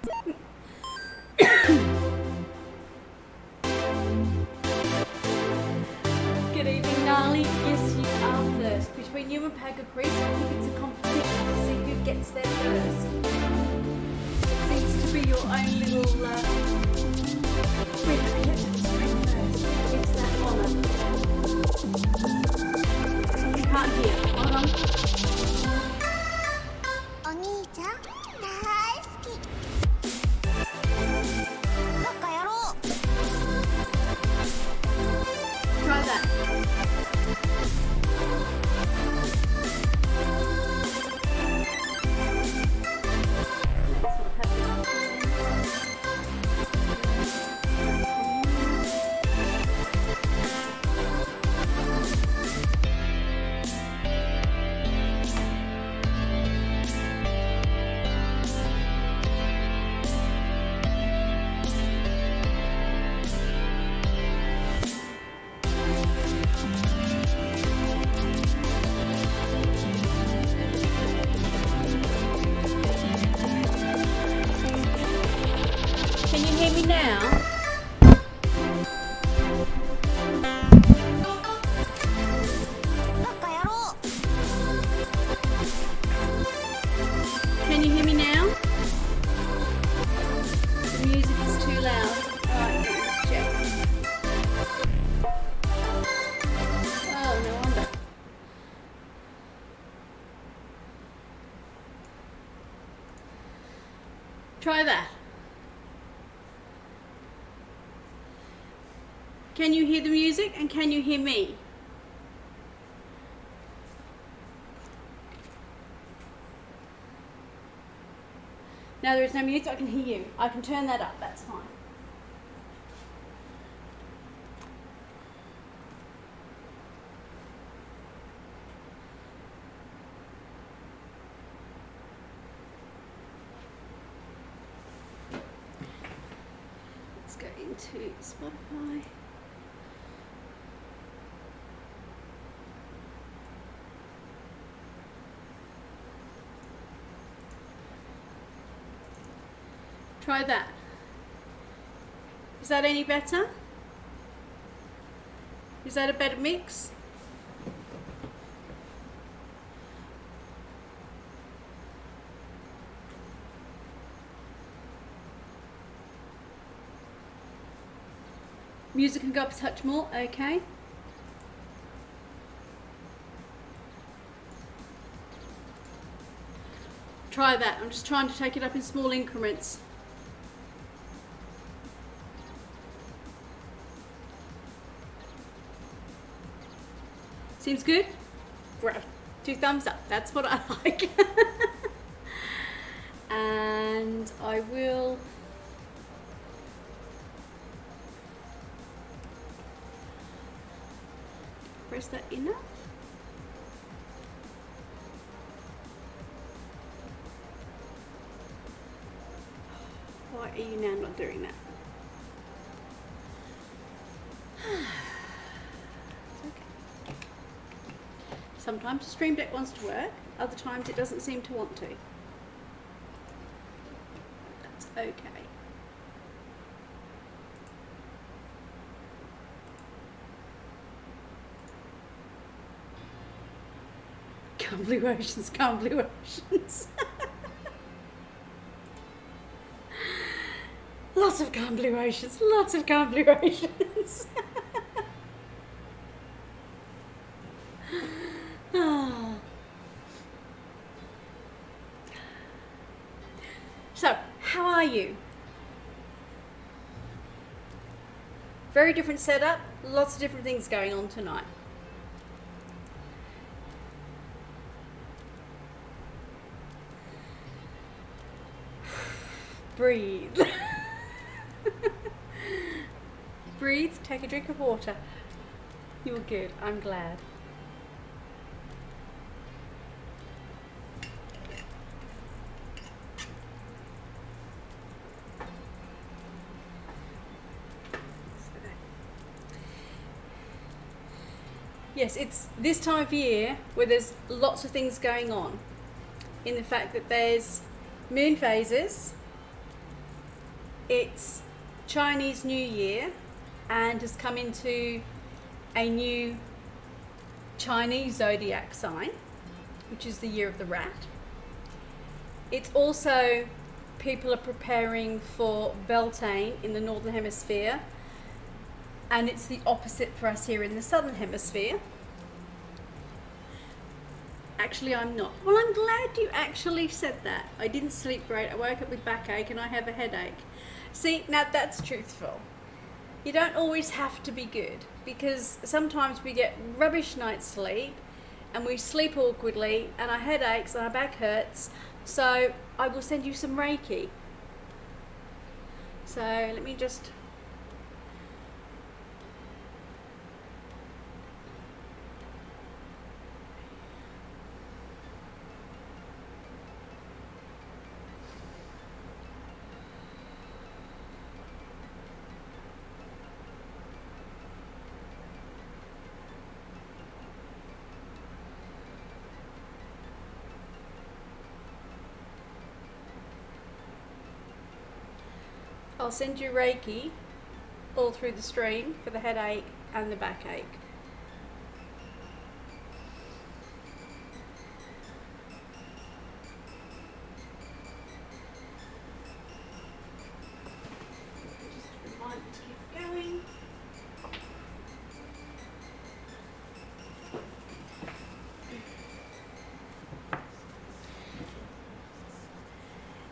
Good evening, Gnarly. Yes, you are first. Between you and Peg Priest, I think it's a competition to see who gets there first. It seems to be your own little wait, get to the screen first. It's that honour. You can't hear. Hold on. お兄ちゃん大好きなんかやろう Try that. Can you hear me now? Can you hear me now? The music is too loud. Alright, let's check. Oh, no wonder. Try that. Can you hear the music and can you hear me? Now there is no music, I can hear you. I can turn that up, that's fine. Let's go into Spotify. Try that. Is that any better? Is that a better mix? Music can go up a touch more, okay. Try that. I'm just trying to take it up in small increments. Seems good? Great. 2 thumbs up. That's what I like. And I will press that enough. Why are you now not doing that? Sometimes the Stream Deck wants to work, other times it doesn't seem to want to. That's okay. Calm blue oceans, calm blue oceans. Lots of calm blue oceans, lots of calm blue oceans. So, how are you? Very different setup, lots of different things going on tonight. Breathe. Breathe, take a drink of water. You're good, I'm glad. Yes, it's this time of year where there's lots of things going on. In the fact that there's moon phases, It's Chinese New Year and has come into a new Chinese zodiac sign, which is the year of the rat. It's also, people are preparing for Beltane in the Northern Hemisphere, and it's the opposite for us here in the Southern Hemisphere. Actually, I'm not. Well, I'm glad you actually said that. I didn't sleep great. I woke up with backache and I have a headache. See, now that's truthful. You don't always have to be good, because sometimes we get rubbish night's sleep and we sleep awkwardly and our headaches and our back hurts. So I will send you some Reiki. So let me just... I'll send you Reiki all through the stream for the headache and the backache. Just remind me to keep going.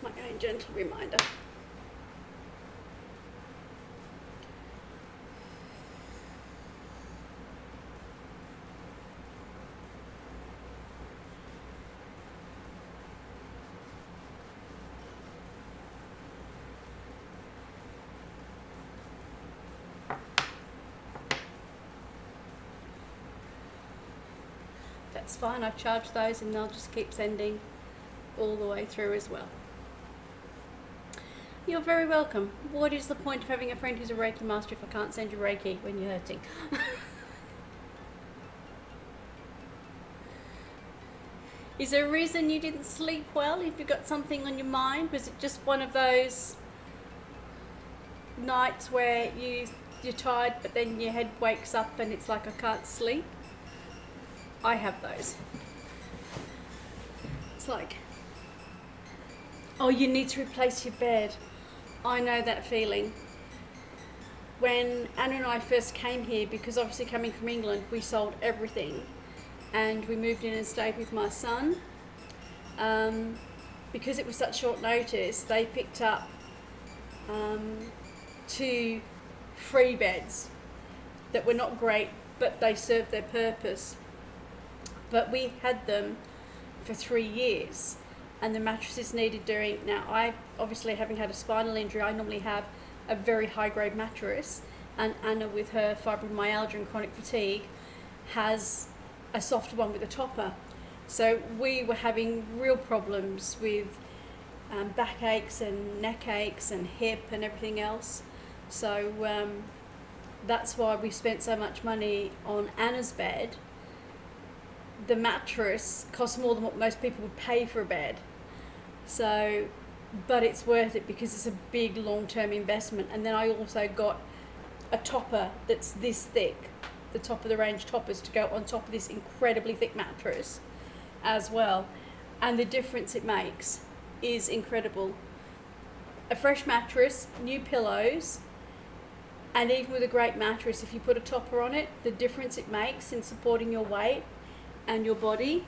My own gentle reminder. That's fine, I've charged those and they'll just keep sending all the way through as well. You're very welcome. What is the point of having a friend who's a Reiki master if I can't send you Reiki when you're hurting? Is there a reason you didn't sleep well? If you got something on your mind? Was it just one of those nights where you're tired but then your head wakes up and it's like I can't sleep? I have those. It's like, oh, you need to replace your bed. I know that feeling. When Anna and I first came here, because obviously coming from England, we sold everything and we moved in and stayed with my son. Because it was such short notice, they picked up 2 free beds that were not great, but they served their purpose. But we had them for 3 years, and the mattresses needed doing. Now, I obviously, having had a spinal injury, I normally have a very high grade mattress, and Anna, with her fibromyalgia and chronic fatigue, has a softer one with a topper. So we were having real problems with backaches and neck aches and hip and everything else. So that's why we spent so much money on Anna's bed. The mattress costs more than what most people would pay for a bed. So, but it's worth it because it's a big long-term investment. And then I also got a topper that's this thick, the top of the range toppers, to go on top of this incredibly thick mattress as well. And the difference it makes is incredible. A fresh mattress, new pillows, and even with a great mattress, if you put a topper on it, the difference it makes in supporting your weight and your body,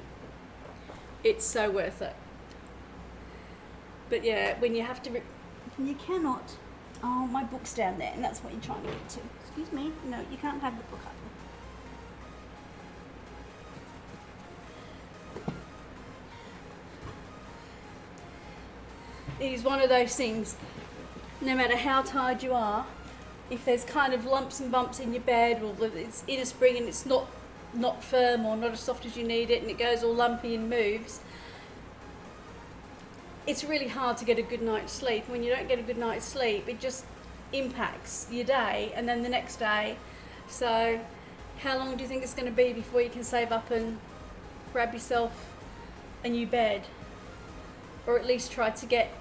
it's so worth it. But yeah, when you have to, you cannot, oh, my book's down there, and that's what you're trying to get to. Excuse me, no, you can't have the book up. It is one of those things, no matter how tired you are, if there's kind of lumps and bumps in your bed, or it's in a spring and it's not firm or not as soft as you need it, and it goes all lumpy and moves, it's really hard to get a good night's sleep. When you don't get a good night's sleep, it just impacts your day and then the next day. So how long do you think it's going to be before you can save up and grab yourself a new bed, or at least try to get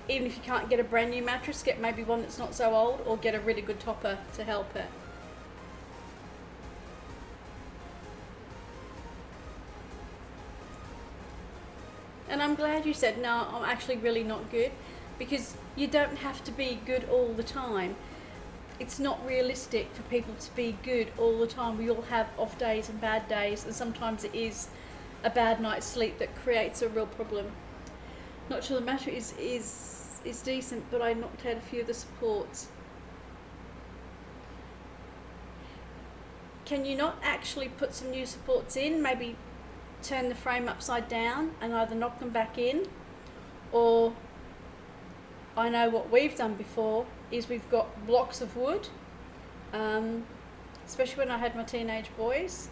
even if you can't get a brand new mattress, get maybe one that's not so old, or get a really good topper to help it. And I'm glad you said, no, I'm actually really not good, because you don't have to be good all the time. It's not realistic for people to be good all the time. We all have off days and bad days, and sometimes it is a bad night's sleep that creates a real problem. Not sure the mattress is decent, but I knocked out a few of the supports. Can you not actually put some new supports in? Maybe turn the frame upside down and either knock them back in, or I know what we've done before is we've got blocks of wood, especially when I had my teenage boys,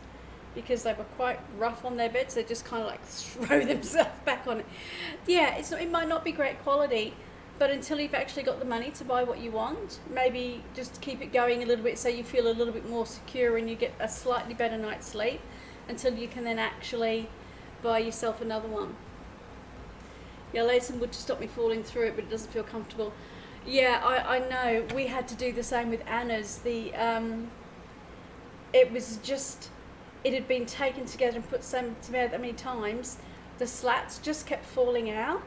because they were quite rough on their beds. They just kind of like throw themselves back on it. Yeah, it might not be great quality, but until you've actually got the money to buy what you want, maybe just keep it going a little bit so you feel a little bit more secure and you get a slightly better night's sleep, until you can then actually buy yourself another one. Yeah, I laid some wood to stop me falling through it, but it doesn't feel comfortable. Yeah, I know. We had to do the same with Anna's. It was just, it had been taken together and put together that many times. The slats just kept falling out,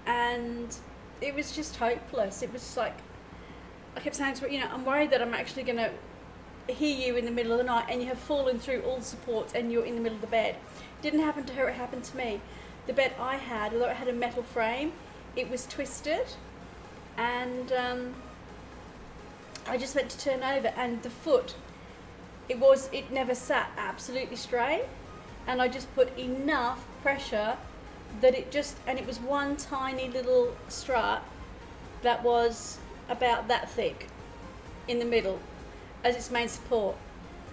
and it was just hopeless. It was like, I kept saying to her, I'm worried that I'm actually going to hear you in the middle of the night and you have fallen through all the supports and you're in the middle of the bed. It didn't happen to her, it happened to me. The bed I had, although it had a metal frame, it was twisted, and I just went to turn over, and the foot, it never sat absolutely straight, and I just put enough pressure that it was one tiny little strut that was about that thick in the middle as its main support,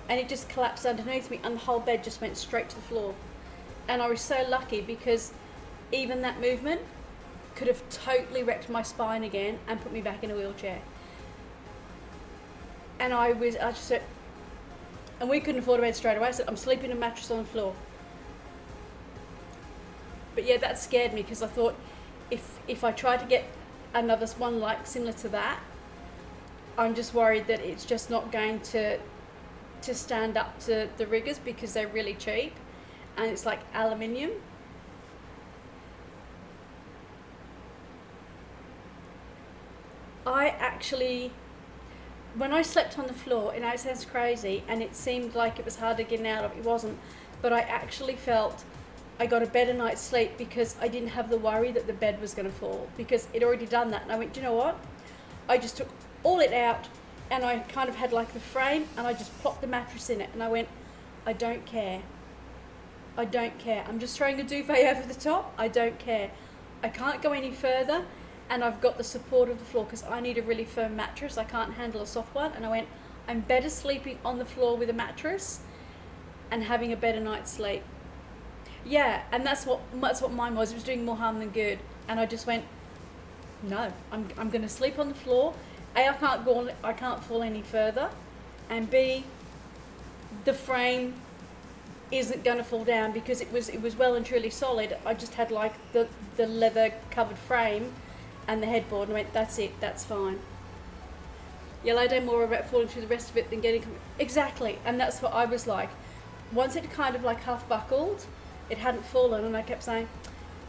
and it just collapsed underneath me and the whole bed just went straight to the floor. And I was so lucky, because even that movement could have totally wrecked my spine again and put me back in a wheelchair. And I just said, and we couldn't afford a bed straight away. I said, I'm sleeping in a mattress on the floor. But yeah, that scared me, because I thought if I try to get another one like similar to that, I'm just worried that it's just not going to stand up to the riggers, because they're really cheap. And it's like aluminium. I actually, when I slept on the floor, and it sounds crazy, and it seemed like it was hard to get out of, it wasn't, but I actually felt I got a better night's sleep, because I didn't have the worry that the bed was going to fall, because it already done that. And I went, do you know what? I just took all it out, and I kind of had like the frame, and I just plopped the mattress in it, and I went, I don't care. I don't care. I'm just throwing a duvet over the top. I don't care. I can't go any further, and I've got the support of the floor, because I need a really firm mattress. I can't handle a soft one. And I went, I'm better sleeping on the floor with a mattress and having a better night's sleep. Yeah, and that's what mine was. It was doing more harm than good. And I just went, no, I'm going to sleep on the floor. A, I can't fall any further, and B, the frame isn't going to fall down, because it was well and truly solid. I just had like the leather covered frame and the headboard, and I went, that's it, that's fine. Yeah, lay down more about falling through the rest of it than getting exactly. And that's what I was like. Once it kind of like half buckled, it hadn't fallen, and I kept saying,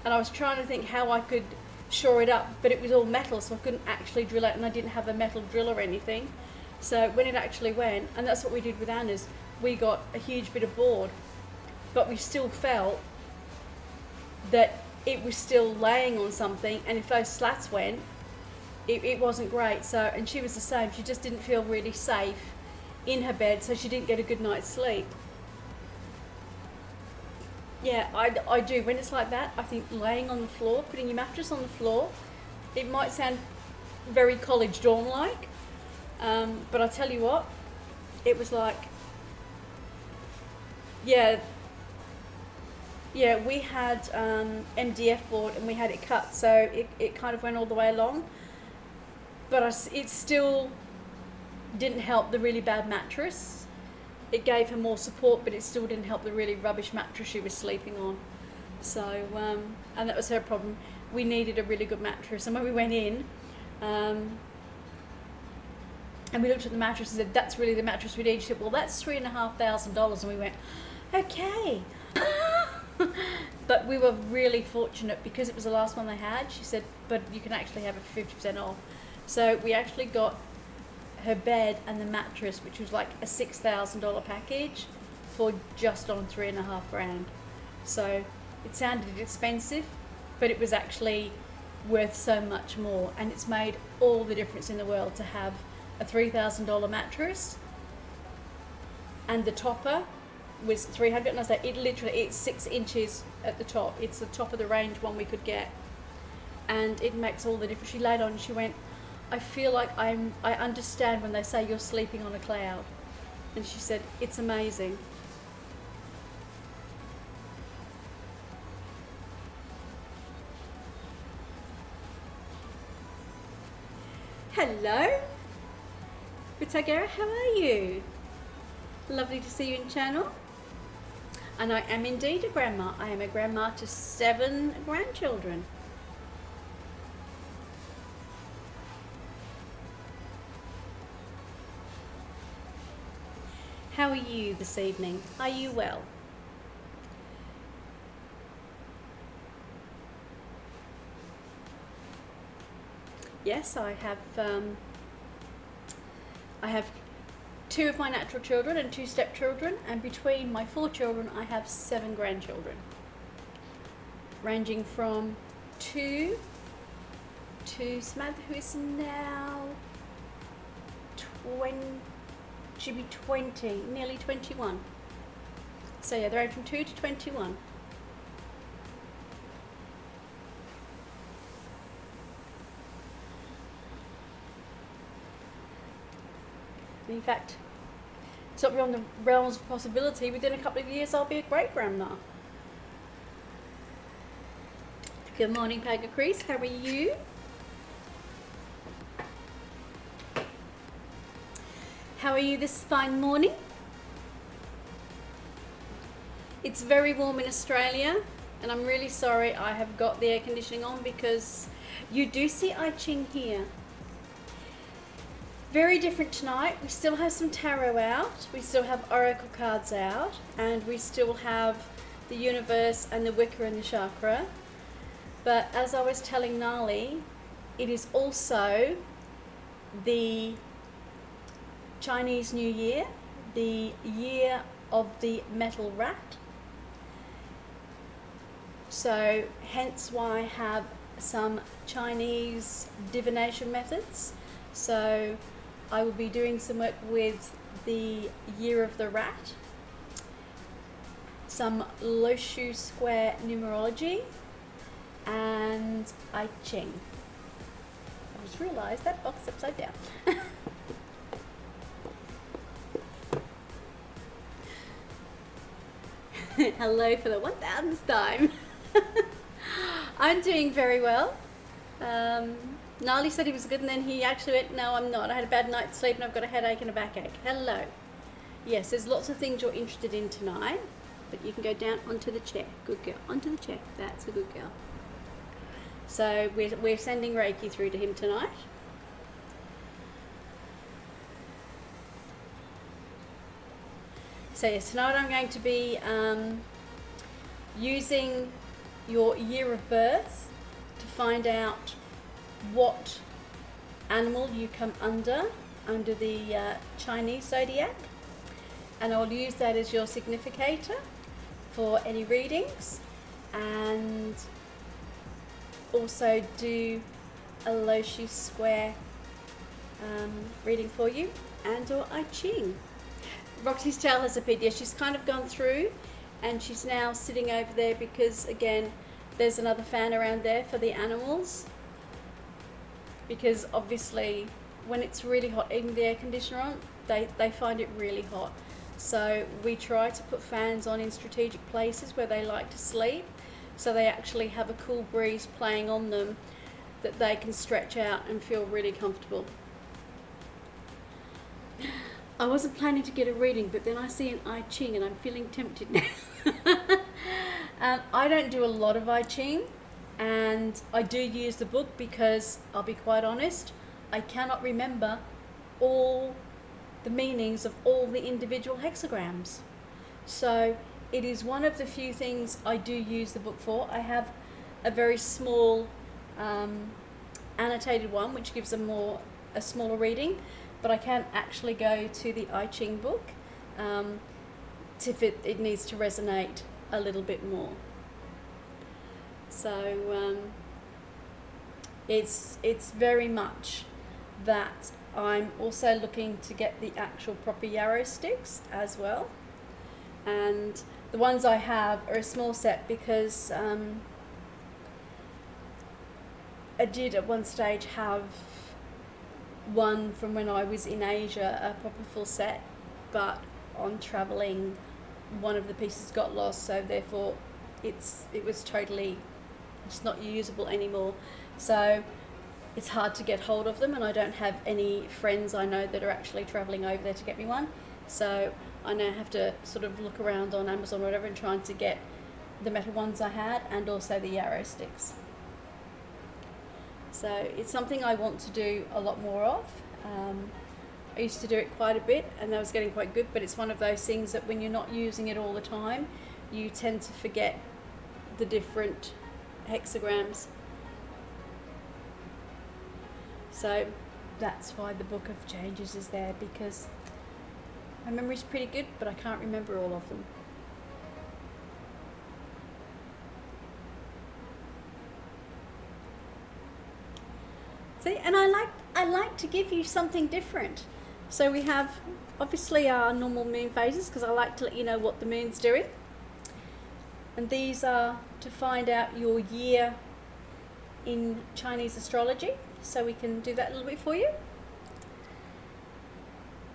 and I was trying to think how I could shore it up, but it was all metal, so I couldn't actually drill it, and I didn't have a metal drill or anything. So when it actually went, and that's what we did with Anna's, we got a huge bit of board, but we still felt that it was still laying on something, and if those slats went, it wasn't great. So, and she was the same, she just didn't feel really safe in her bed, so she didn't get a good night's sleep. Yeah, I do. When it's like that, I think laying on the floor, putting your mattress on the floor, it might sound very college dorm-like, but I tell you what, it was like, yeah, we had MDF board, and we had it cut, so it kind of went all the way along, but it still didn't help the really bad mattress. It gave her more support, but it still didn't help the really rubbish mattress she was sleeping on. So, and that was her problem. we needed a really good mattress. And when we went in, and we looked at the mattress and said, that's really the mattress we need. She said, well, that's $3,500. And we went, okay. But we were really fortunate because it was the last one they had. She said, but you can actually have it 50% off. So we actually got her bed and the mattress, which was like a $6,000 package, for just on $3,500. So it sounded expensive, but it was actually worth so much more. And it's made all the difference in the world to have a $3,000 mattress, and the topper was $300. And I said, it's 6 inches at the top. It's the top of the range one we could get, and it makes all the difference. She laid on and she went, I feel like I understand when they say you're sleeping on a cloud. And she said, it's amazing. Hello, Bitagera, how are you? Lovely to see you in channel. And I am indeed a grandma. I am a grandma to 7 grandchildren. How are you this evening? Are you well? Yes, I have 2 of my natural children and 2 stepchildren, and between my 4 children I have 7 grandchildren, ranging from 2 to Samantha, who is now 20, should be 20, nearly 21. So yeah, they're ranging from 2 to 21. In fact, it's not beyond the realms of possibility. Within a couple of years, I'll be a great grandma. Good morning, Paga Crease. How are you? How are you this fine morning? It's very warm in Australia, and I'm really sorry I have got the air conditioning on, because you do see I Ching here. Very different tonight. We still have some tarot out, we still have oracle cards out, and we still have the universe and the wicker and the chakra. But as I was telling Nali, it is also the Chinese New Year, the year of the metal rat. So hence why I have some Chinese divination methods. So I will be doing some work with the year of the rat, some Loshu square numerology, and I Ching. I just realised that box is upside down. Hello for the 1000th time. I'm doing very well. Nali said he was good, and then he actually went, no, I'm not. I had a bad night's sleep and I've got a headache and a backache. Hello. Yes, there's lots of things you're interested in tonight, but you can go down onto the chair. Good girl. Onto the chair. That's a good girl. So we're sending Reiki through to him tonight. So yes, tonight I'm going to be using your year of birth to find out what animal you come under the Chinese zodiac, and I'll use that as your significator for any readings, and also do a Loshu square reading for you, and or I Ching. Roxy's tail has appeared. Yes, she's kind of gone through, and she's now sitting over there because, again, there's another fan around there for the animals, because obviously when it's really hot, even the air conditioner on, they find it really hot. So we try to put fans on in strategic places where they like to sleep, so they actually have a cool breeze playing on them that they can stretch out and feel really comfortable. I wasn't planning to get a reading, but then I see an I Ching and I'm feeling tempted now. I don't do a lot of I Ching. And I do use the book because, I'll be quite honest, I cannot remember all the meanings of all the individual hexagrams. So it is one of the few things I do use the book for. I have a very small annotated one, which gives a smaller reading, but I can actually go to the I Ching book if it needs to resonate a little bit more. So it's very much that I'm also looking to get the actual proper yarrow sticks as well. And the ones I have are a small set because I did at one stage have one from when I was in Asia, a proper full set, but on travelling one of the pieces got lost, so therefore it was totally just not usable anymore. So it's hard to get hold of them, and I don't have any friends I know that are actually travelling over there to get me one. So I now have to sort of look around on Amazon or whatever and trying to get the metal ones I had and also the yarrow sticks. So it's something I want to do a lot more of. I used to do it quite a bit and that was getting quite good, but it's one of those things that when you're not using it all the time, you tend to forget the different hexagrams. So that's why the Book of Changes is there, because my memory's pretty good, but I can't remember all of them. See, and I like to give you something different. So we have obviously our normal moon phases, because I like to let you know what the moon's doing. And these are to find out your year in Chinese astrology. So we can do that a little bit for you.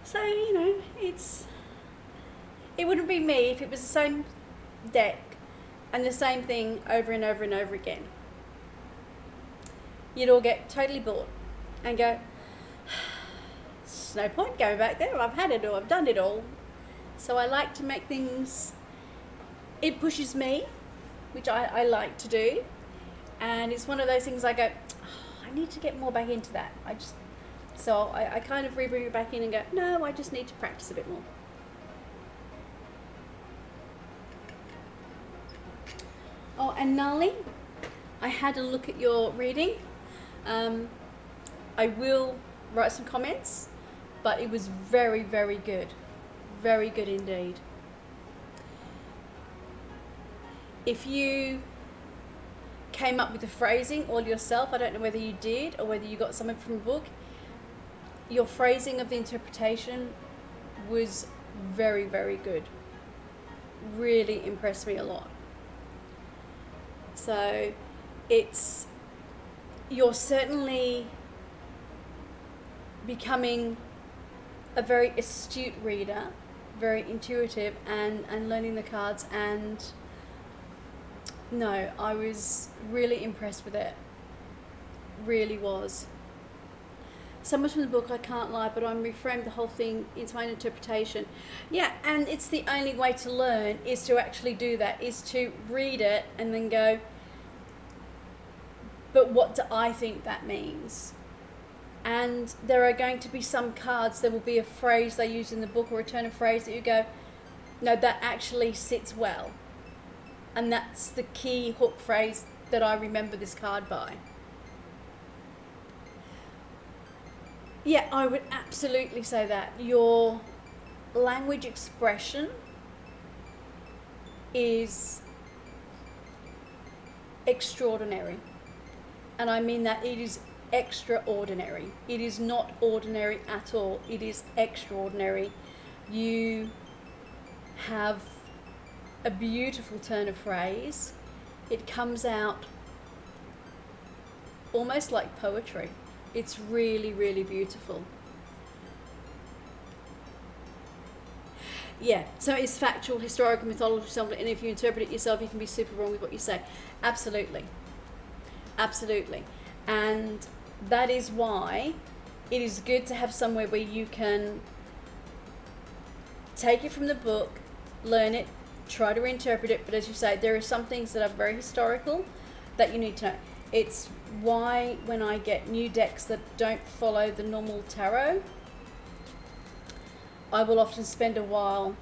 So, you know, it wouldn't be me if it was the same deck and the same thing over and over and over again. You'd all get totally bored and go, there's no point going back there, I've had it all, I've done it all. So I like to make things, it pushes me, which I like to do, and it's one of those things I go, oh, I need to get more back into that. So I kind of bring it back in and go, no, I just need to practice a bit more. Oh, and Nali, I had a look at your reading. I will write some comments, but it was very, very good. Very good indeed. If you came up with the phrasing all yourself, I don't know whether you did or whether you got something from a book, your phrasing of the interpretation was very, very good. Really impressed me a lot. So you're certainly becoming a very astute reader, very intuitive, and learning the cards. And no, I was really impressed with it. Really was. So much from the book, I can't lie, but I'm reframed the whole thing into my own interpretation. Yeah, and it's the only way to learn is to actually do that, is to read it and then go, but what do I think that means? And there are going to be some cards, there will be a phrase they use in the book or a turn of phrase that you go, no, that actually sits well. And that's the key hook phrase that I remember this card by. Yeah, I would absolutely say that. Your language expression is extraordinary. And I mean that it is extraordinary. It is not ordinary at all. It is extraordinary. You have a beautiful turn of phrase. It comes out almost like poetry. It's really, really beautiful. Yeah, so it's factual, historical, mythological, and if you interpret it yourself, you can be super wrong with what you say. Absolutely. Absolutely. And that is why it is good to have somewhere where you can take it from the book, learn it, try to reinterpret it, but as you say, there are some things that are very historical that you need to know. It's why when I get new decks that don't follow the normal tarot, I will often spend a while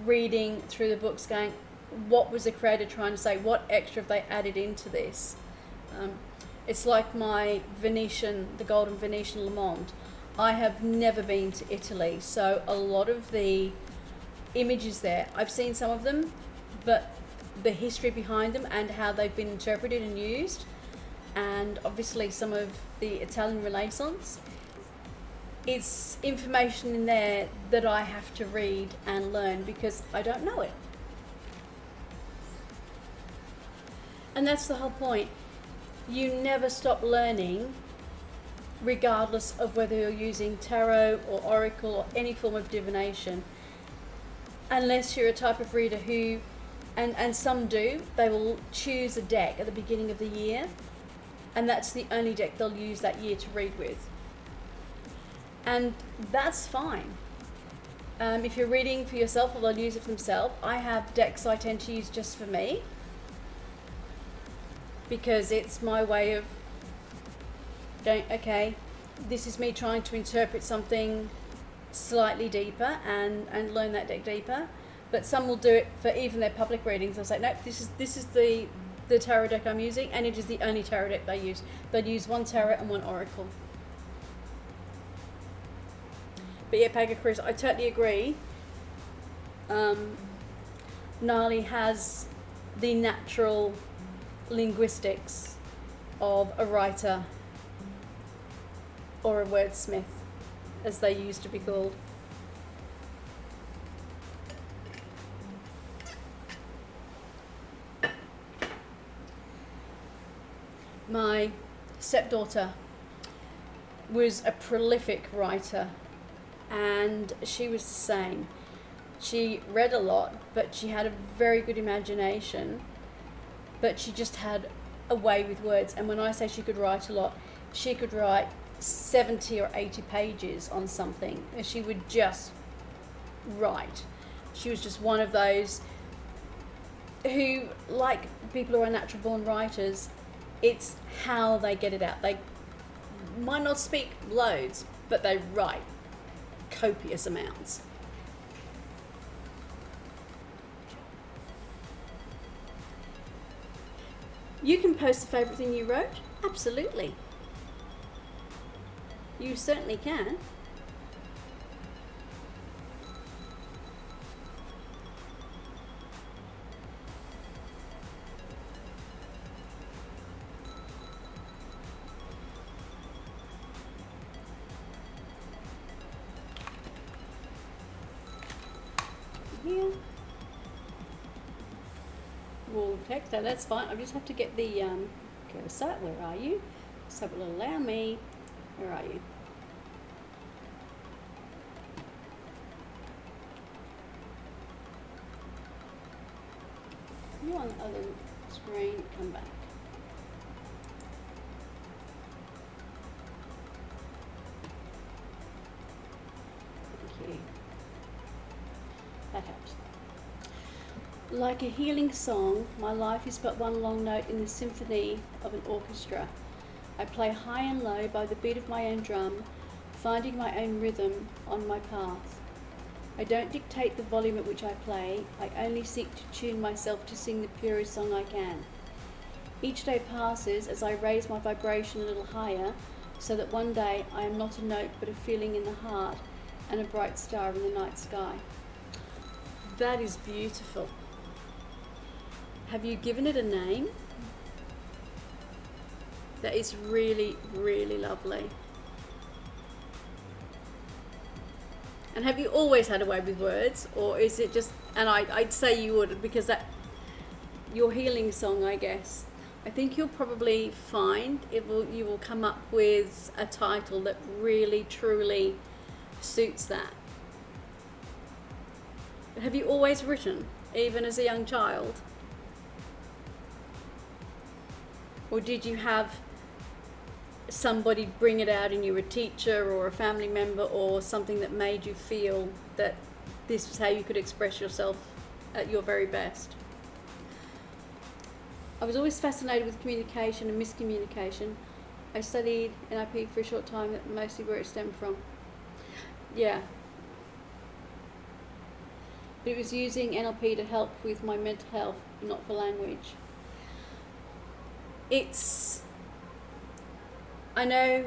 reading through the books going, what was the creator trying to say? What extra have they added into this? It's like my Venetian, the Golden Venetian Le Monde. I have never been to Italy, so a lot of the images there, I've seen some of them, but the history behind them and how they've been interpreted and used, and obviously some of the Italian Renaissance, it's information in there that I have to read and learn because I don't know it. And that's the whole point. You never stop learning, regardless of whether you're using tarot or oracle or any form of divination, unless you're a type of reader who, and some do, they will choose a deck at the beginning of the year, and that's the only deck they'll use that year to read with. And that's fine. If you're reading for yourself or they'll use it for themselves, I have decks I tend to use just for me, because it's my way of going, okay, this is me trying to interpret something slightly deeper and learn that deck deeper. But some will do it for even their public readings. They'll say, nope, this is the tarot deck I'm using, and it is the only tarot deck they use. They'll use one tarot and one oracle. But yeah, Paga Chris, I totally agree. Gnarly has the natural linguistics of a writer or a wordsmith, as they used to be called. My stepdaughter was a prolific writer, and she was the same. She read a lot, but she had a very good imagination, but she just had a way with words. And when I say she could write a lot, she could write 70 or 80 pages on something, and she would just write. She was just one of those who, like people who are natural born writers, it's how they get it out. They might not speak loads, but they write copious amounts. You can post the favourite thing you wrote? Absolutely. You certainly can. Here. Wall text, no, that's fine. I just have to get the cursor. Where are you? So it will allow me. Where are you? You on the other screen, come back. Thank you. That helps. Like a healing song, my life is but one long note in the symphony of an orchestra. I play high and low by the beat of my own drum, finding my own rhythm on my path. I don't dictate the volume at which I play, I only seek to tune myself to sing the purest song I can. Each day passes as I raise my vibration a little higher, so that one day I am not a note but a feeling in the heart and a bright star in the night sky. That is beautiful. Have you given it a name? That is really, really lovely. And have you always had a way with words, or is it just, and I'd say you would, because that, your healing song, I guess, I think you'll probably find you will come up with a title that really, truly suits that. Have you always written, even as a young child? Or did you have somebody bring it out in you, a teacher or a family member or something that made you feel that this was how you could express yourself at your very best? I was always fascinated with communication and miscommunication. I studied NLP for a short time, that's mostly where it stemmed from. Yeah. But it was using NLP to help with my mental health, not for language. I know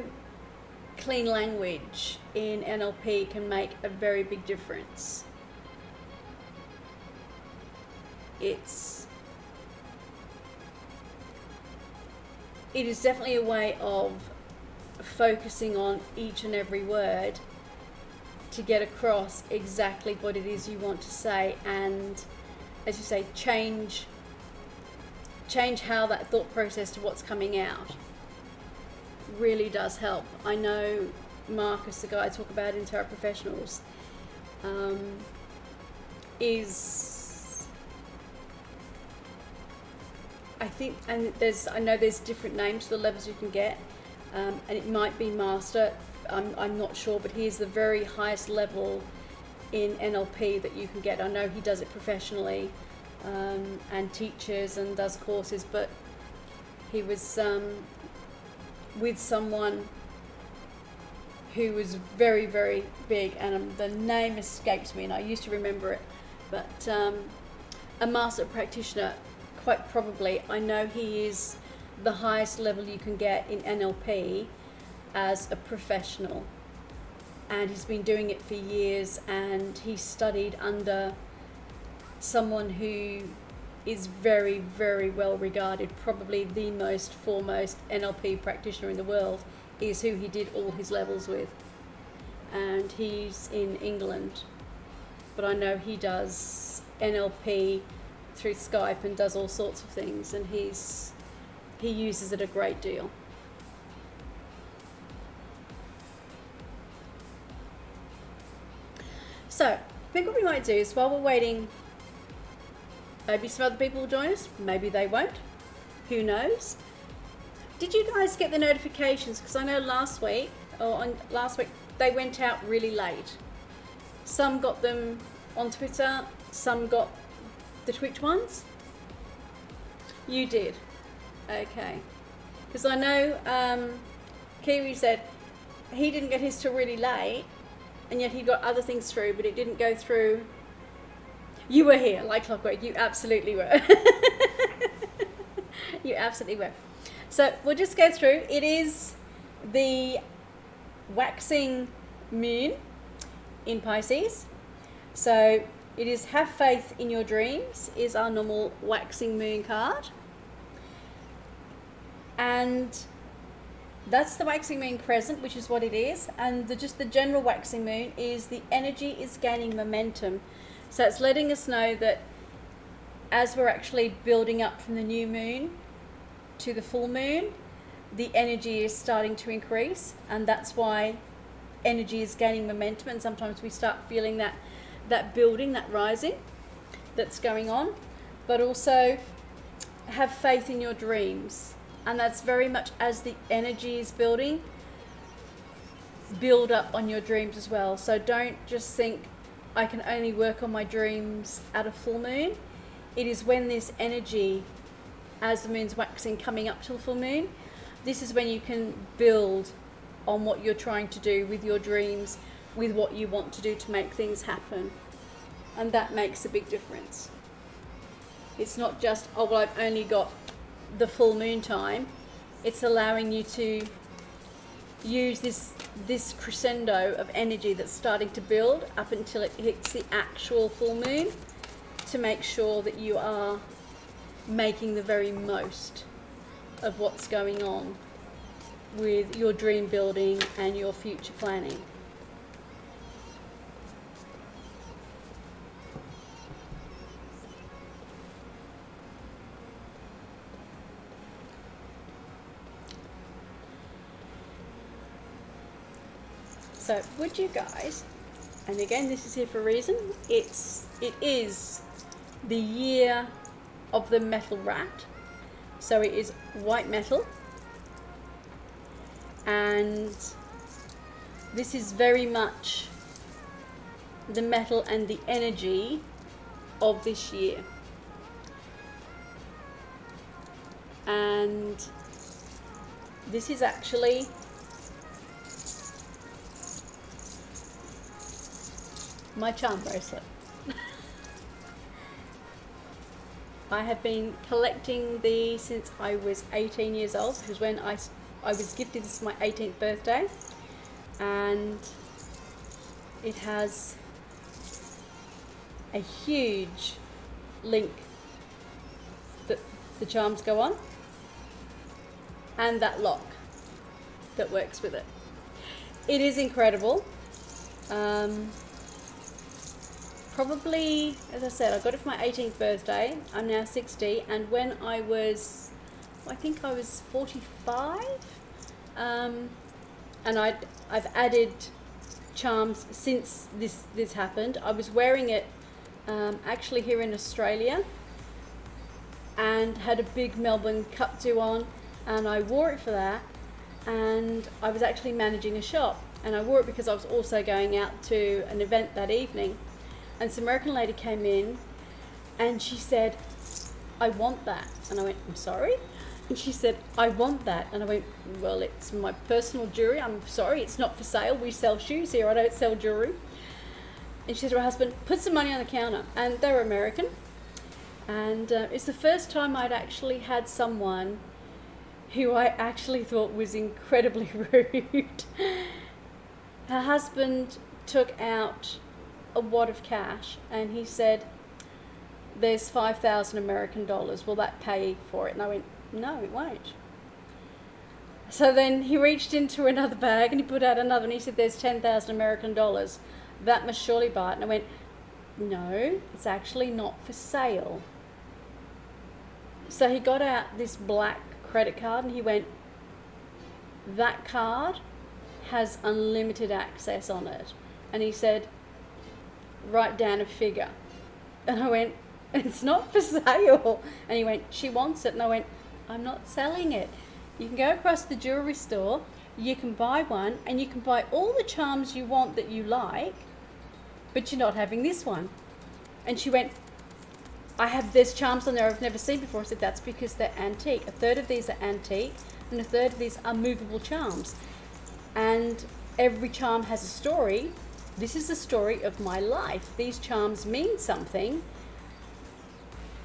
clean language in NLP can make a very big difference. It is definitely a way of focusing on each and every word to get across exactly what it is you want to say, and, as you say, change how that thought process to what's coming out really does help. I know Marcus, the guy I talk about in Tarot Professionals, is, I think, and I know there's different names to the levels you can get, and it might be Master, I'm not sure, but he is the very highest level in NLP that you can get. I know he does it professionally, and teaches and does courses, but he was with someone who was very, very big, and the name escapes me and I used to remember it, but a master practitioner, quite probably. I know he is the highest level you can get in NLP as a professional, and he's been doing it for years, and he studied under someone who is very, very well regarded, probably the most foremost NLP practitioner in the world, is who he did all his levels with, and he's in England, but I know he does NLP through Skype and does all sorts of things, and he uses it a great deal. So I think what we might do is, while we're waiting, maybe some other people will join us, maybe they won't, who knows. Did you guys get the notifications? Because I know last week they went out really late. Some got them on Twitter, some got the Twitch ones. You did? Okay. Because I know Kiwi said he didn't get his till really late, and yet he got other things through, but it didn't go through. You were here, like clockwork. You absolutely were. You absolutely were. So we'll just go through. It is the waxing moon in Pisces. So it is Have Faith in Your Dreams is our normal waxing moon card. And that's the waxing moon crescent, which is what it is. And just the general waxing moon is the energy is gaining momentum. So it's letting us know that as we're actually building up from the new moon to the full moon, the energy is starting to increase, and that's why energy is gaining momentum, and sometimes we start feeling that building, that rising that's going on. But also have faith in your dreams, and that's very much as the energy is building, build up on your dreams as well. So don't just think I can only work on my dreams at a full moon. It is when this energy, as the moon's waxing, coming up to the full moon, this is when you can build on what you're trying to do with your dreams, with what you want to do to make things happen. And that makes a big difference. It's not just, oh, well, I've only got the full moon time. It's allowing you to use this crescendo of energy that's starting to build up until it hits the actual full moon, to make sure that you are making the very most of what's going on with your dream building and your future planning. So would you guys, and again this is here for a reason, it is the year of the metal rat, so it is white metal, and this is very much the metal and the energy of this year. and this is actually my charm bracelet. I have been collecting these since I was 18 years old, because when I was gifted, this is my 18th birthday, and it has a huge link that the charms go on, and that lock that works with it. It is incredible. Probably, as I said, I got it for my 18th birthday. I'm now 60, and when I think I was 45, and I've added charms since this happened. I was wearing it actually here in Australia, and had a big Melbourne Cup do on, and I wore it for that, and I was actually managing a shop, and I wore it because I was also going out to an event that evening. And this American lady came in and she said, "I want that." And I went, "I'm sorry?" And she said, "I want that." And I went, "Well, it's my personal jewelry. I'm sorry, it's not for sale. We sell shoes here. I don't sell jewelry." And she said to her husband, "Put some money on the counter." And they were American. And it's the first time I'd actually had someone who I actually thought was incredibly rude. Her husband took out a wad of cash and he said, "There's 5,000 American dollars. Will that pay for it?" And I went, "No, it won't." So then he reached into another bag and he put out another, and he said, "There's 10,000 American dollars. That must surely buy it." And I went, "No, it's actually not for sale." So he got out this black credit card and he went, "That card has unlimited access on it." And he said, "Write down a figure." And I went, "It's not for sale." And he went, "She wants it." And I went, "I'm not selling it. You can go across the jewelry store, you can buy one, and you can buy all the charms you want that you like, but you're not having this one." And she went, "There's charms on there I've never seen before." I said, "That's because they're antique. A third of these are antique, and a third of these are movable charms. And every charm has a story. This is the story of my life. These charms mean something.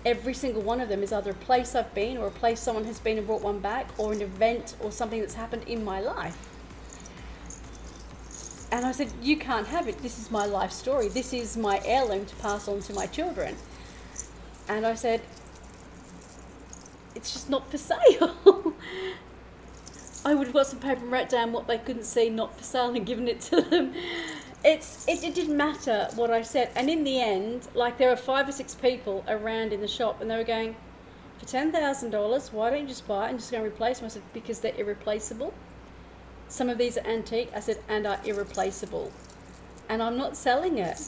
Every single one of them is either a place I've been, or a place someone has been and brought one back, or an event or something that's happened in my life." And I said, "You can't have it. This is my life story. This is my heirloom to pass on to my children." And I said, "It's just not for sale." I would have got some paper and wrote down what they couldn't see, "not for sale," and given it to them. It didn't matter what I said. And in the end, like, there were 5 or 6 people around in the shop, and they were going, "For $10,000, why don't you just buy it and just go and replace them?" I said, "Because they're irreplaceable. Some of these are antique," I said, "and are irreplaceable. And I'm not selling it."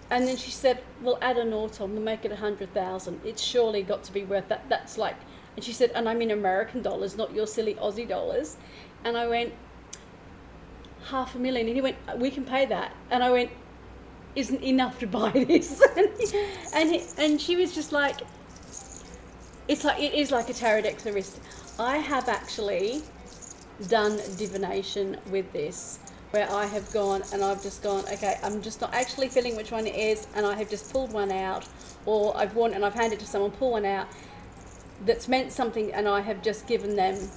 And then she said, "We'll add a naught on, we'll make it 100,000. It's surely got to be worth that." That's like, and she said, "And I'm in American dollars, not your silly Aussie dollars." And I went, $500,000. And he went, "We can pay that." And I went, "Isn't enough to buy this." and she was just like, it is like a tarot deck for the wrist. I have actually done divination with this, where I have gone and I've just gone, okay, I'm just not actually feeling which one it is, and I have just pulled one out, or I've worn and I've handed it to someone, pull one out that's meant something, and I have just given them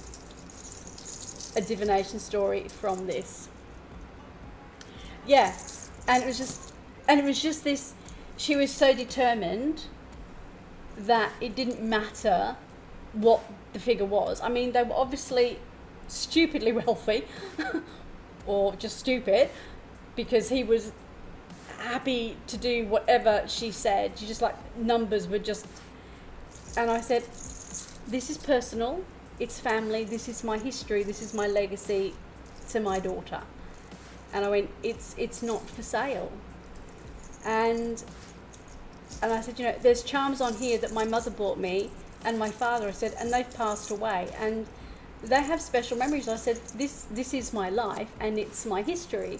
a divination story from this. Yeah, and it was just this. She was so determined that it didn't matter what the figure was. I mean, they were obviously stupidly wealthy, or just stupid, because he was happy to do whatever she said. She just, like, numbers were just. And I said, "This is personal. It's family. This is my history. This is my legacy to my daughter." And I went, it's not for sale. And I said, "You know, there's charms on here that my mother bought me and my father," I said, "and they've passed away, and they have special memories." I said, this is my life and it's my history."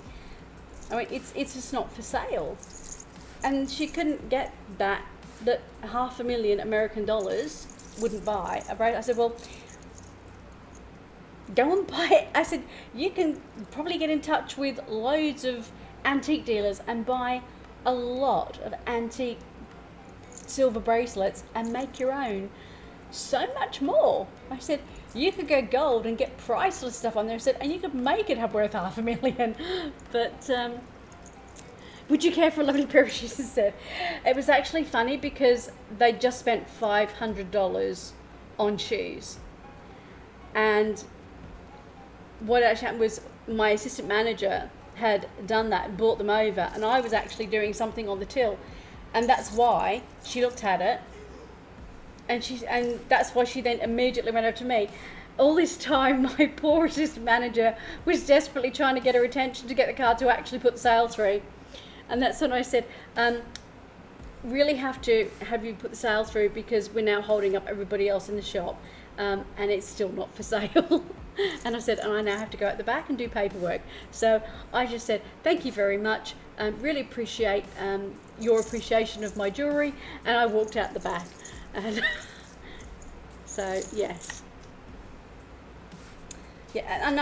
I went, it's just not for sale." And she couldn't get that $500,000 American dollars wouldn't buy a bracelet. I said, well, go and buy it. I said, you can probably get in touch with loads of antique dealers and buy a lot of antique silver bracelets and make your own so much more. I said, you could go gold and get priceless stuff on there. I said, and you could make it worth $500,000. But would you care for a lovely pair of shoes instead? It was actually funny because they just spent $500 on shoes. And what actually happened was my assistant manager had done that and brought them over, and I was actually doing something on the till, and that's why she looked at it, and that's why she then immediately went over to me. All this time, my poor assistant manager was desperately trying to get her attention to get the car to actually put the sale through, and that's when I said, really have to have you put the sale through because we're now holding up everybody else in the shop, and it's still not for sale. And I said, and I now have to go at the back and do paperwork. So I just said, thank you very much. Really appreciate your appreciation of my jewellery. And I walked out the back. And so, yes. Yeah, and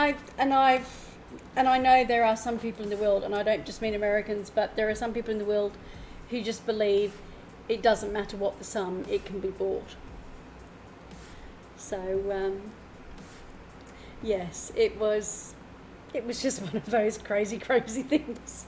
I know there are some people in the world, and I don't just mean Americans, but there are some people in the world who just believe it doesn't matter what the sum, it can be bought. So, yes, it was just one of those crazy things.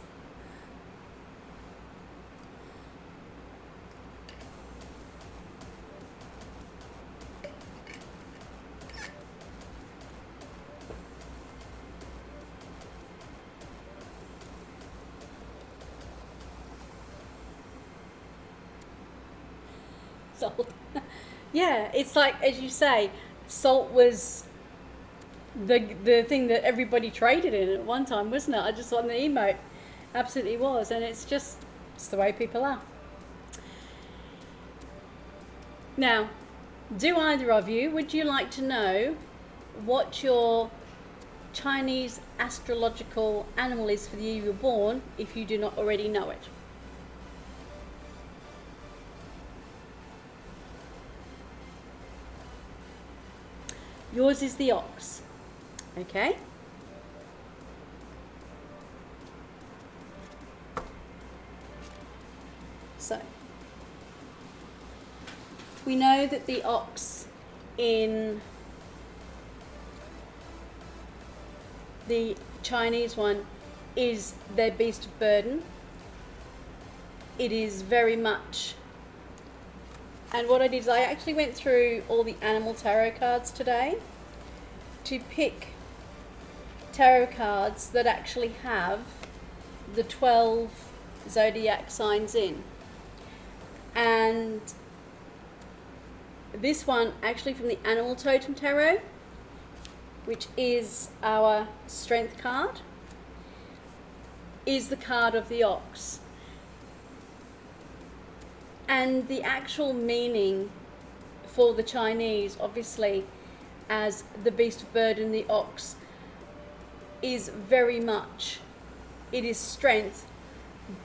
Salt. Yeah, it's like, as you say, salt was the thing that everybody traded in at one time, wasn't it? I just saw in the emote. Absolutely was. And it's the way people are. Now, do either of you, would you like to know what your Chinese astrological animal is for the year you were born, if you do not already know it? Yours is the ox. Okay. So, we know that the ox in the Chinese one is their beast of burden. It is very much, and what I did is I actually went through all the animal tarot cards today to pick tarot cards that actually have the 12 zodiac signs in. And this one actually from the Animal Totem Tarot, which is our strength card, is the card of the ox. And the actual meaning for the Chinese, obviously, as the beast of burden, the ox, is very much, it is strength,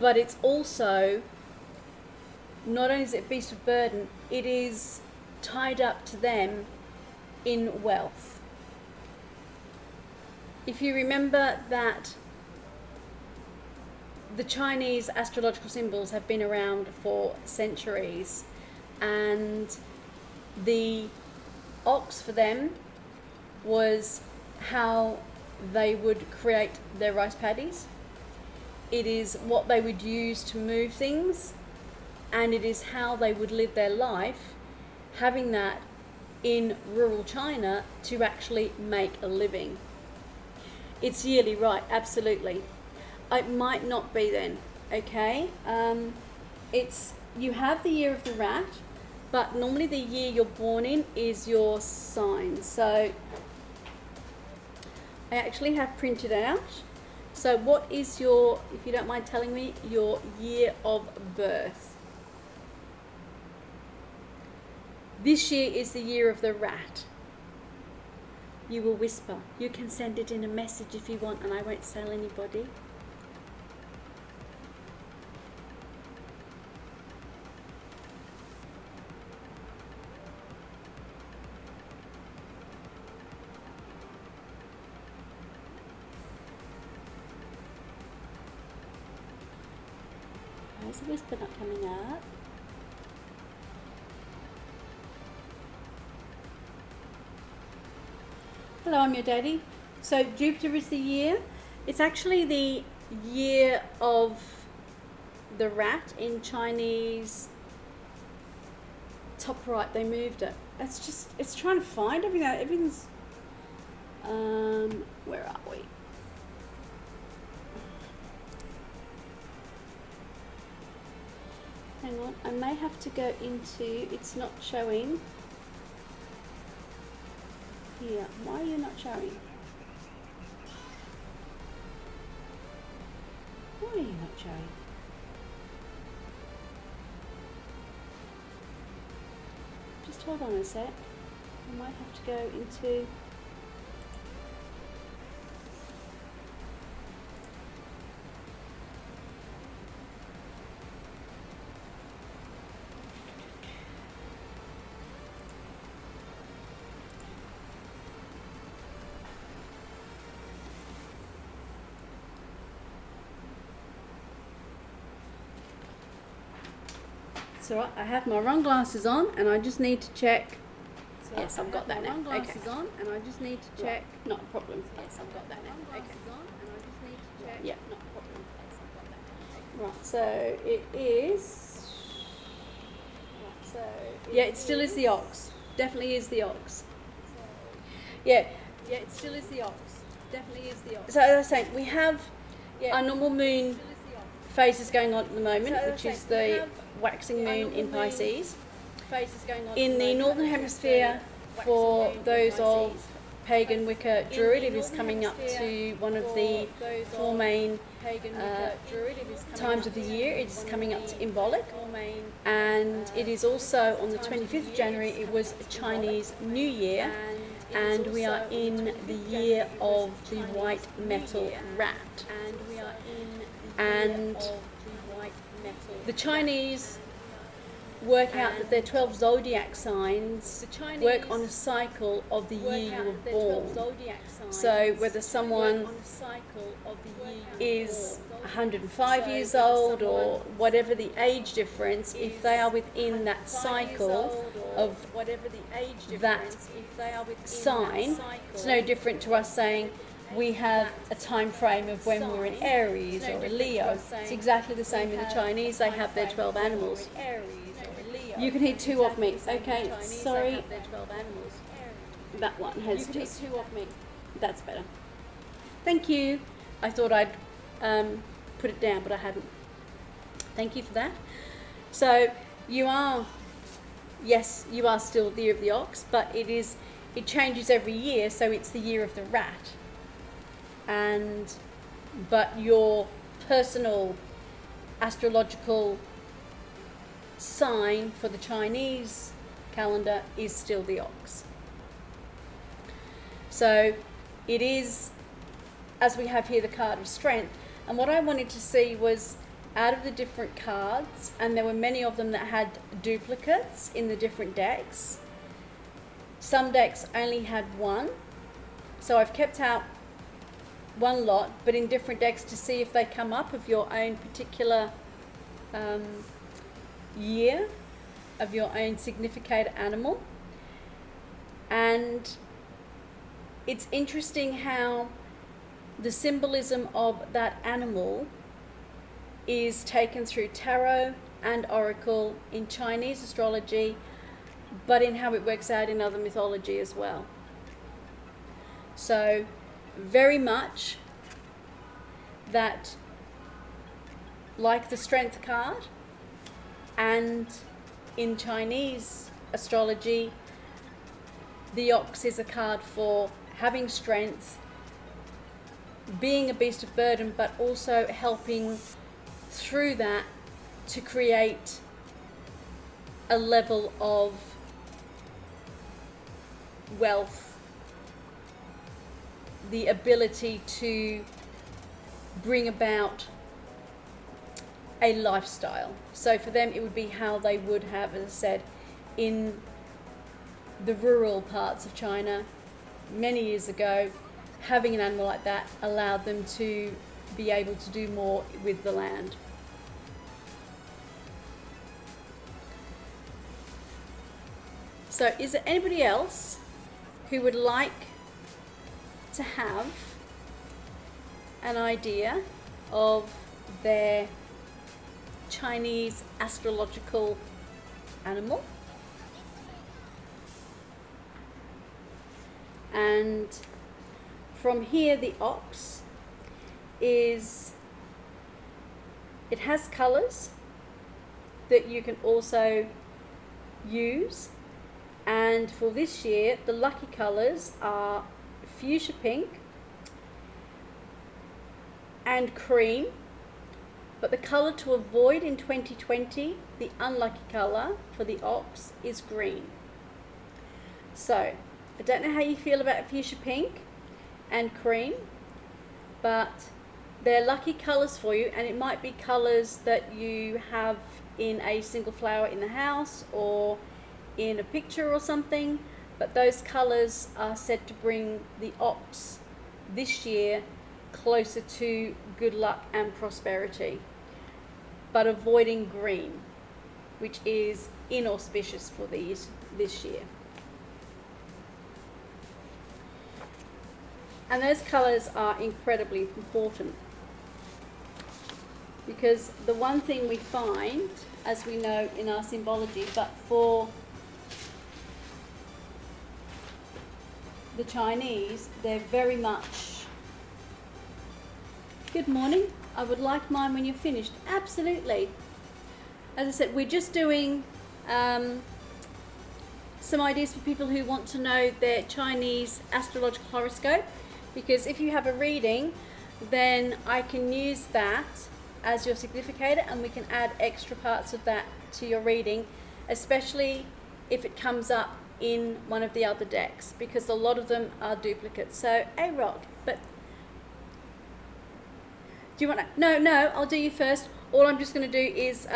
but it's also, not only is it beast of burden, it is tied up to them in wealth. If you remember that the Chinese astrological symbols have been around for centuries, and the ox for them was how they would create their rice paddies. It is what they would use to move things, and it is how they would live their life, having that in rural China to actually make a living. It's yearly, right, absolutely. It might not be then, okay? It's, you have the year of the rat, but normally the year you're born in is your sign. So I actually have printed out. So what is your, if you don't mind telling me, your year of birth? This year is the year of the rat. You will whisper. You can send it in a message if you want, and I won't tell anybody. Why is the whisper not coming up? Hello, I'm your daddy. So Jupiter is the year. It's actually the year of the rat in Chinese. Top right, they moved it. It's trying to find everything. Everything's, where are we? Hang on, I may have to go into, it's not showing. Here, why are you not showing? Why are you not showing? Just hold on a sec. I might have to go into... So I have my wrong glasses on, and I just need to check. So yes, I've got that now. Glasses on, and I just need to check. Right. Not a problem. Yes, I've got that now. Okay. On, and I just need to check. Yeah, not a problem. Yes, I've got that now. Okay. Right. So it is. Right. So yeah, it still is the ox. Definitely is the ox. Yeah. Yeah, it still is the ox. Definitely is the ox. So as I was saying, we have our normal moon phases going on at the moment, which is the waxing moon in Pisces. In the northern hemisphere, for those of pagan Wicca Druid, it is coming up to one of the four main times of the year. It is coming up to Imbolc, and it is also on the 25th of January. It was a Chinese New Year, and we are in the year of the white metal rat. And the Chinese work out that their 12 zodiac signs work on a cycle of the year you were born. So whether someone is 105 years old or whatever the age difference, if they are within that cycle of that sign, it's no different to us saying we have a time frame of when we're in Aries or a Leo. It's exactly the same in the Chinese. They have their 12 animals. You can eat two of me. Okay, sorry. That one has just... That's better. Thank you. I thought I'd put it down, but I hadn't. Thank you for that. So you are, yes, you are still the year of the ox, but it changes every year, so it's the year of the rat. But your personal astrological sign for the Chinese calendar is still the ox. So it is, as we have here, the card of strength. And what I wanted to see was, out of the different cards, and there were many of them that had duplicates in the different decks. Some decks only had one, so I've kept out one lot, but in different decks, to see if they come up of your own particular year, of your own significator animal. And it's interesting how the symbolism of that animal is taken through tarot and oracle in Chinese astrology, but in how it works out in other mythology as well. So very much that, like the strength card, and in Chinese astrology, the ox is a card for having strength, being a beast of burden, but also helping through that to create a level of wealth, the ability to bring about a lifestyle. So for them, it would be how they would have, as I said, in the rural parts of China many years ago, having an animal like that allowed them to be able to do more with the land. So is there anybody else who would like to have an idea of their Chinese astrological animal? And from here, the ox is, it has colours that you can also use, and for this year the lucky colours are fuchsia pink and cream, but the colour to avoid in 2020, the unlucky colour for the ox, is green. So I don't know how you feel about fuchsia pink and cream, but they're lucky colours for you, and it might be colours that you have in a single flower in the house or in a picture or something, but those colours are said to bring the ox this year closer to good luck and prosperity, but avoiding green, which is inauspicious for these this year. And those colours are incredibly important, because the one thing we find, as we know in our symbology, but for the Chinese, they're very much, good morning, I would like mine when you're finished. Absolutely. As I said, we're just doing some ideas for people who want to know their Chinese astrological horoscope, because if you have a reading, then I can use that as your significator, and we can add extra parts of that to your reading, especially if it comes up in one of the other decks, because a lot of them are duplicates. So A-Rock, but do you want to? No, I'll do you first. All I'm just going to do is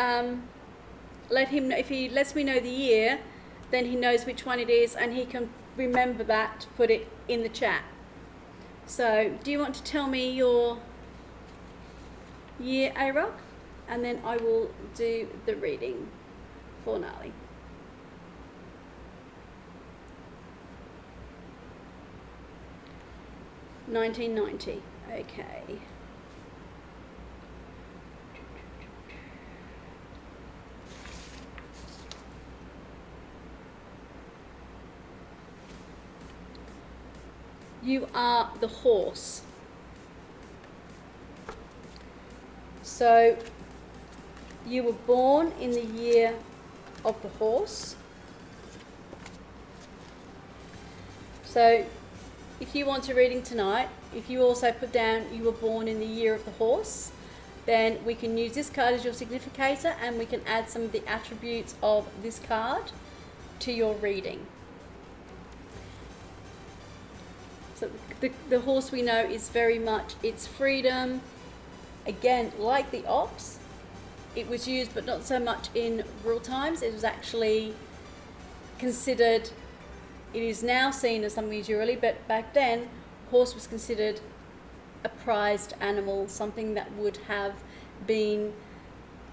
let him know. If he lets me know the year, then he knows which one it is, and he can remember that to put it in the chat. So do you want to tell me your year, A-Rock? And then I will do the reading for Nali. $1990. Okay. You are the horse. So you were born in the year of the horse. So if you want a reading tonight, if you also put down you were born in the year of the horse, then we can use this card as your significator, and we can add some of the attributes of this card to your reading. So the horse, we know, is very much its freedom. Again, like the ox, it was used, but not so much in rural times. It was actually considered, it is now seen as something used early, but back then, horse was considered a prized animal, something that would have been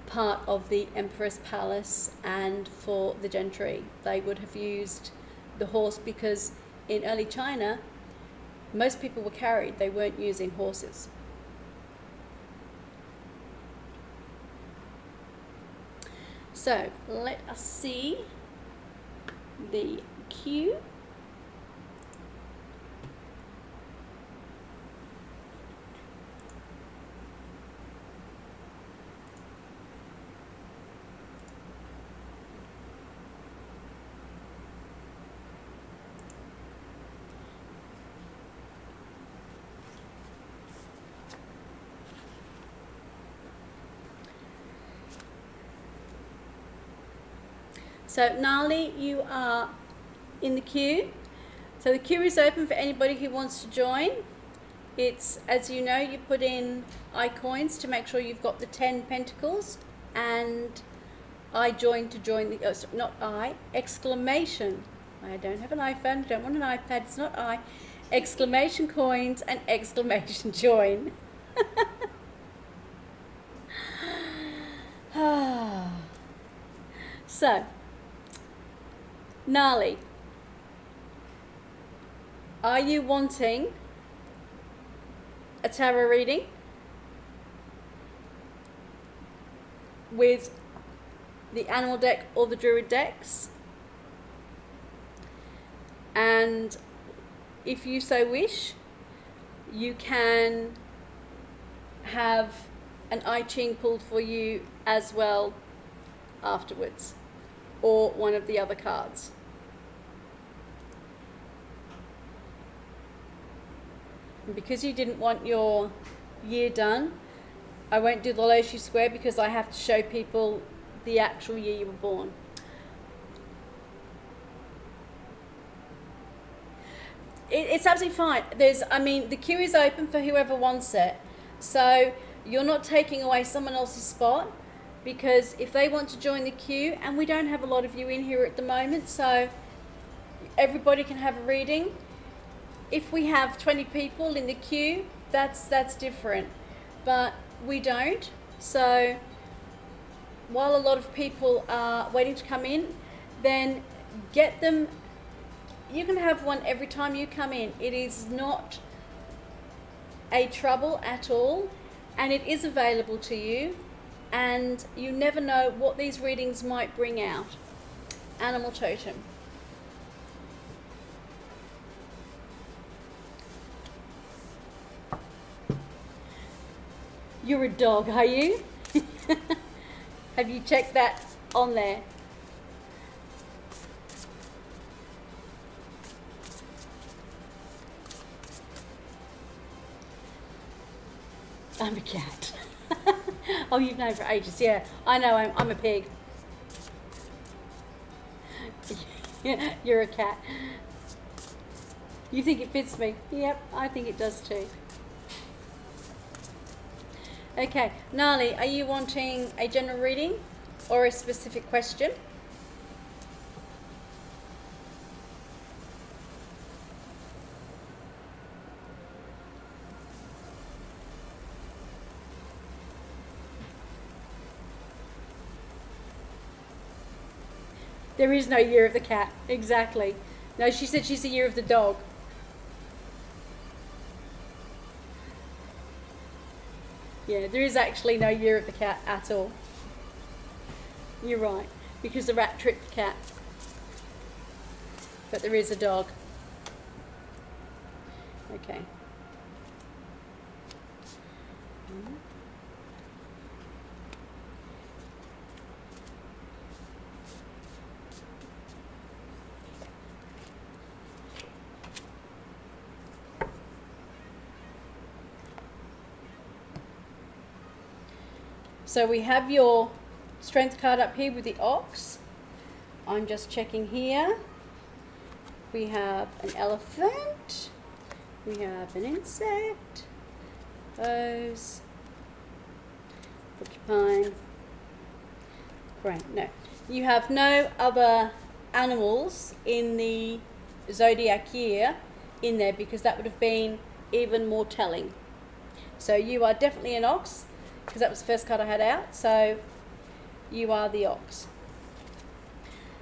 part of the emperor's palace, and for the gentry, they would have used the horse, because in early China, most people were carried, they weren't using horses. So let us see the cue. So Nali, you are in the queue. So the queue is open for anybody who wants to join. It's, as you know, you put in I coins to make sure you've got the 10 pentacles, and I join to join the, oh, sorry, not I, exclamation. I don't have an iPhone, don't want an iPad, it's not I. Exclamation coins and exclamation join. So, Nali, are you wanting a tarot reading with the animal deck or the druid decks? And if you so wish, you can have an I Ching pulled for you as well afterwards, or one of the other cards. And because you didn't want your year done, I won't do the Loshi Square because I have to show people the actual year you were born. It's absolutely fine. The queue is open for whoever wants it. So you're not taking away someone else's spot, because if they want to join the queue, and we don't have a lot of you in here at the moment, so everybody can have a reading. If we have 20 people in the queue, that's different, but we don't. So while a lot of people are waiting to come in, then get them. You can have one every time you come in. It is not a trouble at all, and it is available to you, and you never know what these readings might bring out. Animal totem. You're a dog, are you? Have you checked that on there? I'm a cat. Oh, you've known for ages. Yeah, I know. I'm a pig. You're a cat. You think it fits me? Yep, I think it does too. Okay, Nali, are you wanting a general reading or a specific question? There is no year of the cat. Exactly. No, she said she's the year of the dog. Yeah, there is actually no year of the cat at all. You're right, because the rat tricked the cat. But there is a dog. Okay. So we have your strength card up here with the ox. I'm just checking here. We have an elephant. We have an insect. Those. Porcupine. Great. No. You have no other animals in the zodiac year in there, because that would have been even more telling. So you are definitely an ox, because that was the first card I had out. So you are the ox.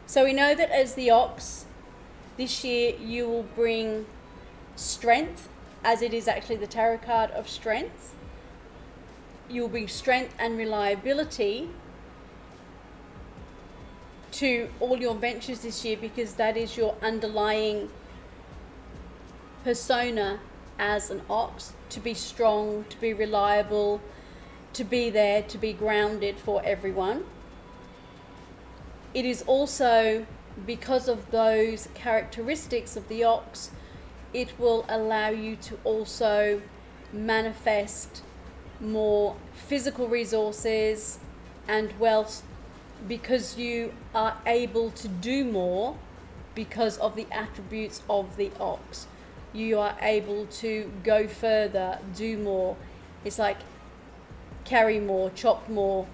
So we know that as the ox, this year you will bring strength, as it is actually the tarot card of strength. You will bring strength and reliability to all your ventures this year, because that is your underlying persona as an ox, to be strong, to be reliable, to be there, to be grounded for everyone. It is also, because of those characteristics of the ox, it will allow you to also manifest more physical resources and wealth, because you are able to do more because of the attributes of the ox. You are able to go further, do more. It's like carry more, chop more,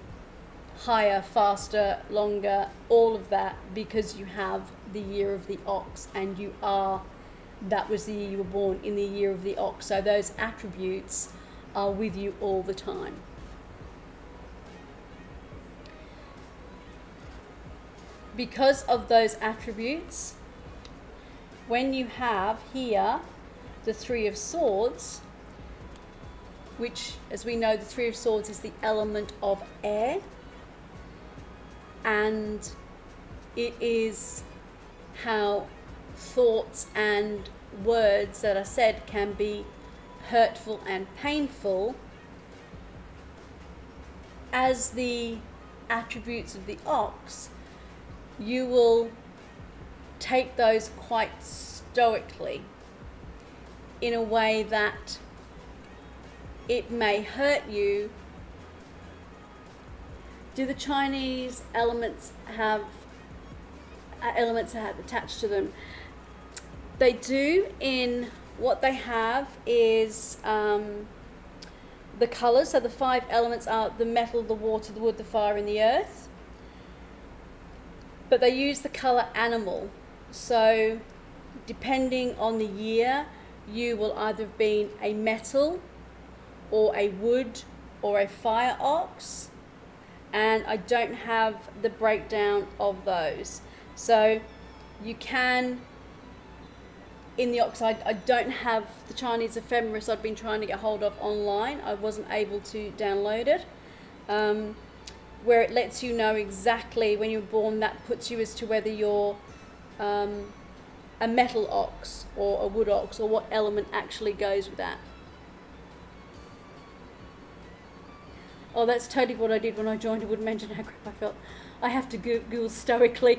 higher, faster, longer, all of that, because you have the year of the ox, and that was the year you were born, in the year of the ox. So those attributes are with you all the time. because of those attributes, when you have here the Three of Swords, which, as we know, the Three of Swords is the element of air, and it is how thoughts and words that are said can be hurtful and painful. As the attributes of the ox, you will take those quite stoically, in a way that it may hurt you. Do the Chinese elements have attached to them? They do. In what they have is the colours. So the 5 elements are the metal, the water, the wood, the fire and the earth. But they use the colour animal. So depending on the year, you will either have been a metal or a wood or a fire ox. And I don't have the breakdown of those. So you can, in the ox, I don't have the Chinese ephemeris I've been trying to get hold of online. I wasn't able to download it. Where it lets you know exactly when you were born, that puts you as to whether you're a metal ox or a wood ox, or what element actually goes with that. Oh, that's totally what I did when I joined. I wouldn't mention how crap I felt. I have to Google stoically.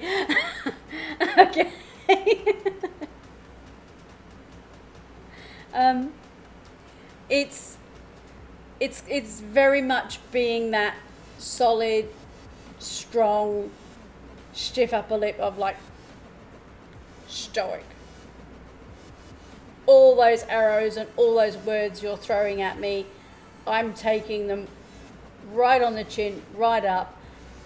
Okay. It's very much being that solid, strong, stiff upper lip of like stoic. All those arrows and all those words you're throwing at me, I'm taking them right on the chin, right up,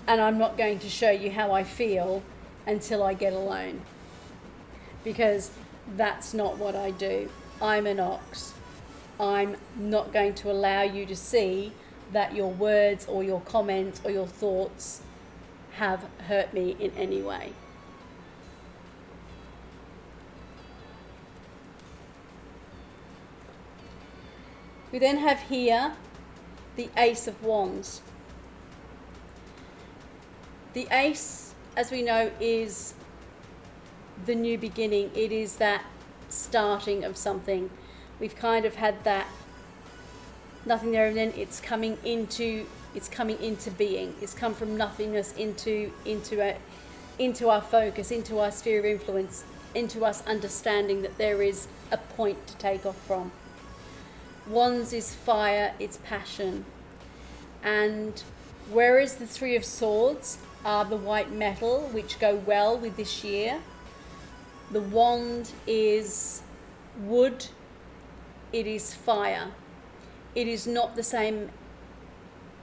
and I'm not going to show you how I feel until I get alone, because that's not what I do. I'm an ox. I'm not going to allow you to see that your words or your comments or your thoughts have hurt me in any way. We then have here the Ace of Wands. The Ace, as we know, is the new beginning. It is that starting of something. We've kind of had that nothing there, and then it's coming into being. It's come from nothingness into our focus, into our sphere of influence, into us understanding that there is a point to take off from. Wands is fire, it's passion. And whereas the Three of Swords are the white metal, which go well with this year, the wand is wood, it is fire. It is not the same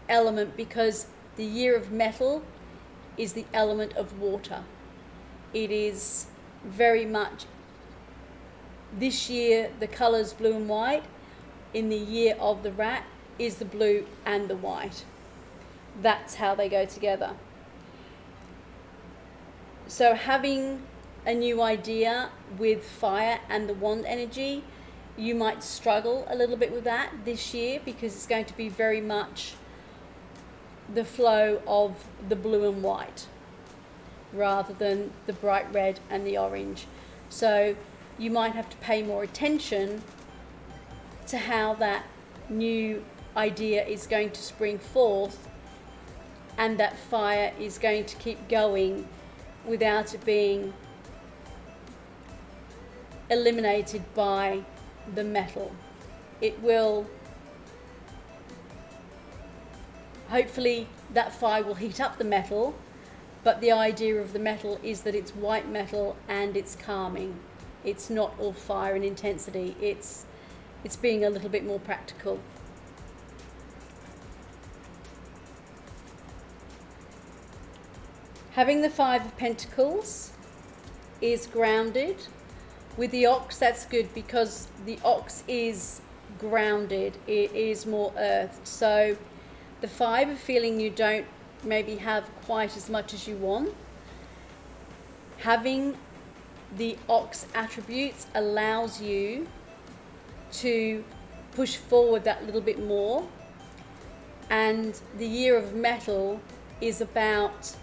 element, because the year of metal is the element of water. It is very much, this year the colours blue and white. In the year of the rat is the blue and the white. That's how they go together. So having a new idea with fire and the wand energy, you might struggle a little bit with that this year, because it's going to be very much the flow of the blue and white rather than the bright red and the orange. So you might have to pay more attention to how that new idea is going to spring forth, and that fire is going to keep going without it being eliminated by the metal. It will, hopefully that fire will heat up the metal, but the idea of the metal is that it's white metal and it's calming. It's not all fire and intensity. It's being a little bit more practical. Having the Five of Pentacles is grounded. With the ox, that's good, because the ox is grounded. It is more earth. So the Five of feeling you don't maybe have quite as much as you want. having the ox attributes allows you to push forward that little bit more, and the year of metal is about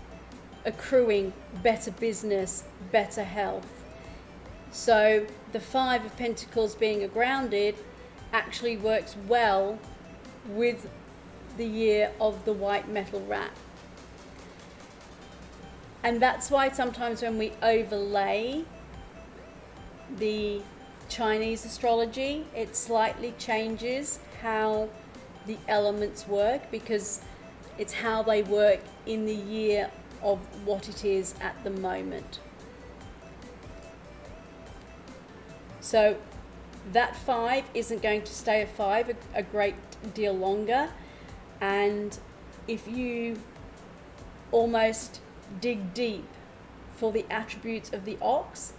accruing better business, better health. So the 5 of Pentacles being a grounded actually works well with the year of the white metal rat. And that's why sometimes when we overlay the Chinese astrology, it slightly changes how the elements work, because it's how they work in the year of what it is at the moment. So that 5 isn't going to stay a 5 a great deal longer, and if you almost dig deep for the attributes of the ox,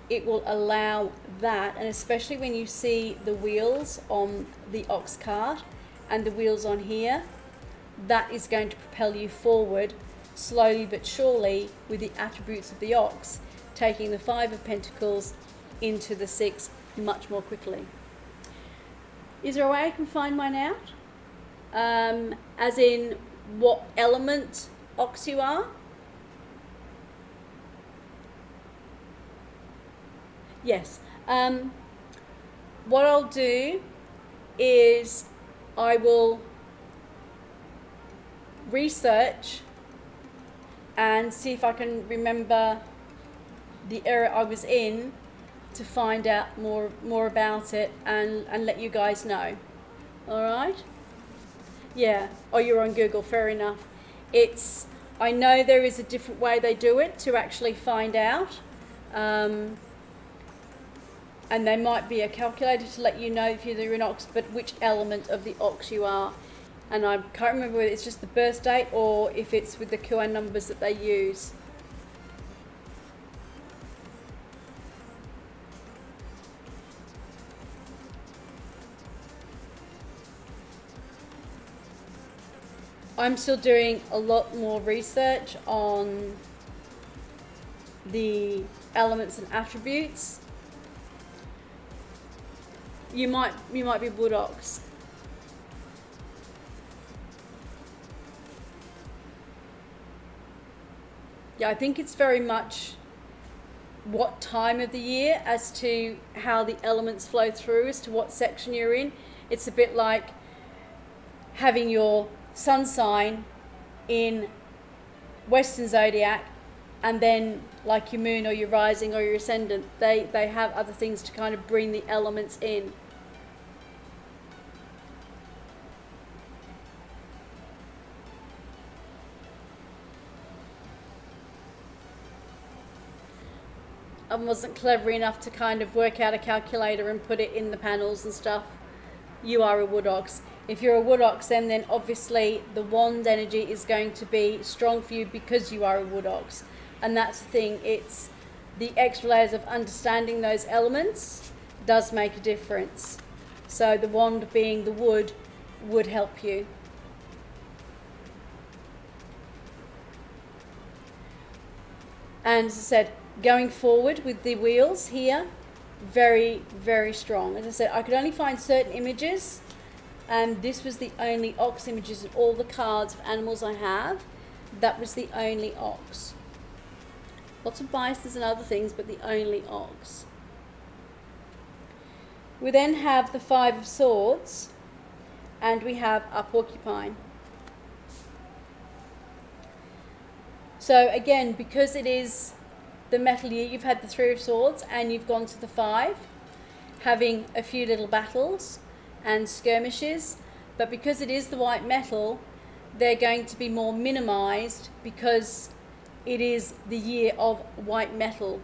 it will allow that. And especially when you see the wheels on the ox cart and the wheels on here, that is going to propel you forward slowly but surely with the attributes of the ox, taking the 5 of Pentacles into the 6 much more quickly. Is there a way I can find mine out? As in what element ox you are? Yes. What I'll do is I will research and see if I can remember the era I was in to find out more about it and let you guys know. All right? Yeah. Oh, you're on Google. Fair enough. I know there is a different way they do it to actually find out. And there might be a calculator to let you know if you're an ox, but which element of the ox you are. And I can't remember whether it's just the birth date or if it's with the QR numbers that they use. I'm still doing a lot more research on the elements and attributes. You might be wood ox. Yeah, I think it's very much what time of the year as to how the elements flow through, as to what section you're in. It's a bit like having your sun sign in Western zodiac, and then like your moon or your rising or your ascendant, they have other things to kind of bring the elements in. I wasn't clever enough to kind of work out a calculator and put it in the panels and stuff. You are a wood ox. If you're a wood ox, then obviously the wand energy is going to be strong for you because you are a wood ox. And that's the thing, it's the extra layers of understanding those elements does make a difference. So the wand being the wood would help you. And as I said, going forward with the wheels here, very, very strong. As I said, I could only find certain images, and this was the only ox images in all the cards of animals I have. That was the only ox. Lots of biases and other things, but the only ox. We then have the 5 of Swords, and we have our porcupine. So again, because it is the metal year, you've had the 3 of Swords and you've gone to the 5, having a few little battles and skirmishes, but because it is the white metal, they're going to be more minimized because it is the year of white metal.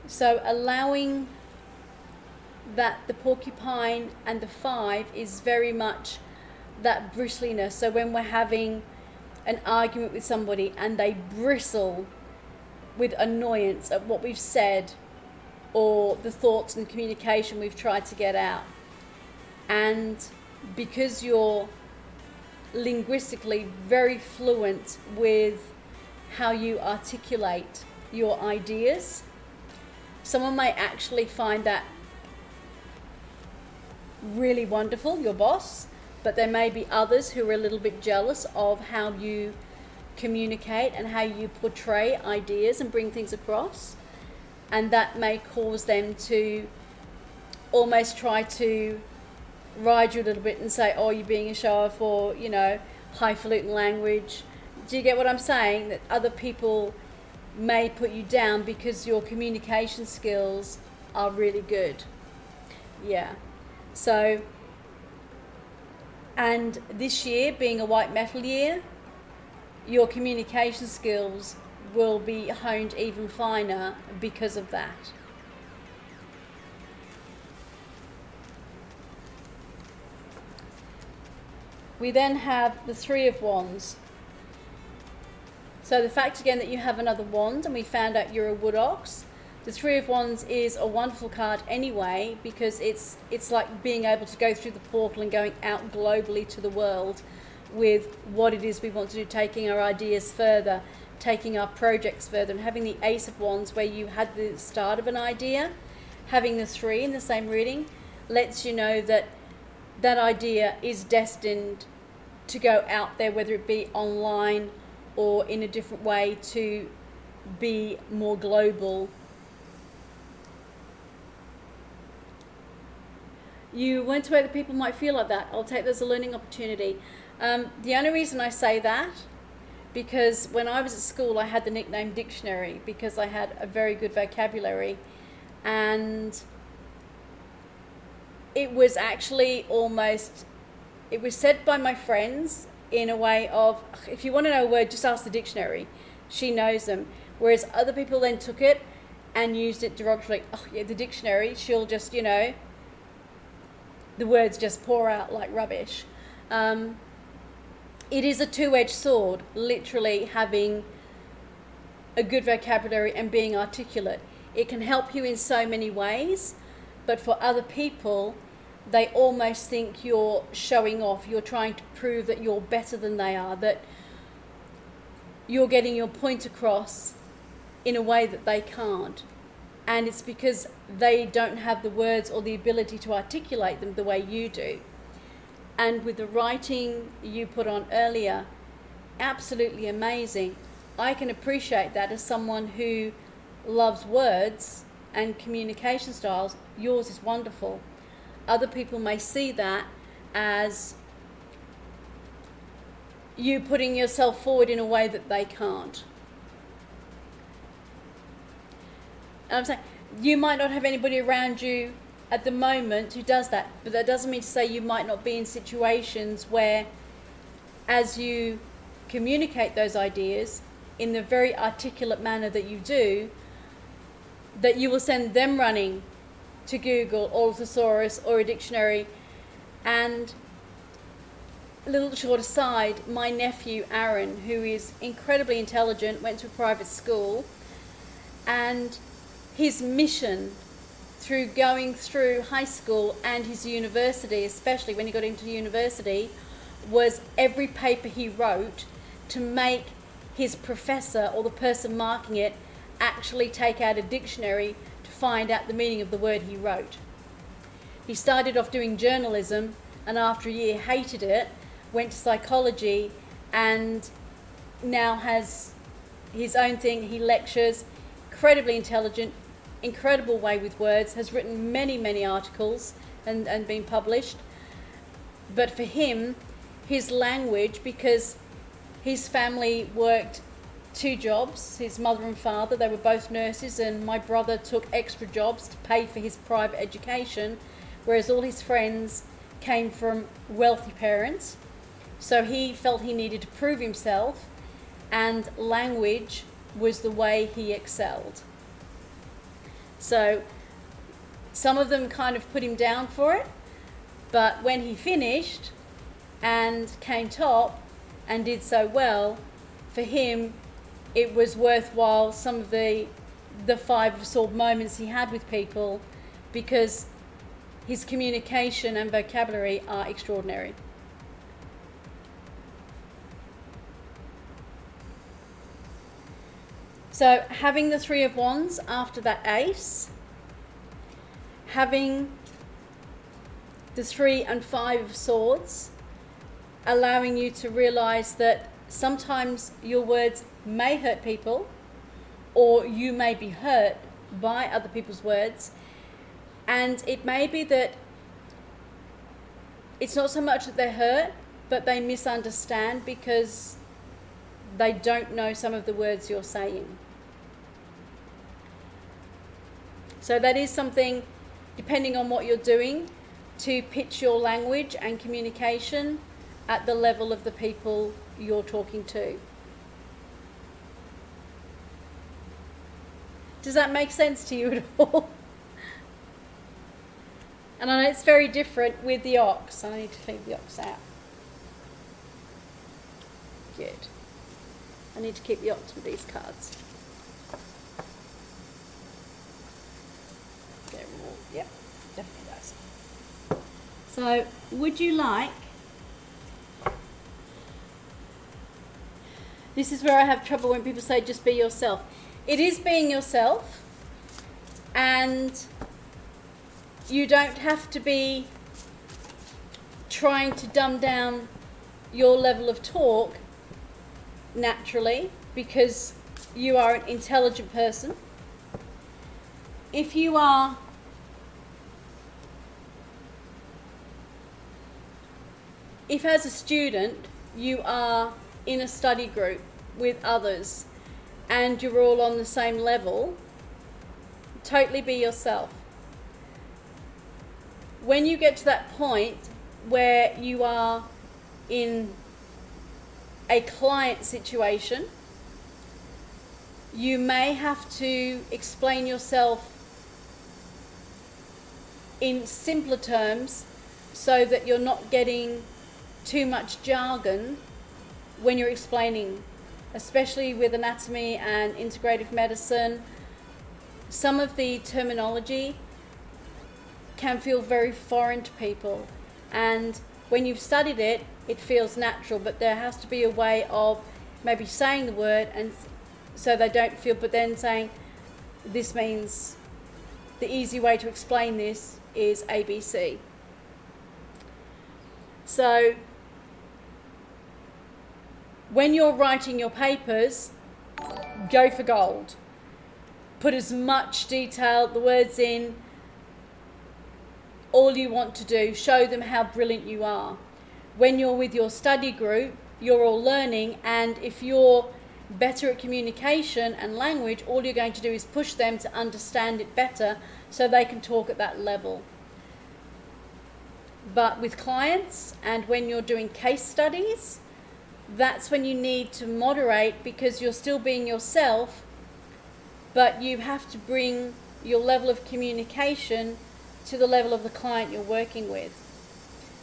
So allowing that the porcupine and the 5 is very much that bristliness. So when we're having an argument with somebody and they bristle with annoyance at what we've said or the thoughts and communication we've tried to get out, and because you're linguistically very fluent with how you articulate your ideas. Someone may actually find that really wonderful, your boss, but there may be others who are a little bit jealous of how you communicate and how you portray ideas and bring things across, and that may cause them to almost try to ride you a little bit and say, oh, you're being a show off, or, you know, highfalutin language. Do you get what I'm saying? That other people may put you down because your communication skills are really good. Yeah. So, and this year being a white metal year, your communication skills will be honed even finer because of that. We then have the Three of Wands. So the fact again that you have another wand, and we found out you're a wood ox. The Three of Wands is a wonderful card anyway, because it's like being able to go through the portal and going out globally to the world with what it is we want to do, taking our ideas further, taking our projects further, and having the Ace of Wands where you had the start of an idea, having the three in the same reading lets you know that that idea is destined to go out there, whether it be online or in a different way, to be more global. You weren't aware that people might feel like that. I'll take that as a learning opportunity. The only reason I say that, because when I was at school I had the nickname Dictionary because I had a very good vocabulary, and it was actually almost, it was said by my friends in a way of, if you want to know a word, just ask the dictionary. She knows them. Whereas other people then took it and used it derogatorily. Oh yeah, the dictionary, she'll just, you know, the words just pour out like rubbish. It is a two-edged sword, literally having a good vocabulary and being articulate. It can help you in so many ways, but for other people, they almost think you're showing off, you're trying to prove that you're better than they are, that you're getting your point across in a way that they can't. And it's because they don't have the words or the ability to articulate them the way you do. And with the writing you put on earlier, absolutely amazing. I can appreciate that as someone who loves words and communication styles. Yours is wonderful. Other people may see that as you putting yourself forward in a way that they can't. And I'm saying, you might not have anybody around you at the moment who does that, but that doesn't mean to say you might not be in situations where, as you communicate those ideas in the very articulate manner that you do, that you will send them running to Google or thesaurus or a dictionary. And a little short aside, my nephew Aaron, who is incredibly intelligent, went to a private school, and his mission through going through high school and his university, especially when he got into university, was every paper he wrote to make his professor or the person marking it actually take out a dictionary to find out the meaning of the word he wrote. He started off doing journalism and after a year hated it, went to psychology, and now has his own thing. He lectures, incredibly intelligent, incredible way with words, has written many articles and been published. But for him, his language, because his family worked two jobs, his mother and father, they were both nurses, and my brother took extra jobs to pay for his private education, whereas all his friends came from wealthy parents. So he felt he needed to prove himself, and language was the way he excelled. So some of them kind of put him down for it, but when he finished and came top and did so well, for him it was worthwhile some of the five of swords moments he had with people, because his communication and vocabulary are extraordinary. So having the Three of Wands after that Ace, having the 3 and 5 of Swords, allowing you to realize that sometimes your words may hurt people, or you may be hurt by other people's words, and it may be that it's not so much that they're hurt, but they misunderstand because they don't know some of the words you're saying. So that is something, depending on what you're doing, to pitch your language and communication at the level of the people you're talking to. Does that make sense to you at all? And I know it's very different with the ox. I need to leave the ox out. Good. I need to keep the ox with these cards. They're all, yep, definitely does. So, would you like... This is where I have trouble when people say just be yourself. It is being yourself, and you don't have to be trying to dumb down your level of talk naturally, because you are an intelligent person. If as a student you are in a study group with others and you're all on the same level, totally be yourself. When you get to that point where you are in a client situation, you may have to explain yourself in simpler terms so that you're not getting too much jargon when you're explaining, especially with anatomy and integrative medicine. Some of the terminology can feel very foreign to people, and when you've studied it, it feels natural, but there has to be a way of maybe saying the word and so they don't feel, but then saying this means, the easy way to explain this is ABC. So when you're writing your papers, go for gold. Put as much detail, the words in, all you want to do, show them how brilliant you are. When you're with your study group, you're all learning, and if you're better at communication and language, all you're going to do is push them to understand it better so they can talk at that level. But with clients and when you're doing case studies, that's when you need to moderate, because you're still being yourself, but you have to bring your level of communication to the level of the client you're working with.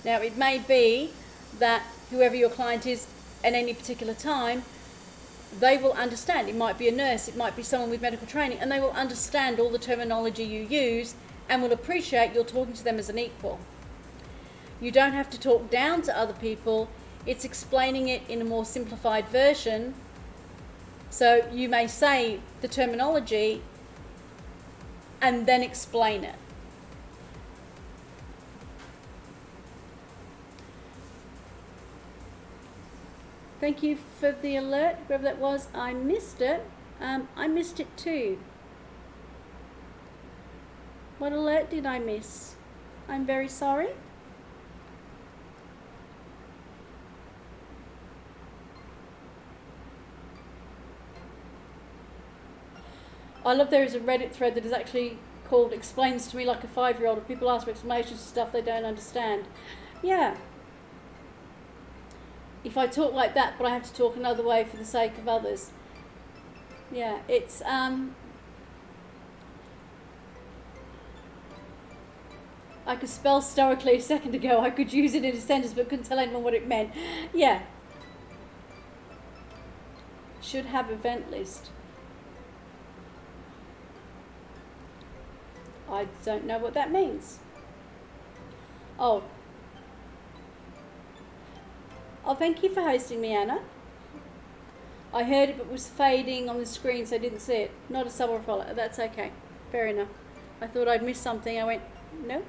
Now, it may be that whoever your client is at any particular time, they will understand. It might be a nurse, it might be someone with medical training, and they will understand all the terminology you use and will appreciate you're talking to them as an equal. You don't have to talk down to other people, it's explaining it in a more simplified version. So you may say the terminology and then explain it. Thank you for the alert, whoever that was. I missed it. I missed it too. What alert did I miss? I'm very sorry. I love there is a Reddit thread that is actually called Explains to Me Like a 5-Year-Old, and people ask for explanations to stuff they don't understand. Yeah. If I talk like that, but I have to talk another way for the sake of others. Yeah, it's I could spell stoically a second ago. I could use it in a sentence but couldn't tell anyone what it meant. Yeah. Should have event list. I don't know what that means. Oh, thank you for hosting me, Anna. I heard it but was fading on the screen, so I didn't see it. Not a sub or a follow. That's okay. Fair enough. I thought I'd missed something. I went, no.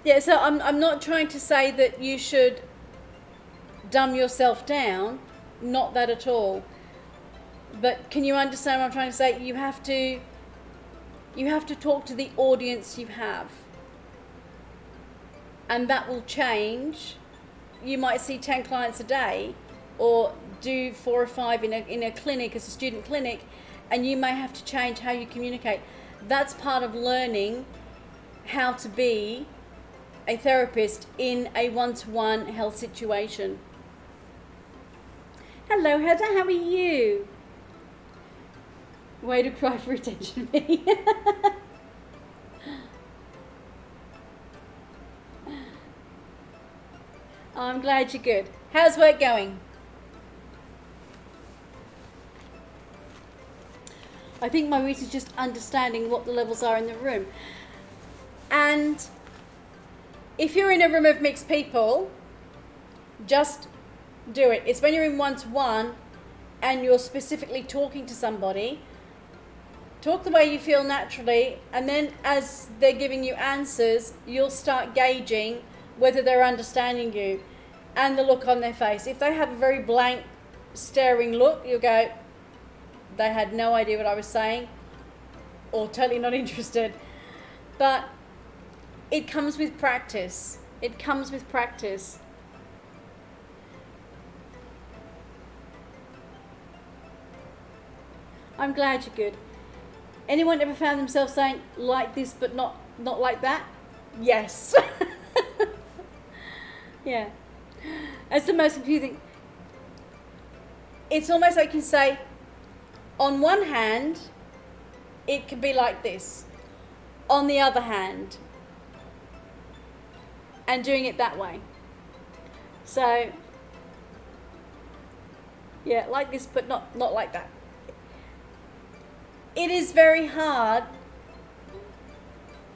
Yeah, so I'm not trying to say that you should dumb yourself down. Not that at all. But can you understand what I'm trying to say? You have to talk to the audience you have. And that will change. You might see 10 clients a day, or do 4 or 5 in a clinic, as a student clinic, and you may have to change how you communicate. That's part of learning how to be a therapist in a one-to-one health situation. Hello Heather, how are you? Way to cry for attention, me. I'm glad you're good. How's work going? I think my route is just understanding what the levels are in the room. And if you're in a room of mixed people, just do it. It's when you're in one-to-one and you're specifically talking to somebody, talk the way you feel naturally, and then as they're giving you answers, you'll start gauging whether they're understanding you and the look on their face. If they have a very blank, staring look, you'll go, they had no idea what I was saying, or totally not interested. But it comes with practice. It comes with practice. I'm glad you're good. Anyone ever found themselves saying like this but not like that? Yes. Yeah. That's the most confusing. It's almost like you say, on one hand, it could be like this. On the other hand, and doing it that way. So, yeah, like this, but not like that. It is very hard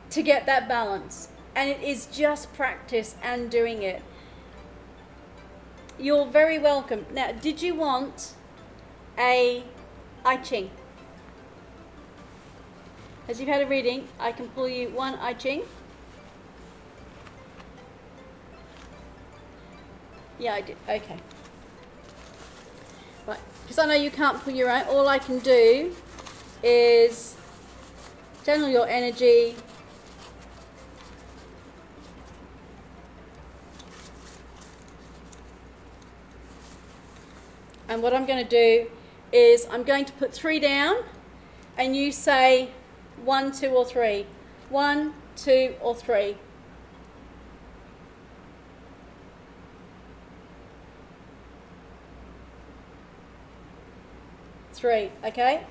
to get that balance, and it is just practice and doing it. You're very welcome. Now, did you want a I Ching? As you've had a reading, I can pull you one I Ching. Yeah, I did. Okay. Right. Because I know you can't pull your own, all I can do is channel your energy. And what I'm going to do is I'm going to put 3 down, and you say 1, 2, or 3. 1, 2, or 3. Three, okay?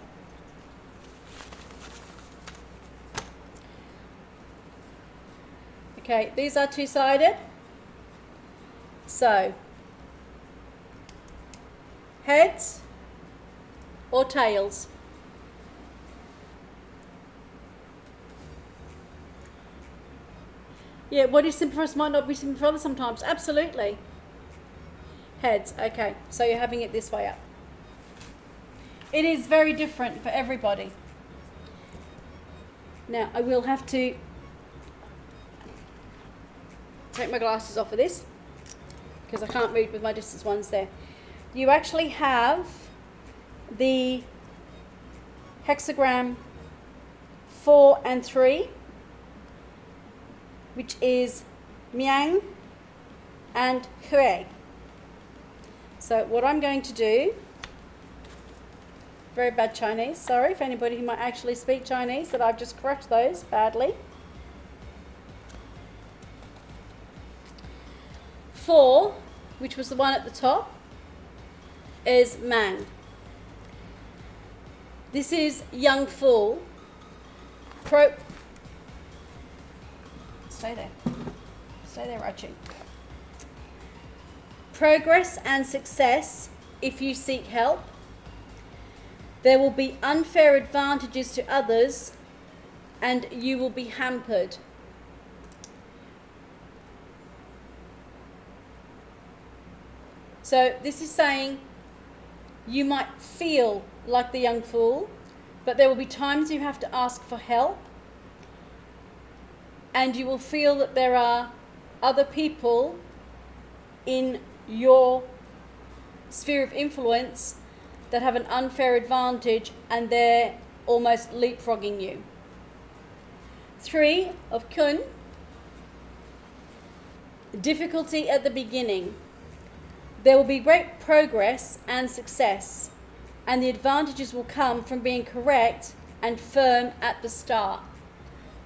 Okay, these are two-sided. So, heads or tails? Yeah, what is simple for us might not be simple for others sometimes. Absolutely. Heads, okay. So you're having it this way up. It is very different for everybody. Now, I will have to take my glasses off of this because I can't read with my distance ones there. You actually have the hexagram 4 and 3, which is Miang and Hui. So what I'm going to do, very bad Chinese, sorry for anybody who might actually speak Chinese, that I've just crushed those badly. 4, which was the one at the top, is Mang. This is Young Fool. Stay there. Stay there, Rachi. Progress and success if you seek help. There will be unfair advantages to others and you will be hampered. So this is saying you might feel like the young fool, but there will be times you have to ask for help, and you will feel that there are other people in your sphere of influence that have an unfair advantage and they're almost leapfrogging you. 3 of Kun, difficulty at the beginning. There will be great progress and success, and the advantages will come from being correct and firm at the start.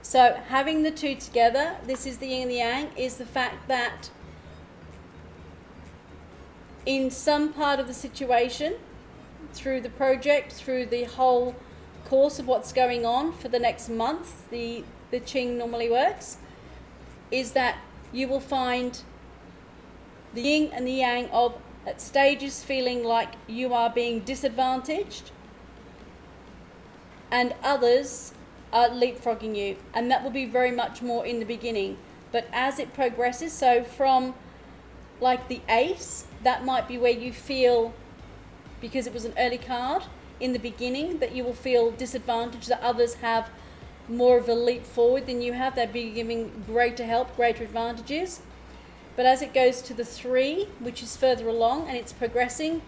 So having the two together, this is the yin and the yang, is the fact that in some part of the situation, through the project, through the whole course of what's going on for the next month, the Qing normally works, is that you will find the yin and the yang of at stages feeling like you are being disadvantaged and others are leapfrogging you, and that will be very much more in the beginning. But as it progresses, so from like the ace, that might be where you feel, because it was an early card in the beginning, that you will feel disadvantaged, that others have more of a leap forward than you have. They'll be giving greater help, greater advantages. But as it goes to the 3, which is further along and it's progressing,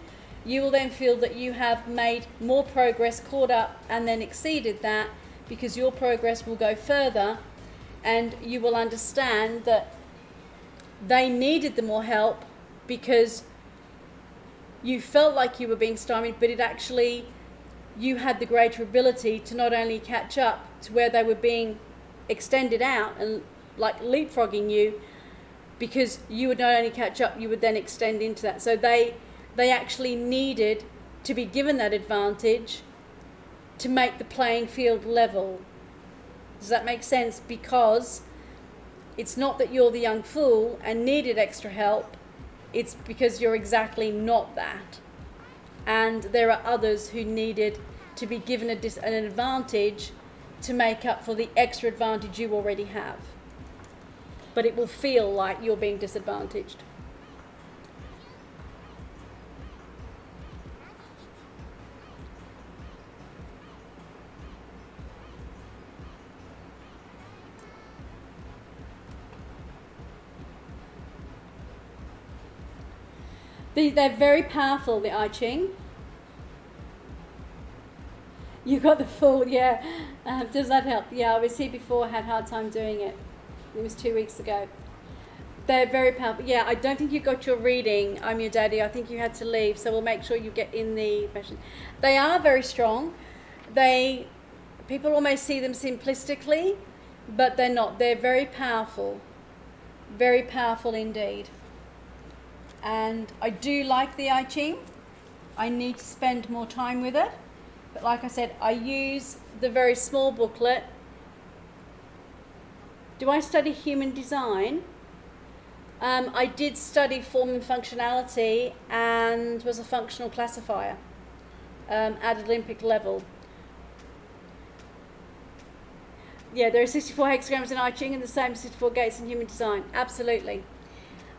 you will then feel that you have made more progress, caught up, and then exceeded that, because your progress will go further, and you will understand that they needed the more help because you felt like you were being stymied, but it actually, you had the greater ability to not only catch up to where they were being extended out and like leapfrogging you, because you would not only catch up, you would then extend into that. So they actually needed to be given that advantage to make the playing field level. Does that make sense? Because it's not that you're the young fool and needed extra help, it's because you're exactly not that. And there are others who needed to be given an advantage to make up for the extra advantage you already have. But it will feel like you're being disadvantaged. They're very powerful, the I Ching. You got the Fool, yeah. Does that help? Yeah, I was here before, had a hard time doing it. It was 2 weeks ago. They're very powerful. Yeah, I don't think you got your reading, I'm Your Daddy. I think you had to leave, so we'll make sure you get in the session. They are very strong. People almost see them simplistically, but they're not. They're very powerful. Very powerful indeed. And I do like the I Ching. I need to spend more time with it. But like I said, I use the very small booklet. Do I study human design? I did study form and functionality and was a functional classifier at Olympic level. Yeah, there are 64 hexagrams in I Ching and the same 64 gates in human design. Absolutely.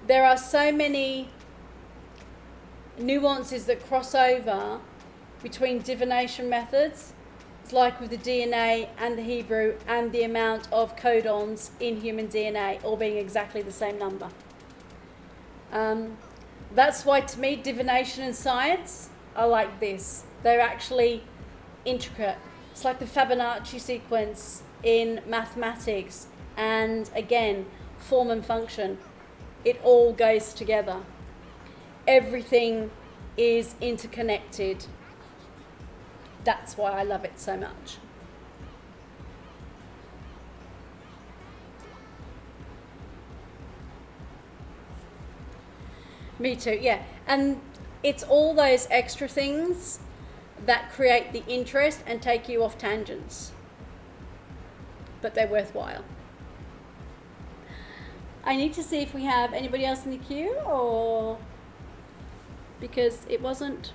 There are so many nuances that cross over between divination methods. It's like with the DNA and the Hebrew and the amount of codons in human DNA all being exactly the same number. That's why to me divination and science are like this. They're actually intricate. It's like the Fibonacci sequence in mathematics, and again, form and function. It all goes together. Everything is interconnected. That's why I love it so much. Me too, yeah. And it's all those extra things that create the interest and take you off tangents. But they're worthwhile. I need to see if we have anybody else in the queue, or because it wasn't.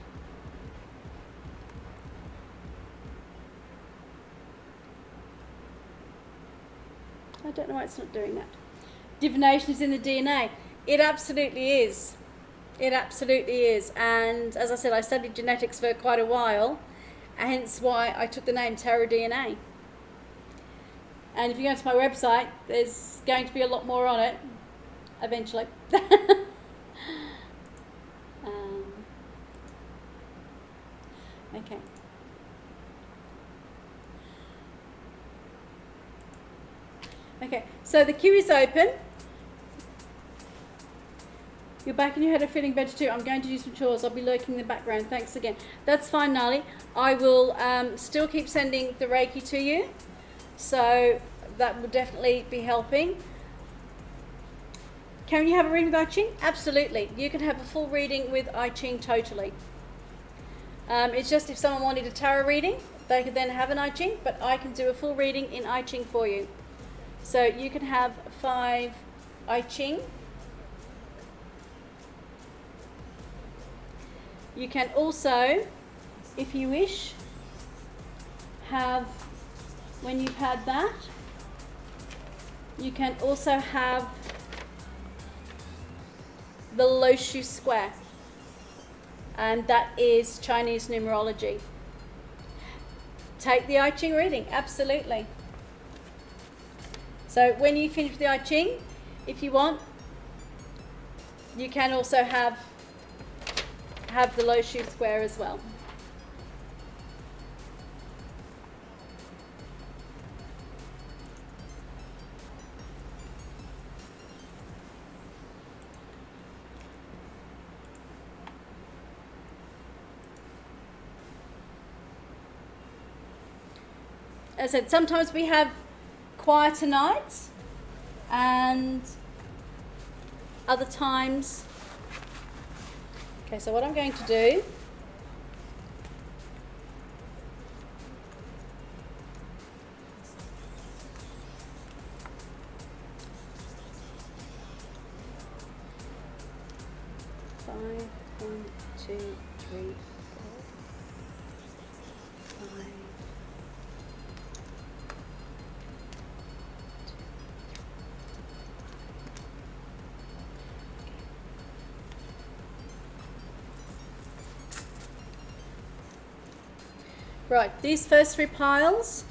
I don't know why it's not doing that. Divination is in the DNA. It absolutely is. It absolutely is. And as I said, I studied genetics for quite a while, hence why I took the name Tarot DNA. And if you go to my website, there's going to be a lot more on it eventually. Okay. Okay, so the queue is open. You're back and your head are feeling better too. I'm going to do some chores. I'll be lurking in the background. Thanks again. That's fine, Nali. I will still keep sending the Reiki to you. So that will definitely be helping. Can you have a reading with I Ching? Absolutely. You can have a full reading with I Ching totally. It's just if someone wanted a tarot reading, they could then have an I Ching, but I can do a full reading in I Ching for you. So you can have 5 I Ching. You can also, if you wish, have, when you've had that, you can also have the Lo Shu Square, and that is Chinese numerology. Take the I Ching reading, absolutely. So when you finish with the I Ching, if you want, you can also have the Lo Shu Square as well. As I said, sometimes we have quieter nights, and other times. Okay, so what I'm going to do five, 1, 2, 3, 4, 5. Right, these first 3 piles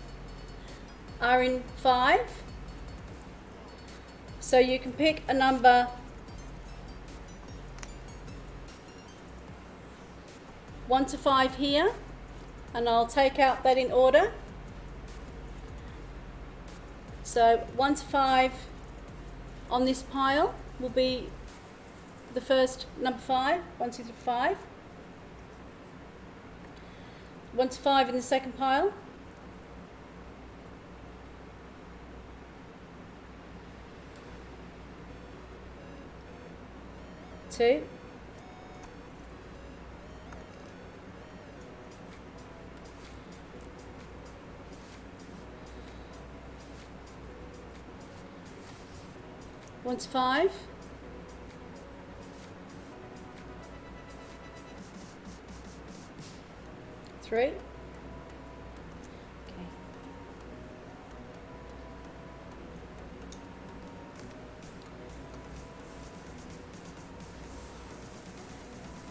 are in 5. So you can pick a number 1 to 5 here, and I'll take out that in order. So 1 to 5 on this pile will be the first number 5, 1, 2, 3, 5. 1 to 5 in the second pile. 2. 1 to 5. 3. Okay.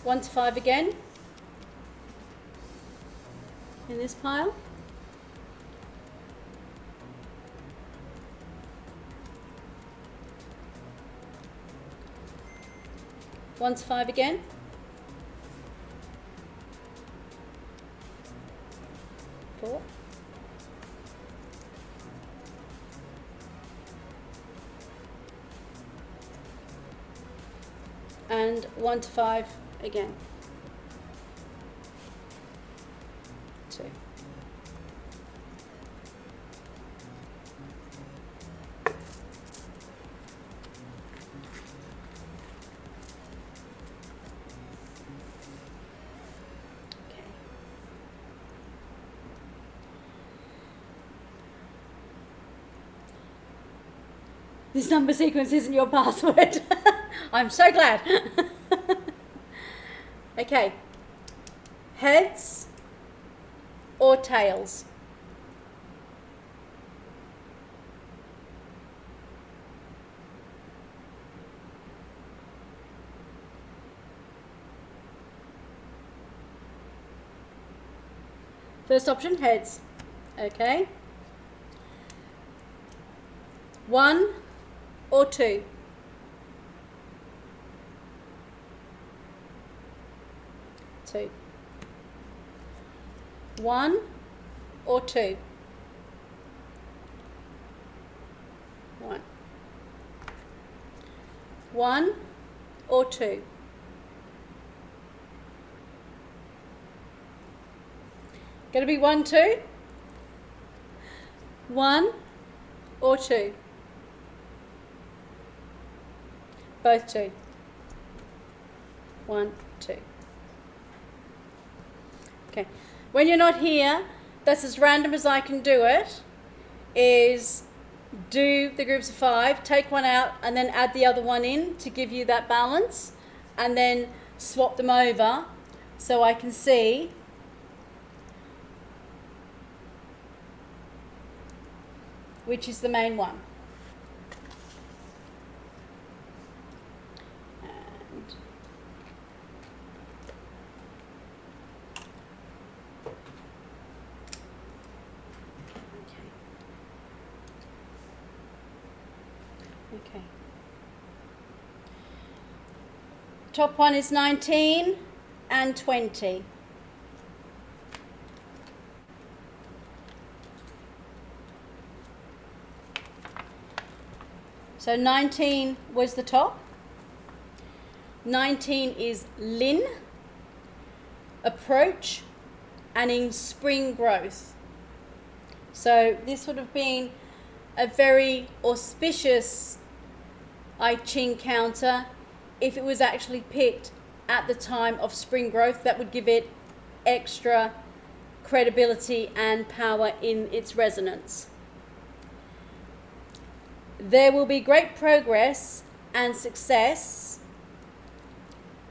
1 to 5 again in this pile. 1 to 5 again. 4. And 1 to 5 again. 2. This number sequence isn't your password. I'm so glad. Okay. Heads or tails? First option, heads. Okay. 1 or 2? 2. 1 or 2? 1. 1 or 2? Going to be 1, 2? 1 or 2? Both 2. 1, 2. Okay. When you're not here, that's as random as I can do it, is do the groups of 5, take one out and then add the other one in to give you that balance, and then swap them over so I can see which is the main one. And okay. Top one is 19 and 20. So 19 was the top. 19 is Lin, approach, and in spring growth. So this would have been a very auspicious I Ching counter if it was actually picked at the time of spring growth. That would give it extra credibility and power in its resonance. There will be great progress and success,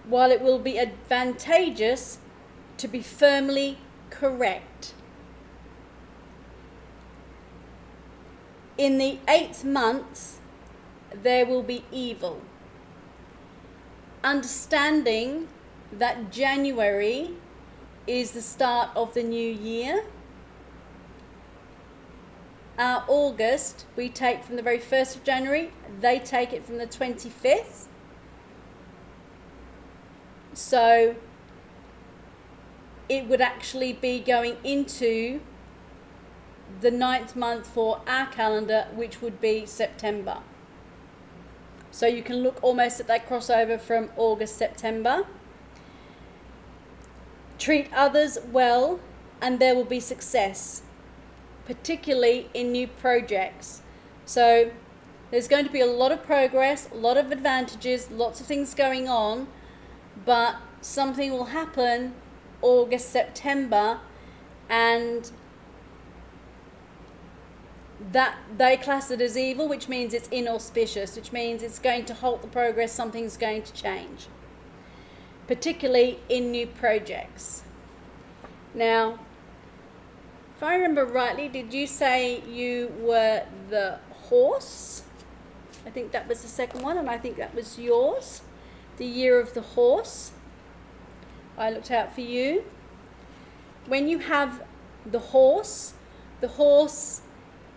while it will be advantageous to be firmly correct. In the 8th month, there will be evil. Understanding that January is the start of the new year. Our August we take from the very 1st of January, they take it from the 25th. So it would actually be going into the 9th month for our calendar, which would be September. So you can look almost at that crossover from August, September. Treat others well and there will be success, particularly in new projects. So there's going to be a lot of progress, a lot of advantages, lots of things going on, but something will happen August, September, and that they class it as evil, which means it's inauspicious, which means it's going to halt the progress, something's going to change, particularly in new projects. Now, if I remember rightly, did you say you were the horse? I think that was the second one, and I think that was yours. The year of the horse. I looked out for you. When you have the horse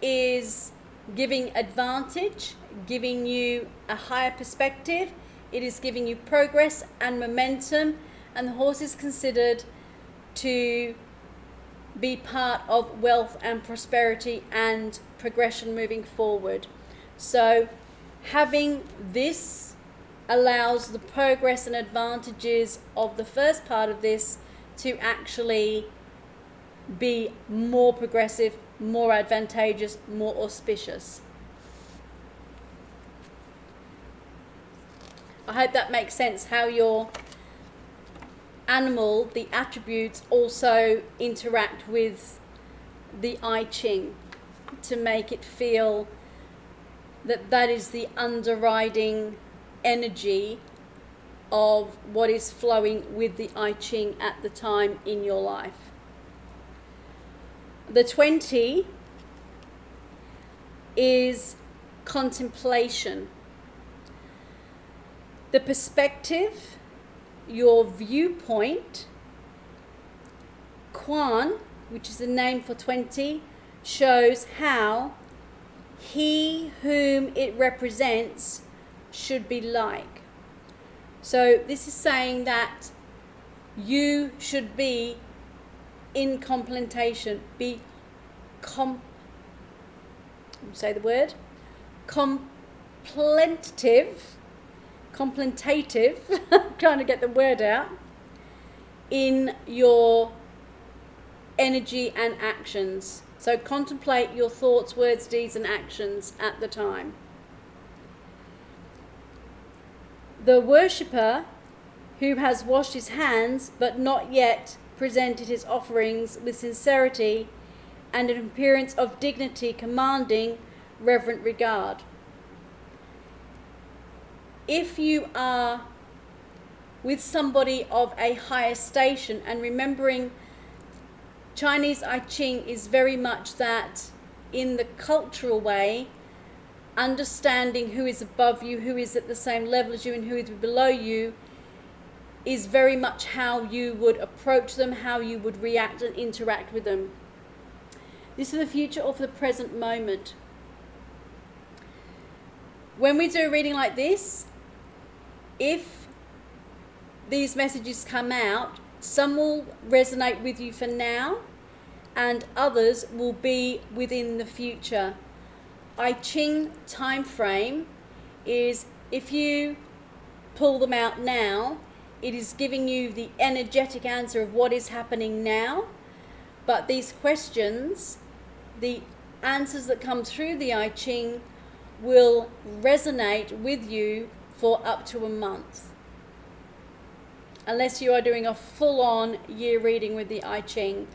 is giving advantage, giving you a higher perspective. It is giving you progress and momentum, and the horse is considered to be part of wealth and prosperity and progression moving forward. So having this allows the progress and advantages of the first part of this to actually be more progressive, more advantageous, more auspicious. I hope that makes sense, how your animal, the attributes, also interact with the I Ching to make it feel that that is the underriding energy of what is flowing with the I Ching at the time in your life. The 20 is contemplation. The perspective, your viewpoint, Quan, which is the name for 20, shows how he whom it represents should be like. So this is saying that you should be in complementation, say the word, complementative, I'm trying to get the word out, in your energy and actions. So contemplate your thoughts, words, deeds and actions at the time. The worshipper who has washed his hands but not yet presented his offerings with sincerity and an appearance of dignity commanding reverent regard. If you are with somebody of a higher station, and remembering Chinese I Ching is very much that in the cultural way, understanding who is above you, who is at the same level as you and who is below you, is very much how you would approach them, how you would react and interact with them. This is the future of the present moment. When we do a reading like this, if these messages come out, some will resonate with you for now and others will be within the future. I Ching time frame is, if you pull them out now, it is giving you the energetic answer of what is happening now. But these questions, the answers that come through the I Ching, will resonate with you for up to a month, unless you are doing a full-on year reading with the I Ching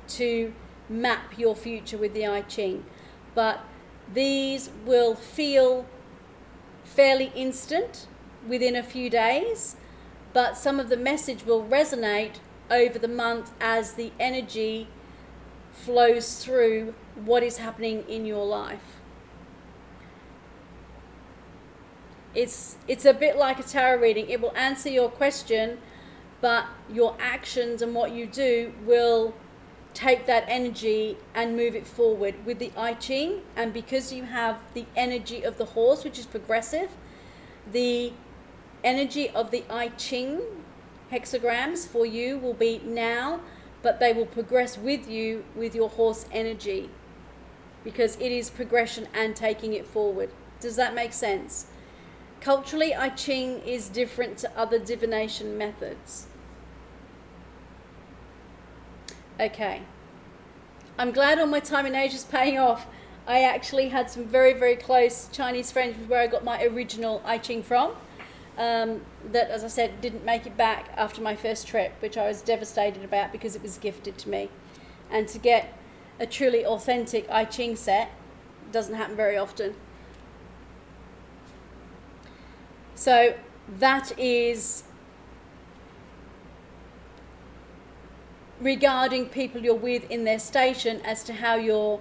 to map your future with the I Ching. But these will feel fairly instant within a few days, but some of the message will resonate over the month as the energy flows through what is happening in your life. It's a bit like a tarot reading. It will answer your question, but your actions and what you do will take that energy and move it forward with the I Ching. And because you have the energy of the horse, which is progressive, the energy of the I Ching hexagrams for you will be now, but they will progress with you with your horse energy, because it is progression and taking it forward. Does that make sense? Culturally, I Ching is different to other divination methods. Okay. I'm glad all my time in Asia is paying off. I actually had some very, very close Chinese friends where I got my original I Ching from. That, as I said, didn't make it back after my first trip, which I was devastated about because it was gifted to me. And to get a truly authentic I Ching set doesn't happen very often. So that is regarding people you're with in their station, as to how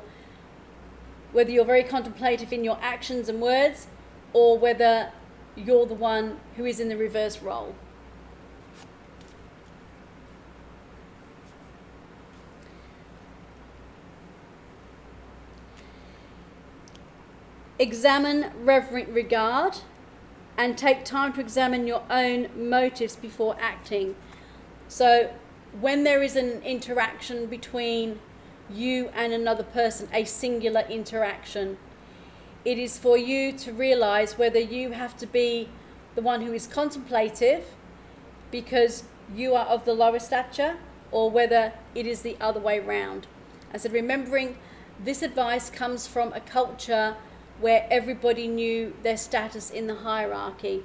whether you're very contemplative in your actions and words, or whether you're the one who is in the reverse role. Examine reverent regard and take time to examine your own motives before acting. So when there is an interaction between you and another person, a singular interaction, it is for you to realize whether you have to be the one who is contemplative because you are of the lower stature, or whether it is the other way round. I said, remembering this advice comes from a culture where everybody knew their status in the hierarchy.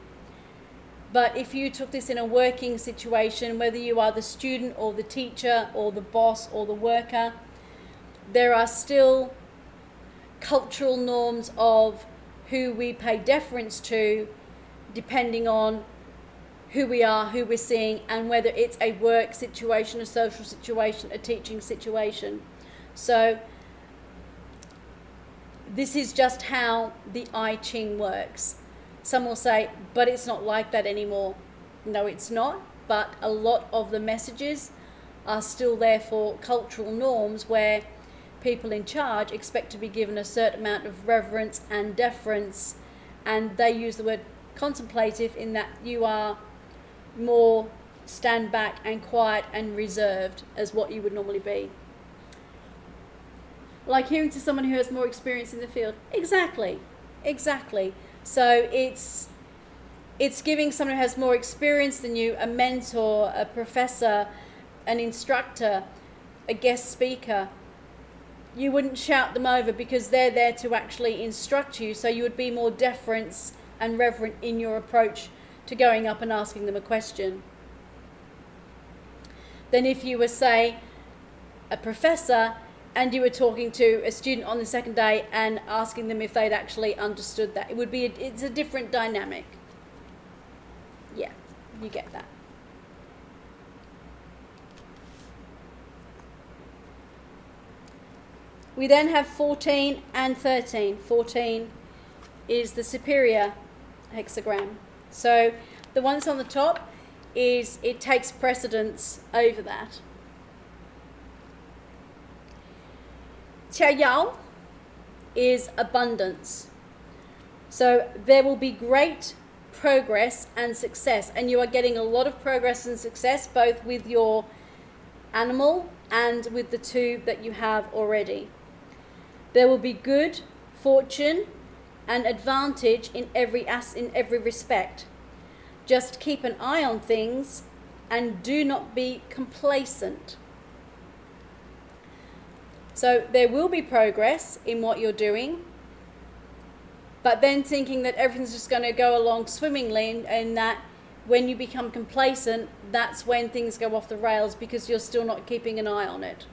But if you took this in a working situation, whether you are the student or the teacher or the boss or the worker, there are still cultural norms of who we pay deference to, depending on who we are, who we're seeing, and whether it's a work situation, a social situation, a teaching situation. So this is just how the I Ching works. Some will say, but it's not like that anymore. No, it's not. But a lot of the messages are still therefore cultural norms where people in charge expect to be given a certain amount of reverence and deference, and they use the word contemplative in that you are more stand back and quiet and reserved as what you would normally be. Like hearing to someone who has more experience in the field. Exactly. So it's giving someone who has more experience than you, a mentor, a professor, an instructor, a guest speaker. You wouldn't shout them over because they're there to actually instruct you, so you would be more deference and reverent in your approach to going up and asking them a question than if you were, say, a professor and you were talking to a student on the second day and asking them if they'd actually understood that. It's a different dynamic. Yeah, you get that. We then have 14 and 13. 14 is the superior hexagram. So the one that's on the top it takes precedence over that. 加油 is abundance. So there will be great progress and success, and you are getting a lot of progress and success both with your animal and with the two that you have already. There will be good fortune and advantage in every respect. Just keep an eye on things and do not be complacent. So there will be progress in what you're doing, but then thinking that everything's just going to go along swimmingly, and that when you become complacent, that's when things go off the rails because you're still not keeping an eye on it.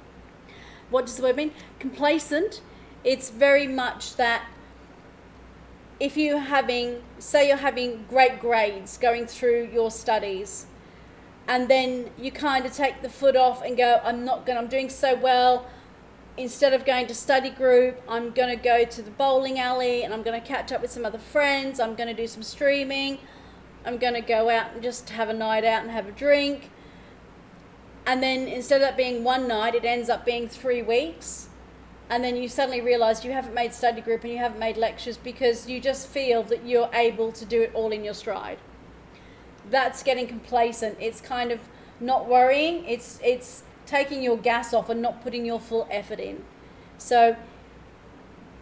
What does the word mean? Complacent, it's very much that if you're having great grades going through your studies, and then you kind of take the foot off and go, I'm doing so well, instead of going to study group, I'm going to go to the bowling alley and I'm going to catch up with some other friends, I'm going to do some streaming, I'm going to go out and just have a night out and have a drink. And then instead of that being one night, it ends up being 3 weeks. And then you suddenly realise you haven't made study group and you haven't made lectures because you just feel that you're able to do it all in your stride. That's getting complacent. It's kind of not worrying. It's taking your gas off and not putting your full effort in. So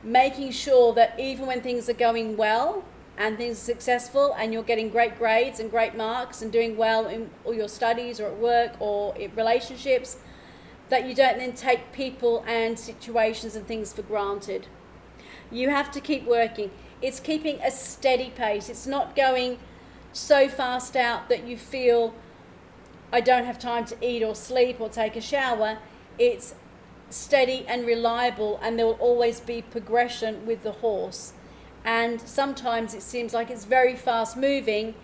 making sure that even when things are going well and things are successful and you're getting great grades and great marks and doing well in all your studies or at work or in relationships, that you don't then take people and situations and things for granted. You have to keep working. It's keeping a steady pace. It's not going so fast out that you feel I don't have time to eat or sleep or take a shower. It's steady and reliable, and there will always be progression with the horse. And sometimes it seems like it's very fast moving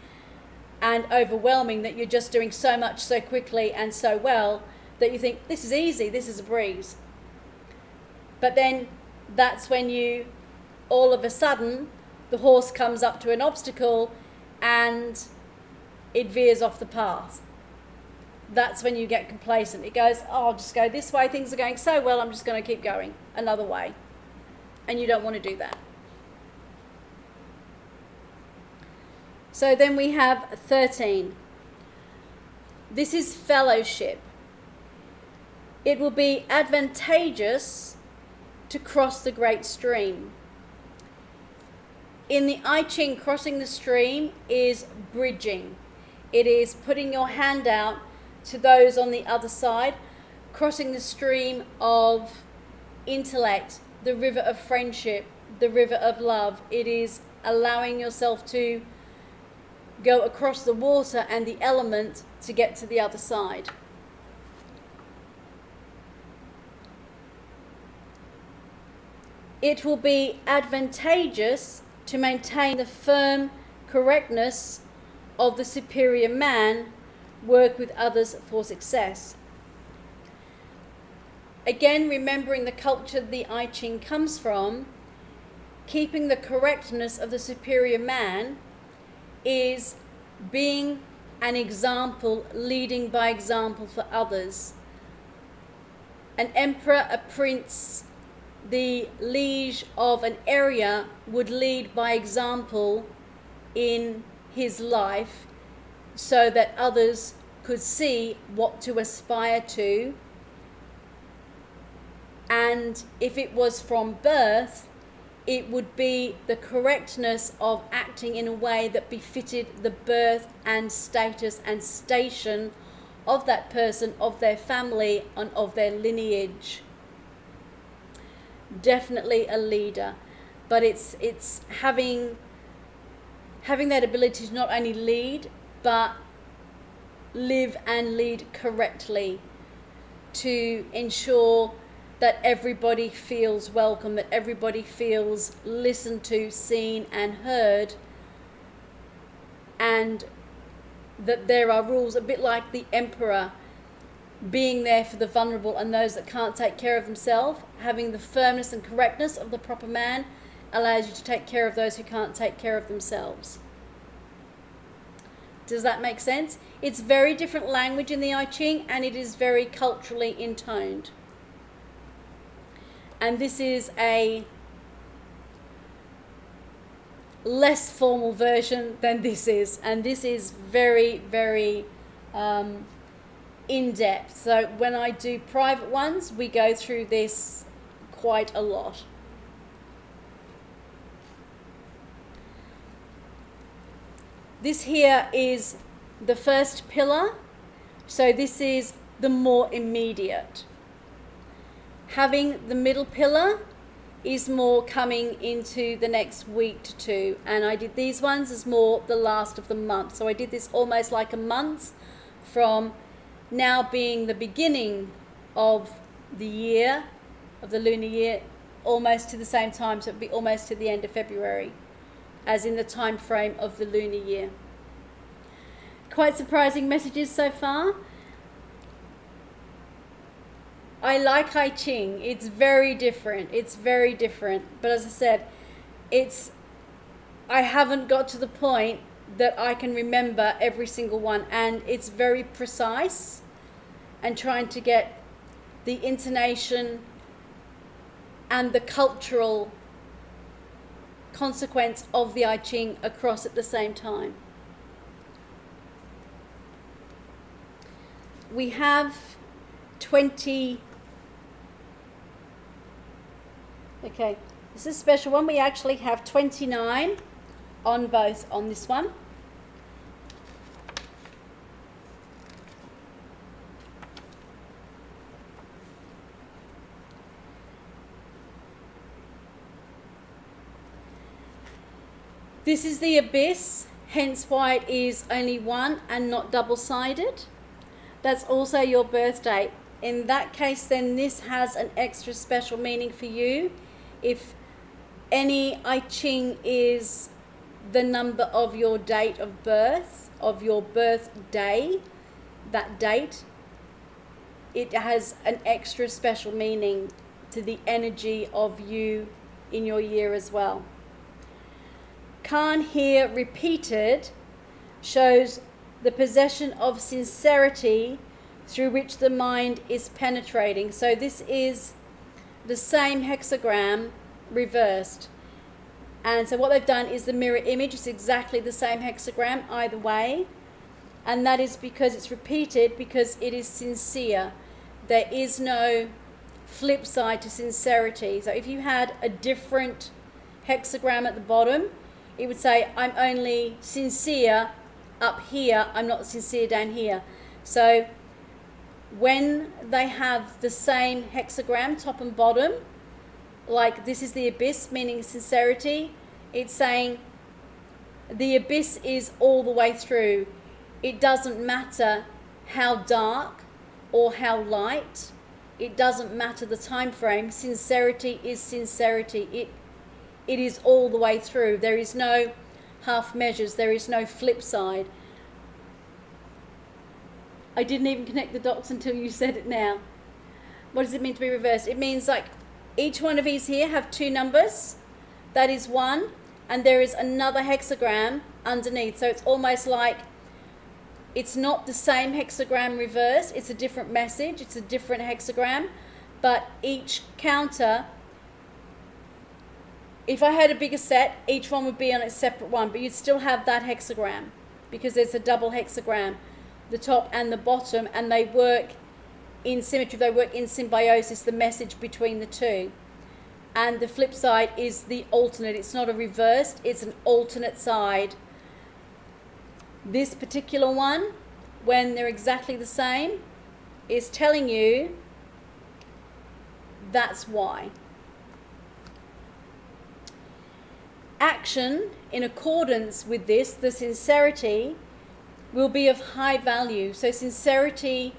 and overwhelming, that you're just doing so much so quickly and so well that you think, this is easy, this is a breeze. But then that's when you, all of a sudden, the horse comes up to an obstacle and it veers off the path. That's when you get complacent. It goes, I'll just go this way, things are going so well, I'm just going to keep going another way. And you don't want to do that. So then we have 13. This is fellowship. It will be advantageous to cross the great stream. In the I Ching, crossing the stream is bridging. It is putting your hand out to those on the other side, crossing the stream of intellect, the river of friendship, the river of love. It is allowing yourself to go across the water and the element to get to the other side. It will be advantageous to maintain the firm correctness of the superior man, work with others for success. Again, remembering the culture the I Ching comes from, keeping the correctness of the superior man is being an example, leading by example for others. An emperor, a prince, the liege of an area would lead by example in his life so that others could see what to aspire to. And if it was from birth, it would be the correctness of acting in a way that befitted the birth and status and station of that person, of their family, and of their lineage. Definitely a leader, but it's having that ability to not only lead but live and lead correctly, to ensure that everybody feels welcome, that everybody feels listened to, seen and heard, and that there are rules, a bit like the emperor being there for the vulnerable and those that can't take care of themselves. Having the firmness and correctness of the proper man allows you to take care of those who can't take care of themselves. Does that make sense? It's very different language in the I Ching, and it is very culturally intoned. And this is a less formal version than this is, and this is very, very in-depth. So when I do private ones, we go through this quite a lot. This here is the first pillar, so this is the more immediate. Having the middle pillar is more coming into the next week to two, and I did these ones as more the last of the month. So I did this almost like a month from now being the beginning of the year, of the lunar year, almost to the same time, so it'd be almost to the end of February, as in the time frame of the lunar year. Quite surprising messages so far. I like I Ching. It's very different. It's very different. But as I said, I haven't got to the point that I can remember every single one, and it's very precise, and trying to get the intonation and the cultural consequence of the I Ching across at the same time. We have 20. Okay, this is a special one. We actually have 29 on both on this one. This is the abyss, hence why it is only one and not double-sided. That's also your birth date. In that case, then this has an extra special meaning for you. If any I Ching is the number of your date of birth, of your birthday, that date, it has an extra special meaning to the energy of you in your year as well. Khan here repeated shows the possession of sincerity through which the mind is penetrating. So this is the same hexagram reversed. And so what they've done is the mirror image. It's exactly the same hexagram either way. And that is because it's repeated, because it is sincere. There is no flip side to sincerity. So if you had a different hexagram at the bottom, it would say, I'm only sincere up here, I'm not sincere down here. So when they have the same hexagram, top and bottom, like this is the abyss, meaning sincerity, it's saying the abyss is all the way through. It doesn't matter how dark or how light. It doesn't matter the time frame. Sincerity is sincerity. It is all the way through. There is no half measures. There is no flip side. I didn't even connect the dots until you said it now. What does it mean to be reversed? It means like each one of these here have two numbers. That is one. And there is another hexagram underneath. So it's almost like it's not the same hexagram reversed. It's a different message. It's a different hexagram. but each counter, if I had a bigger set, each one would be on its separate one, but you'd still have that hexagram because there's a double hexagram, the top and the bottom, and they work in symmetry, they work in symbiosis, the message between the two. And the flip side is the alternate. It's not a reversed, it's an alternate side. This particular one, when they're exactly the same, is telling you that's why. Action in accordance with this, the sincerity, will be of high value. So sincerity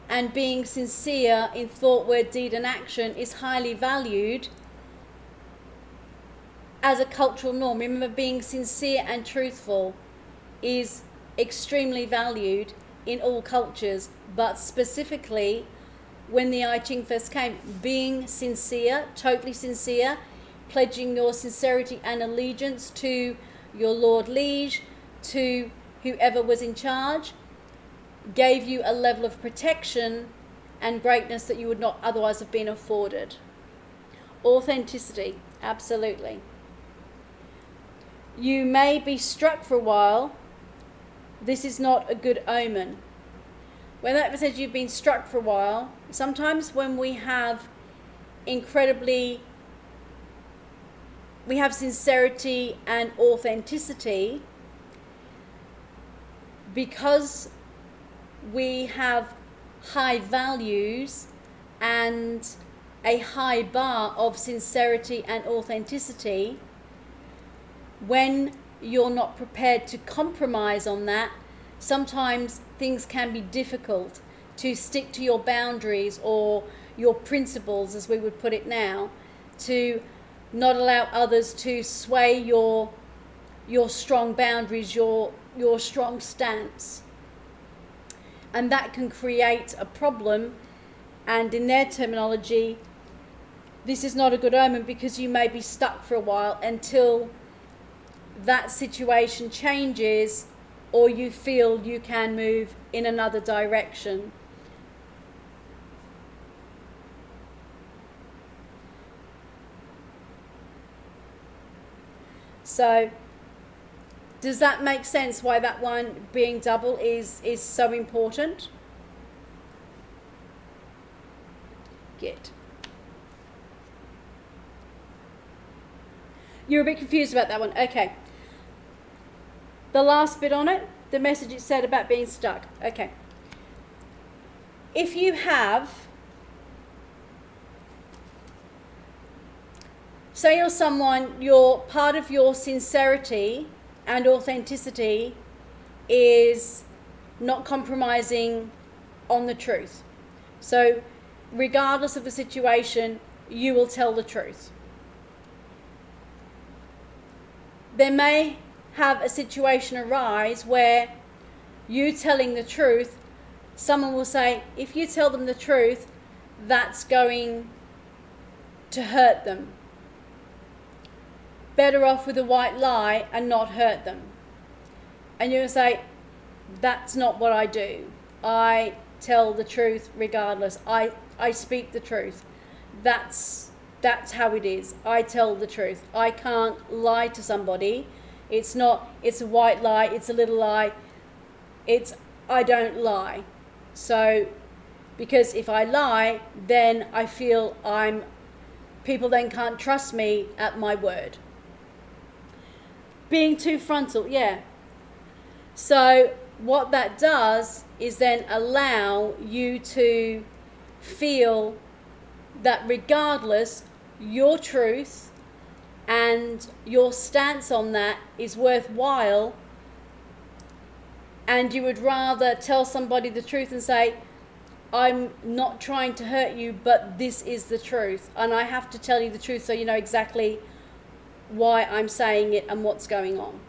and being sincere in thought, word, deed and action is highly valued as a cultural norm. Remember, being sincere and truthful is extremely valued in all cultures, but specifically when the I Ching first came, being sincere, totally sincere, pledging your sincerity and allegiance to your Lord Liege, to whoever was in charge, gave you a level of protection and greatness that you would not otherwise have been afforded. Authenticity, absolutely. You may be struck for a while. This is not a good omen. When that says you've been struck for a while, sometimes when we have sincerity and authenticity, because we have high values and a high bar of sincerity and authenticity, when you're not prepared to compromise on that, sometimes things can be difficult to stick to your boundaries or your principles, as we would put it now, to not allow others to sway your strong boundaries, your strong stance. And that can create a problem, and in their terminology, this is not a good omen because you may be stuck for a while until that situation changes or you feel you can move in another direction. So does that make sense why that one being double is so important? Good. You're a bit confused about that one. Okay. The last bit on it, the message it said about being stuck. Okay. If you have, say you're someone, part of your sincerity and authenticity is not compromising on the truth. So regardless of the situation, you will tell the truth. There may have a situation arise where you telling the truth, someone will say, if you tell them the truth, that's going to hurt them. Better off with a white lie and not hurt them. And you're going to say, that's not what I do. I tell the truth regardless. I speak the truth. That's how it is. I tell the truth. I can't lie to somebody. It's a white lie, it's a little lie. I don't lie. So, because if I lie, then I feel people then can't trust me at my word. Being too frontal, yeah. So what that does is then allow you to feel that regardless, your truth and your stance on that is worthwhile, and you would rather tell somebody the truth and say, I'm not trying to hurt you, but this is the truth, and I have to tell you the truth so you know exactly why I'm saying it and what's going on.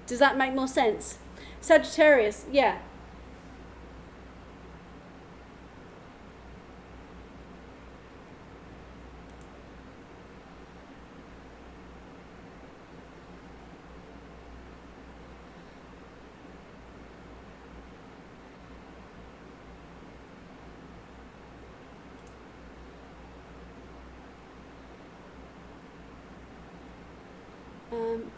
Does that make more sense? Sagittarius, yeah. Um,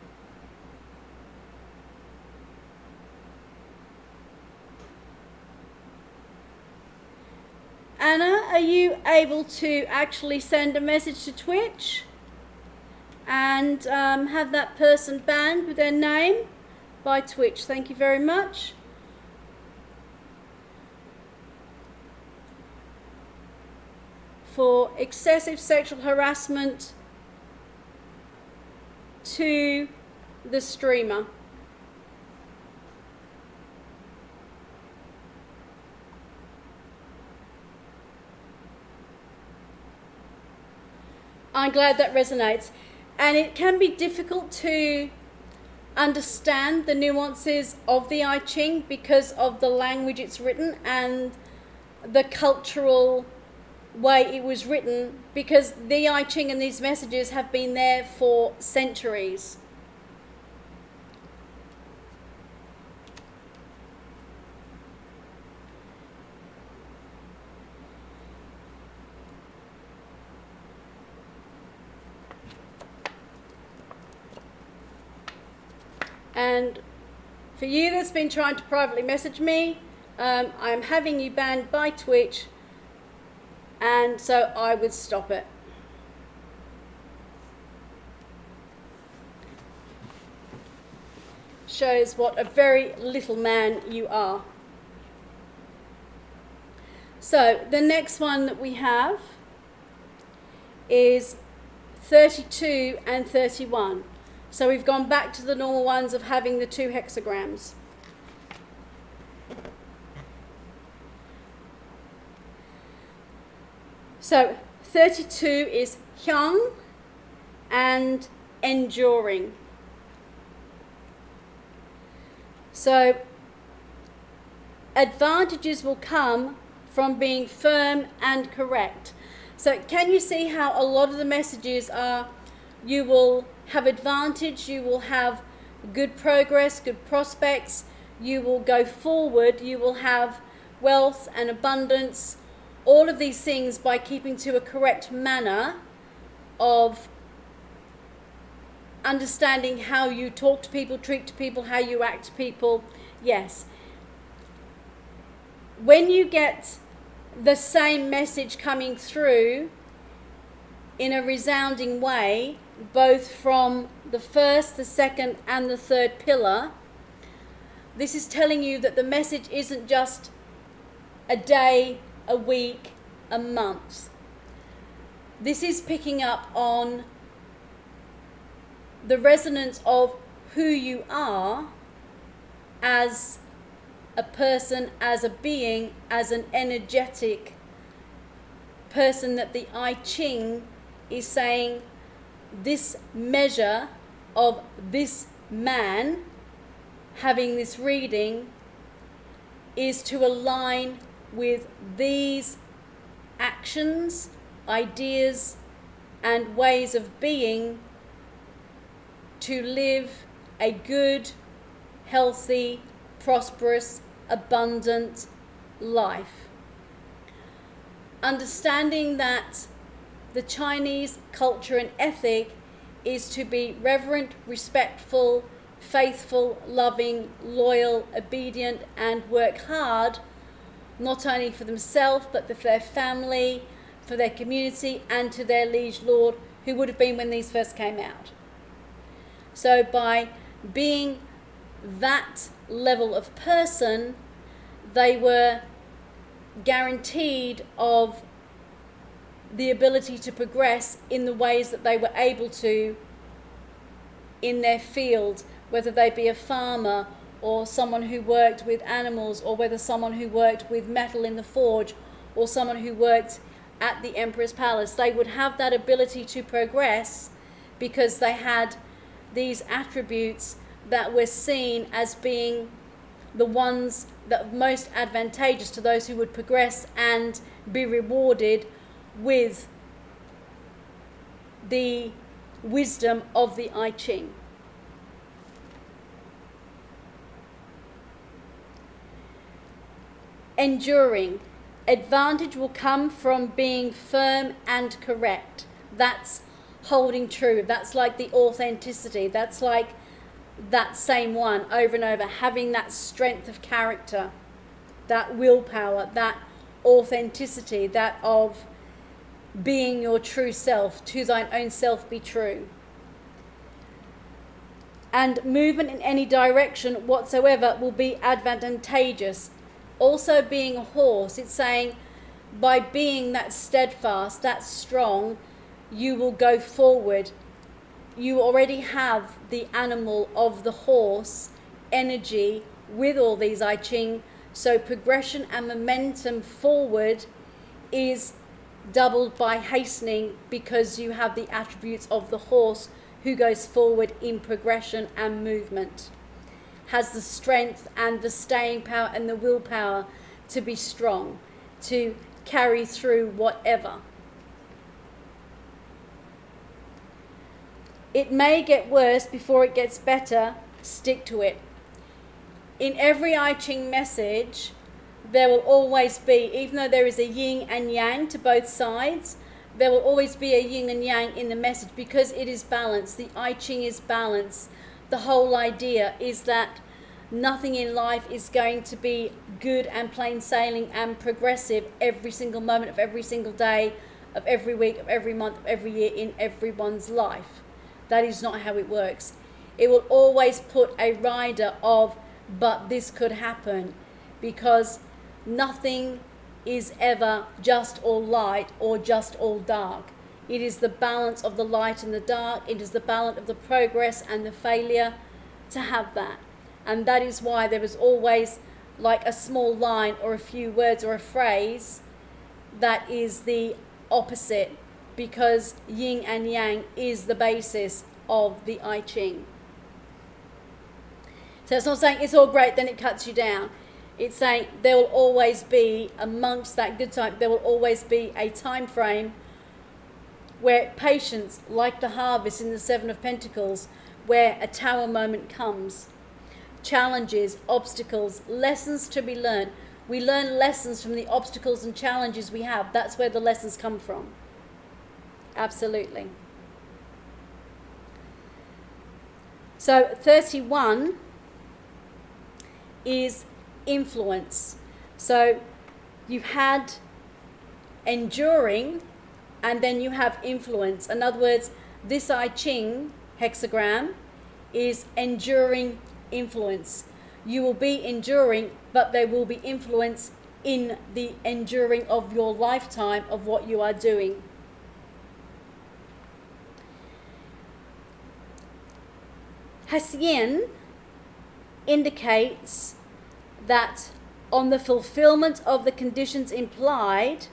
Anna, are you able to actually send a message to Twitch and have that person banned with their name by Twitch? Thank you very much. For excessive sexual harassment to the streamer. I'm glad that resonates. And it can be difficult to understand the nuances of the I Ching because of the language it's written and the cultural way it was written, because the I Ching and these messages have been there for centuries. And for you that's been trying to privately message me, I'm having you banned by Twitch, and so I would stop it. Shows what a very little man you are. So the next one that we have is 32 and 31. So we've gone back to the normal ones of having the 2 hexagrams. So 32 is hyung and enduring. So advantages will come from being firm and correct. So can you see how a lot of the messages are, you will have advantage, you will have good progress, good prospects, you will go forward, you will have wealth and abundance, all of these things by keeping to a correct manner of understanding how you talk to people, treat to people, how you act to people. Yes. When you get the same message coming through in a resounding way, both from the first, the second, and the third pillar, this is telling you that the message isn't just a day, a week, a month. This is picking up on the resonance of who you are as a person, as a being, as an energetic person, that the I Ching is saying this measure of this man having this reading is to align with these actions, ideas, and ways of being to live a good, healthy, prosperous, abundant life. Understanding that the Chinese culture and ethic is to be reverent, respectful, faithful, loving, loyal, obedient, and work hard, not only for themselves, but for their family, for their community, and to their liege lord, who would have been when these first came out. So by being that level of person, they were guaranteed of the ability to progress in the ways that they were able to in their field, whether they be a farmer or someone who worked with animals, or whether someone who worked with metal in the forge, or someone who worked at the Emperor's Palace. They would have that ability to progress because they had these attributes that were seen as being the ones that are most advantageous to those who would progress and be rewarded with the wisdom of the I Ching. Enduring. Advantage will come from being firm and correct. That's holding true. That's like the authenticity. That's like that same one over and over, having that strength of character, that willpower, that authenticity, that of being your true self. To thine own self be true. And movement in any direction whatsoever will be advantageous. Also, being a horse, it's saying by being that steadfast, that strong, you will go forward. You already have the animal of the horse energy with all these I Ching, so progression and momentum forward is doubled by hastening, because you have the attributes of the horse who goes forward in progression and movement, has the strength and the staying power and the willpower to be strong, to carry through whatever. It may get worse before it gets better. Stick to it. In every I Ching message, there will always be, even though there is a yin and yang to both sides, there will always be a yin and yang in the message, because it is balance. The I Ching is balance. The whole idea is that nothing in life is going to be good and plain sailing and progressive every single moment of every single day, of every week, of every month, of every year in everyone's life. That is not how it works. It will always put a rider of, but this could happen, because nothing is ever just all light or just all dark. It is the balance of the light and the dark. It is the balance of the progress and the failure to have that. And that is why there is always like a small line or a few words or a phrase that is the opposite, because yin and yang is the basis of the I Ching. So it's not saying it's all great, then it cuts you down. It's saying there will always be, amongst that good time, there will always be a time frame where patience, like the harvest in the Seven of Pentacles, where a tower moment comes. Challenges, obstacles, lessons to be learned. We learn lessons from the obstacles and challenges we have. That's where the lessons come from. Absolutely. So 31 is influence. So you had enduring, and then you have influence. In other words, this I Ching hexagram is enduring influence. You will be enduring, but there will be influence in the enduring of your lifetime of what you are doing. Hsien indicates that on the fulfillment of the conditions implied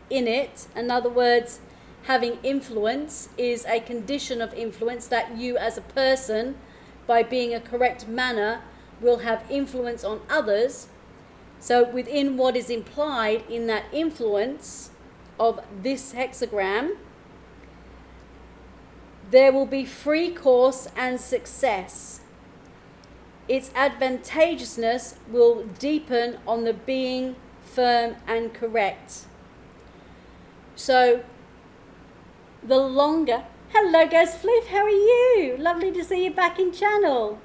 in it, in other words, having influence is a condition of influence, that you as a person, by being a correct manner, will have influence on others. So within what is implied in that influence of this hexagram, there will be free course and success. Its advantageousness will deepen on the being firm and correct. So the longer... Hello Ghost Flip, how are you? Lovely to see you back in channel.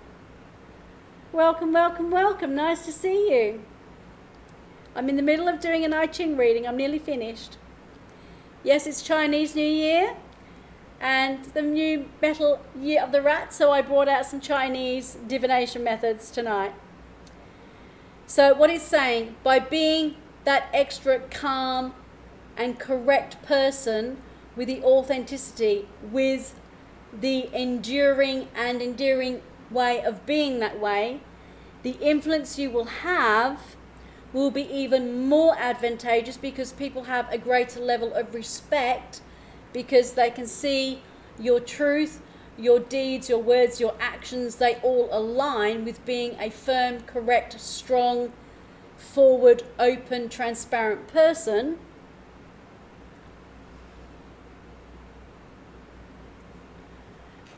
Welcome, welcome, welcome. Nice to see you. I'm in the middle of doing an I Ching reading. I'm nearly finished. Yes, it's Chinese New Year and the new metal year of the rat, so I brought out some Chinese divination methods tonight. So what it's saying, by being that extra calm and correct person with the authenticity, with the enduring and endearing way of being that way, the influence you will have will be even more advantageous, because people have a greater level of respect, because they can see your truth, your deeds, your words, your actions, they all align with being a firm, correct, strong, forward, open, transparent person.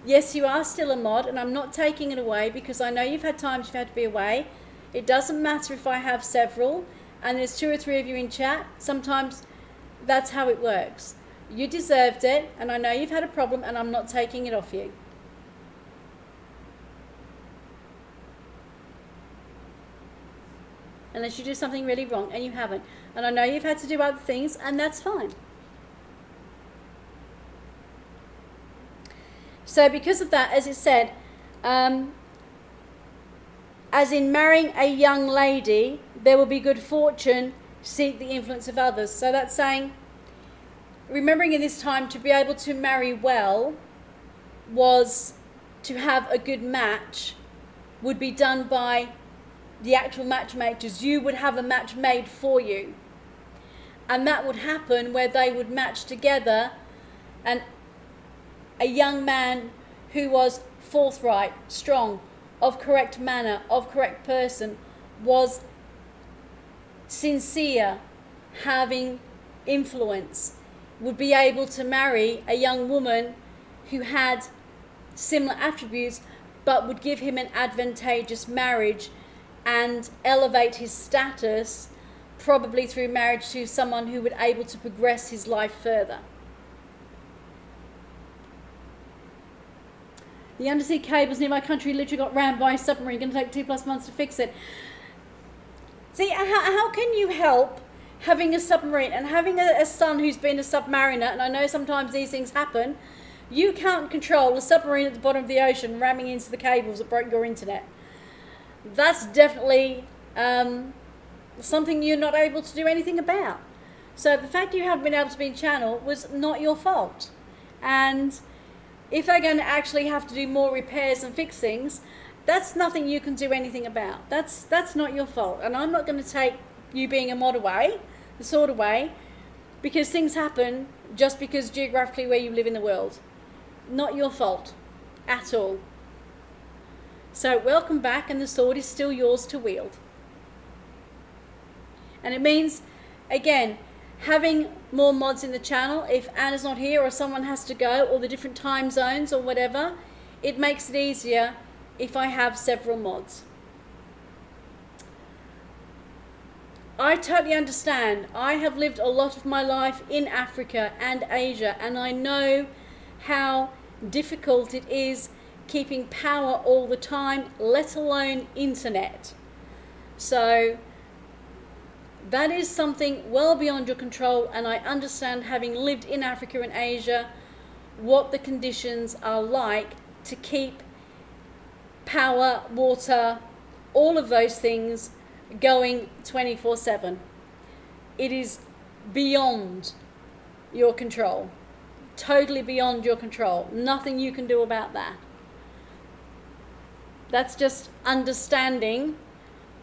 Yes, you are still a mod, and I'm not taking it away, because I know you've had times you've had to be away. It doesn't matter if I have several and there's 2 or 3 of you in chat. Sometimes that's how it works. You deserved it, and I know you've had a problem, and I'm not taking it off you. Unless you do something really wrong, and you haven't. And I know you've had to do other things, and that's fine. So because of that, as it said, as in marrying a young lady, there will be good fortune, seek the influence of others. So that's saying, remembering in this time to be able to marry well was to have a good match would be done by the actual matchmakers. You would have a match made for you. And that would happen where they would match together, and a young man who was forthright, strong, of correct manner, of correct person, was sincere, having influence, would be able to marry a young woman who had similar attributes, but would give him an advantageous marriage and elevate his status, probably through marriage to someone who would able to progress his life further. The undersea cables near my country literally got rammed by a submarine. Going to take 2+ months to fix it. See, how can you help having a submarine and having a son who's been a submariner? And I know sometimes these things happen. You can't control a submarine at the bottom of the ocean ramming into the cables that broke your internet. That's definitely something you're not able to do anything about. So the fact you haven't been able to be in channel was not your fault. And if they're going to actually have to do more repairs and fix things, that's nothing you can do anything about. That's not your fault. And I'm not going to take you being a mod away, the sword away, because things happen just because geographically where you live in the world. Not your fault at all. So welcome back, and the sword is still yours to wield. And it means, again, having more mods in the channel. If Anna's not here or someone has to go, or the different time zones or whatever, it makes it easier if I have several mods. I totally understand. I have lived a lot of my life in Africa and Asia, and I know how difficult it is keeping power all the time, let alone internet. So that is something well beyond your control, and I understand, having lived in Africa and Asia, what the conditions are like to keep power, water, all of those things going 24/7. It is beyond your control. Totally beyond your control. Nothing you can do about that. That's just understanding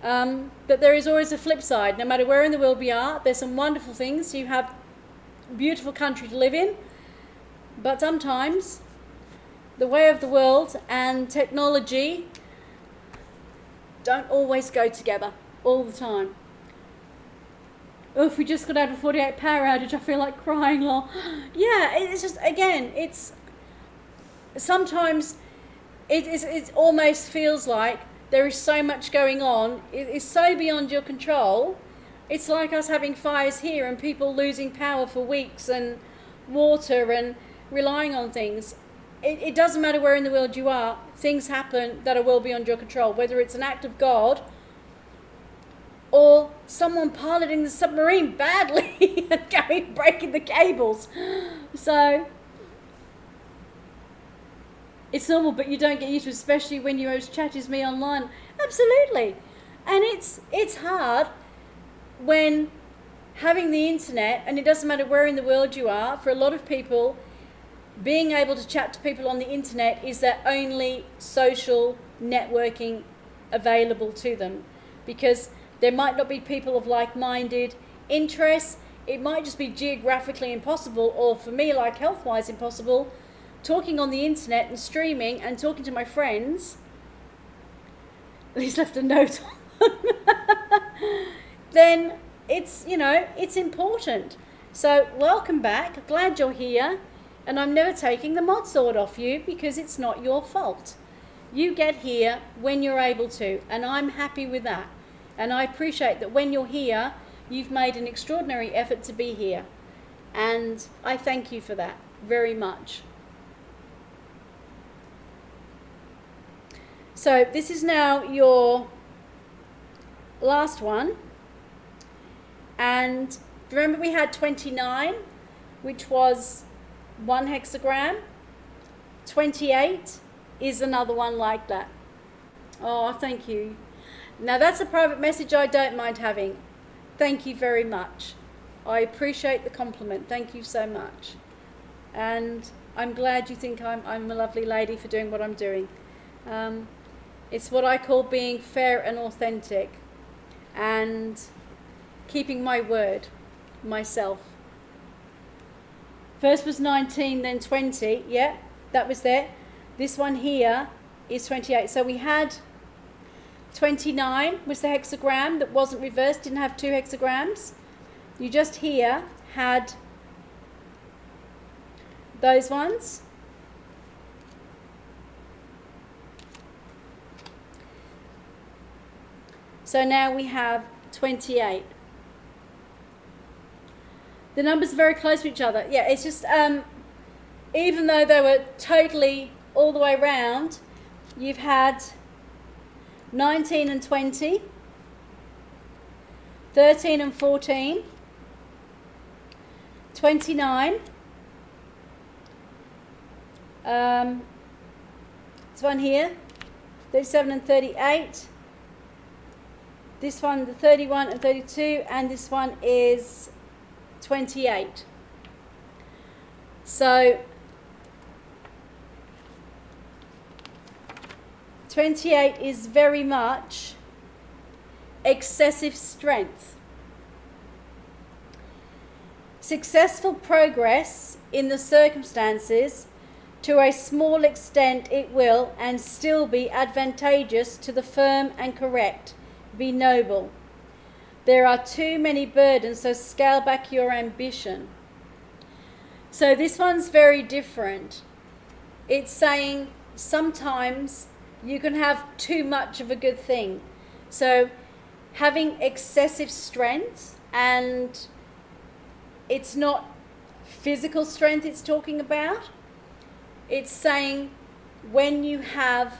that there is always a flip side. No matter where in the world we are, there's some wonderful things. You have a beautiful country to live in, but sometimes the way of the world and technology don't always go together all the time. Oh, if we just got out of a 48 power outage, I feel like crying, lol. Yeah, it's just, again, it's sometimes it almost feels like there is so much going on. It is so beyond your control. It's like us having fires here and people losing power for weeks, and water, and relying on things. It doesn't matter where in the world you are, things happen that are well beyond your control, whether it's an act of God or someone piloting the submarine badly and breaking the cables. So it's normal, but you don't get used to it, especially when you chat as me online. Absolutely. And it's hard when having the internet, and it doesn't matter where in the world you are, for a lot of people, being able to chat to people on the internet is their only social networking available to them, because there might not be people of like-minded interests. It might just be geographically impossible, or for me, like health-wise impossible, talking on the internet and streaming and talking to my friends. He's left a note on them. Then it's, it's important. So welcome back. Glad you're here. And I'm never taking the mod sword off you, because it's not your fault. You get here when you're able to, and I'm happy with that. And I appreciate that when you're here, you've made an extraordinary effort to be here. And I thank you for that very much. So this is now your last one. And remember we had 29, which was 1 hexagram. 28 is another one like that. Oh, thank you. Now that's a private message I don't mind having. Thank you very much. I appreciate the compliment. Thank you so much. And I'm glad you think I'm a lovely lady for doing what I'm doing. It's what I call being fair and authentic and keeping my word, myself. First was 19, then 20. Yeah, that was there. This one here is 28. So we had 29 was the hexagram that wasn't reversed, didn't have 2 hexagrams. You just here had those ones. So now we have 28. The numbers are very close to each other. Yeah, it's just, even though they were totally all the way round, you've had 19 and 20, 13 and 14, 29, this one here, 37 and 38, this one the 31 and 32, and this one is 28. So 28 is very much excessive strength. Successful progress in the circumstances, to a small extent it will, and still be advantageous to the firm and correct, be noble. There are too many burdens, so scale back your ambition. So this one's very different. It's saying sometimes you can have too much of a good thing. So having excessive strength, and it's not physical strength it's talking about. It's saying when you have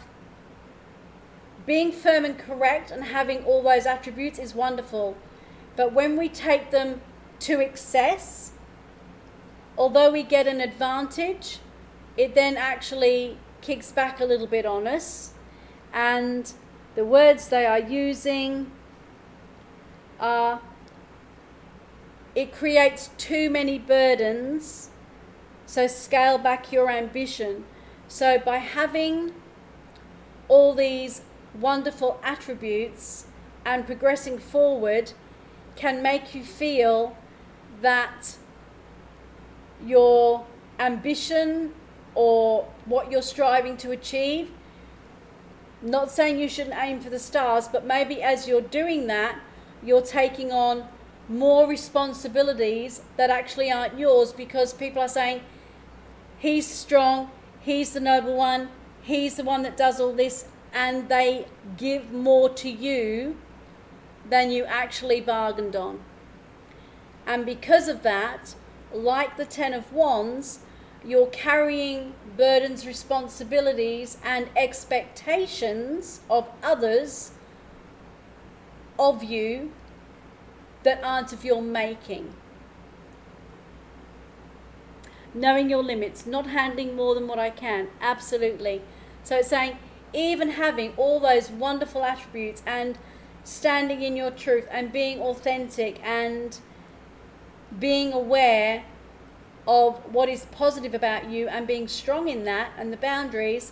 being firm and correct and having all those attributes is wonderful. But when we take them to excess, although we get an advantage, it then actually kicks back a little bit on us. And the words they are using are, it creates too many burdens, so scale back your ambition. So by having all these wonderful attributes and progressing forward can make you feel that your ambition or what you're striving to achieve, not saying you shouldn't aim for the stars, but maybe as you're doing that, you're taking on more responsibilities that actually aren't yours, because people are saying, he's strong, he's the noble one, he's the one that does all this, and they give more to you than you actually bargained on. And because of that, like the 10 of Wands, you're carrying burdens, responsibilities, and expectations of others of you that aren't of your making. Knowing your limits, not handling more than what I can, absolutely. So it's saying, even having all those wonderful attributes and standing in your truth and being authentic and being aware of what is positive about you and being strong in that and the boundaries,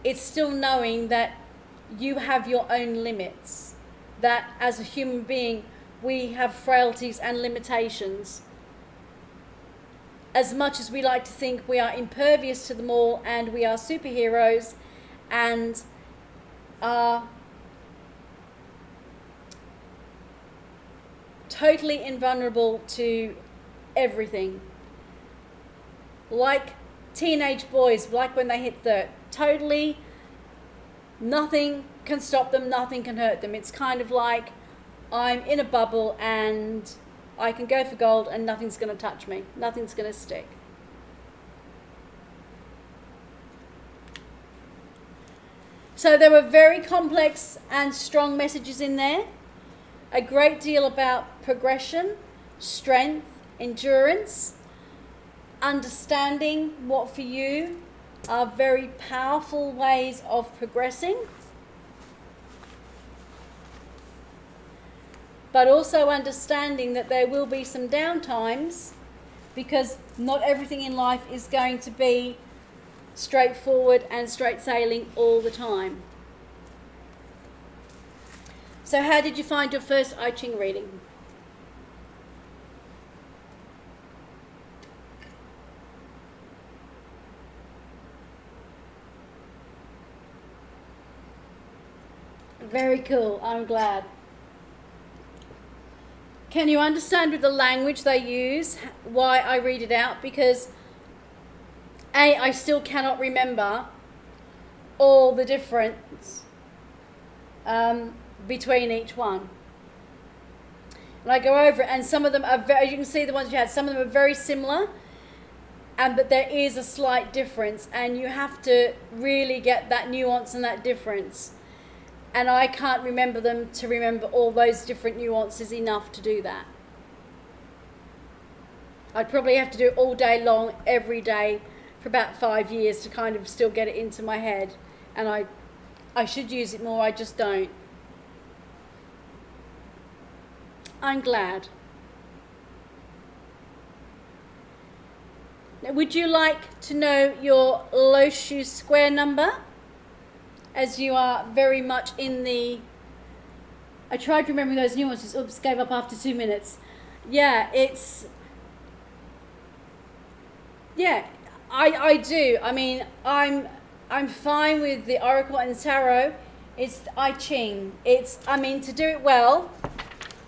it's still knowing that you have your own limits, that as a human being we have frailties and limitations. As much as we like to think we are impervious to them all and we are superheroes and are totally invulnerable to everything. Like teenage boys, like when they hit 30, totally nothing can stop them, nothing can hurt them. It's kind of like I'm in a bubble and I can go for gold and nothing's going to touch me. Nothing's going to stick. So there were very complex and strong messages in there. A great deal about progression, strength, endurance, understanding what for you are very powerful ways of progressing, but also understanding that there will be some downtimes, because not everything in life is going to be straightforward and straight sailing all the time. So how did you find your first I Ching reading? Very cool, I'm glad. Can you understand with the language they use why I read it out? Because I still cannot remember all the difference between each one. And I go over it, and some of them are very, you can see the ones you had, some of them are very similar, but there is a slight difference, and you have to really get that nuance and that difference. And I can't remember them to remember all those different nuances enough to do that. I'd probably have to do it all day long, every day, for about 5 years to kind of still get it into my head. And I should use it more, I just don't. I'm glad. Now, would you like to know your Lo Shu square number? As you are very much in the... I tried remembering those nuances. Oops, gave up after 2 minutes. Yeah, it's... Yeah, I do. I mean, I'm fine with the Oracle and Tarot. It's I Ching. It's, I mean, to do it well,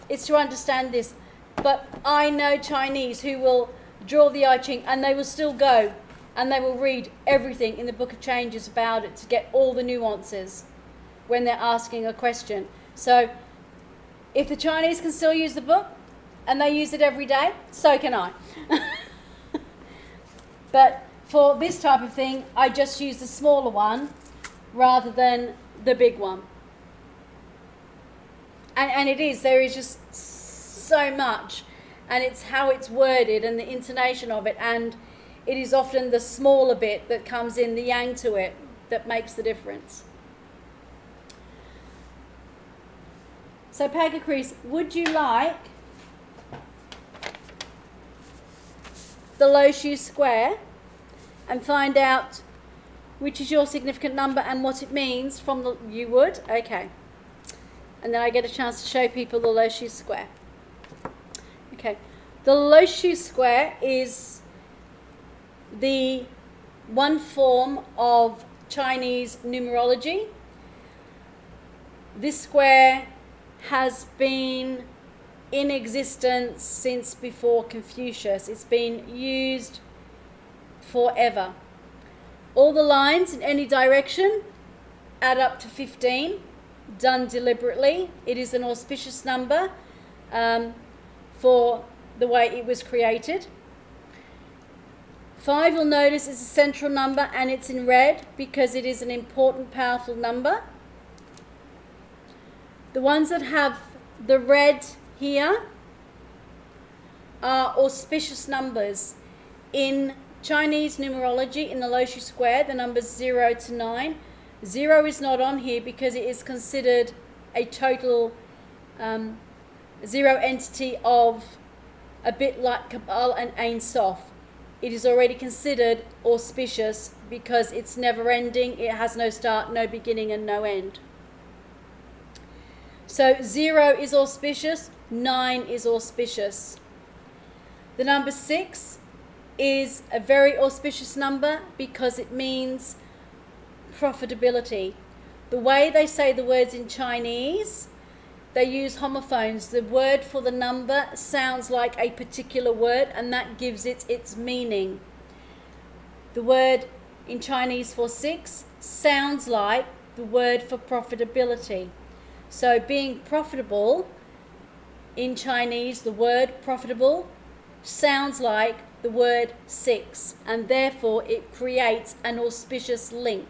it's to understand this. But I know Chinese who will draw the I Ching and they will still go and they will read everything in the Book of Changes about it to get all the nuances when they're asking a question. So if the Chinese can still use the book and they use it every day, so can I. But for this type of thing, I just use the smaller one rather than the big one. And it is, there is just so much, and it's how it's worded and the intonation of it, and it is often the smaller bit that comes in, the yang to it, that makes the difference. So Pagacris, would you like the Lo Shu square and find out which is your significant number and what it means from the... You would? Okay. And then I get a chance to show people the Lo Shu square. Okay. The Lo Shu square is the one form of Chinese numerology. This square has been in existence since before Confucius. It's been used forever. All the lines in any direction add up to 15, done deliberately. It is an auspicious number for the way it was created. 5, you'll notice, is a central number, and it's in red because it is an important, powerful number. The ones that have the red here are auspicious numbers. In Chinese numerology, in the Lo Shu square, the numbers 0 to 9. 0 is not on here because it is considered a total zero entity of a bit like Kabbalah and Ein Sof. It is already considered auspicious because it's never ending, it has no start, no beginning and no end. So 0 is auspicious, 9 is auspicious. The number 6 is a very auspicious number because it means profitability. The way they say the words in Chinese, they use homophones. The word for the number sounds like a particular word, and that gives it its meaning. The word in Chinese for 6 sounds like the word for profitability. So being profitable in Chinese, the word profitable sounds like the word 6, and therefore it creates an auspicious link.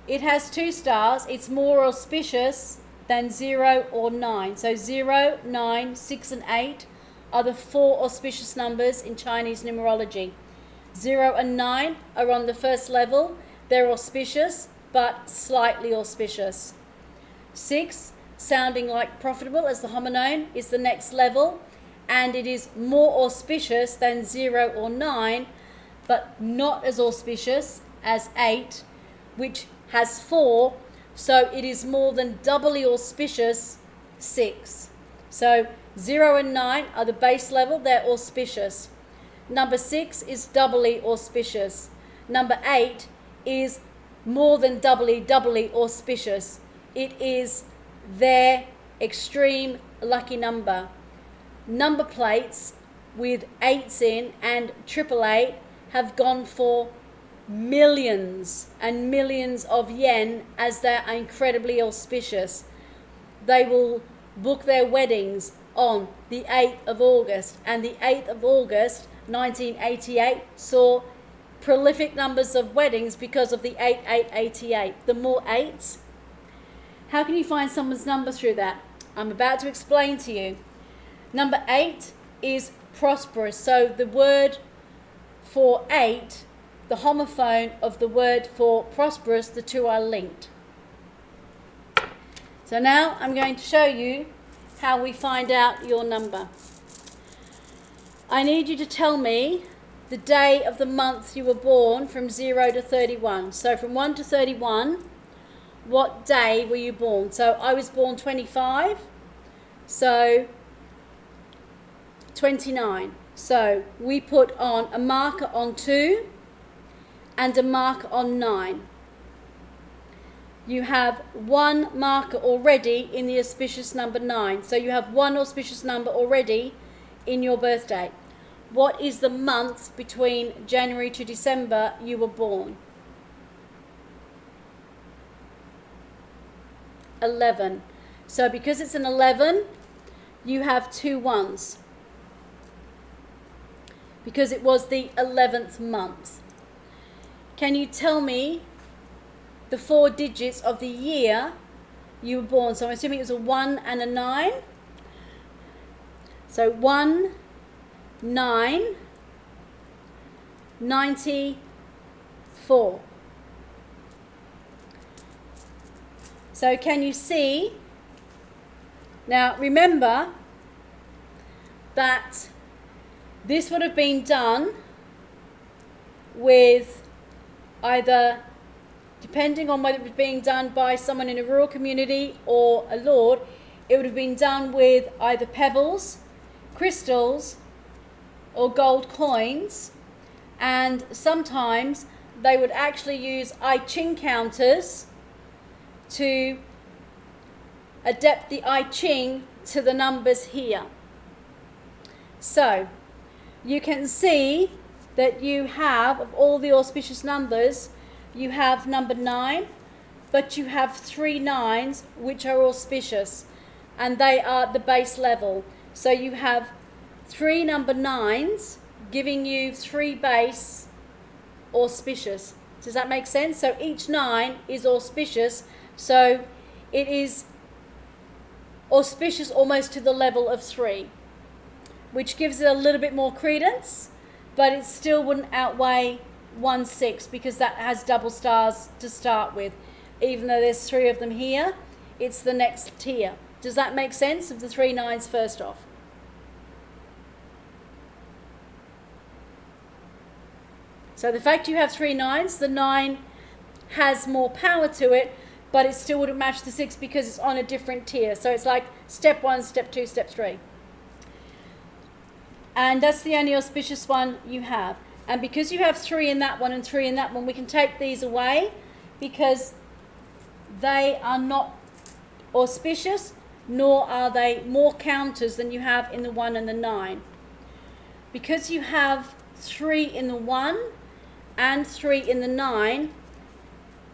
It has 2 stars. It's more auspicious than 0 or 9. So 0, 9, 6 and 8 are the 4 auspicious numbers in Chinese numerology. 0 and 9 are on the first level. They're auspicious, but slightly auspicious. 6, sounding like profitable as the homonym, is the next level, and it is more auspicious than 0 or 9, but not as auspicious as 8, which has 4, so it is more than doubly auspicious 6. So 0 and 9 are the base level, they're auspicious. Number 6 is doubly auspicious. Number 8 is more than doubly auspicious. It is their extreme lucky number. Number plates with 8s in and 888 have gone for millions and millions of yen, as they're incredibly auspicious. They will book their weddings on the 8th of August, and the 8th of August 1988 saw prolific numbers of weddings because of the 8888. The more 8s. How can you find someone's number through that? I'm about to explain to you. Number 8 is prosperous. So the word for 8, the homophone of the word for prosperous, the 2 are linked. So now I'm going to show you how we find out your number. I need you to tell me the day of the month you were born from 0 to 31. So from 1 to 31, what day were you born? So I was born 25, so 29. So we put on a marker on 2 and a marker on 9. You have 1 marker already in the auspicious number 9. So you have 1 auspicious number already in your birthday. What is the month between January to December you were born? 11. So because it's an 11, you have 2 1s. Because it was the 11th month. Can you tell me the 4 digits of the year you were born? So I'm assuming it was a 1 and a 9. So 1, 9, 94. So can you see? Now remember that this would have been done with either, depending on whether it was being done by someone in a rural community or a lord, it would have been done with either pebbles, crystals, or gold coins, and sometimes they would actually use I Ching counters to adapt the I Ching to the numbers here. So you can see that you have, of all the auspicious numbers, you have number 9, but you have 3 9s which are auspicious, and they are the base level. So you have 3 number 9s giving you 3 base auspicious. Does that make sense? So each 9 is auspicious, so it is auspicious almost to the level of 3, which gives it a little bit more credence, but it still wouldn't outweigh 1 6 because that has double stars to start with. Even though there's 3 of them here, it's the next tier. Does that make sense of the 3 9s first off? So the fact you have 3 9s, the 9 has more power to it, but it still wouldn't match the 6 because it's on a different tier. So it's like step 1, step 2, step 3. And that's the only auspicious one you have. And because you have 3 in that one and 3 in that one, we can take these away because they are not auspicious, nor are they more counters than you have in the 1 and the 9. Because you have 3 in the 1 and 3 in the 9,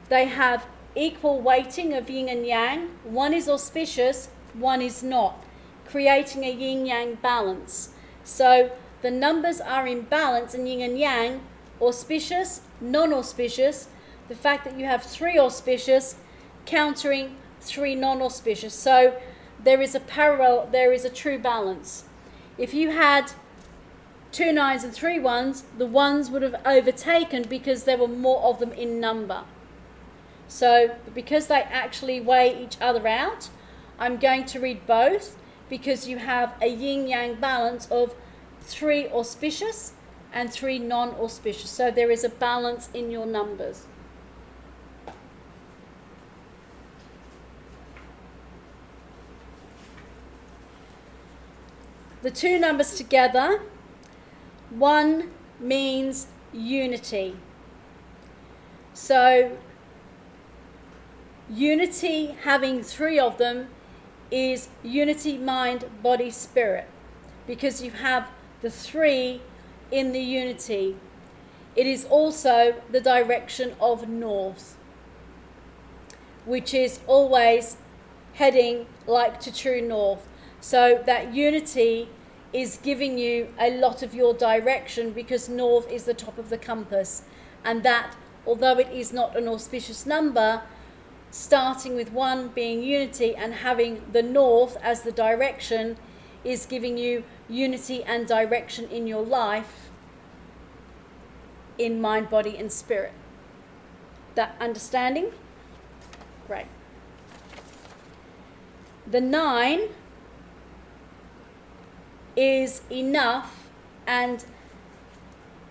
they have equal weighting of yin and yang. 1 is auspicious, one is not, creating a yin-yang balance. So the numbers are in balance in yin and yang, auspicious, non-auspicious. The fact that you have 3 auspicious countering 3 non-auspicious. So there is a parallel, there is a true balance. If you had 2 9s and 3 1s, the 1s would have overtaken because there were more of them in number. So because they actually weigh each other out, I'm going to read both because you have a yin-yang balance of 3 auspicious and 3 non-auspicious. So there is a balance in your numbers. The 2 numbers together, 1 means unity. So unity, having 3 of them, is unity, mind, body, spirit, because you have the 3 in the unity. It is also the direction of north, which is always heading like to true north. So that unity is giving you a lot of your direction because north is the top of the compass. And that, although it is not an auspicious number, starting with 1 being unity and having the north as the direction is giving you unity and direction in your life, in mind, body and spirit. That understanding? Great. The 9 is enough, and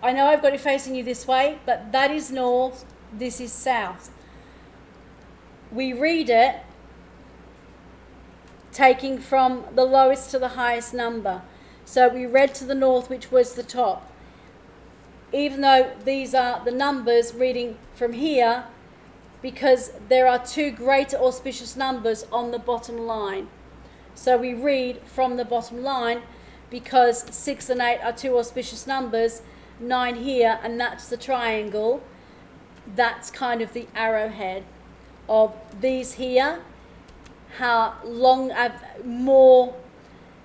I know I've got it facing you this way, but that is north, this is south. We read it taking from the lowest to the highest number. So we read to the north, which was the top. Even though these are the numbers reading from here, because there are 2 greater auspicious numbers on the bottom line. So we read from the bottom line because 6 and 8 are 2 auspicious numbers, 9 here, and that's the triangle. That's kind of the arrowhead of these here, how long have more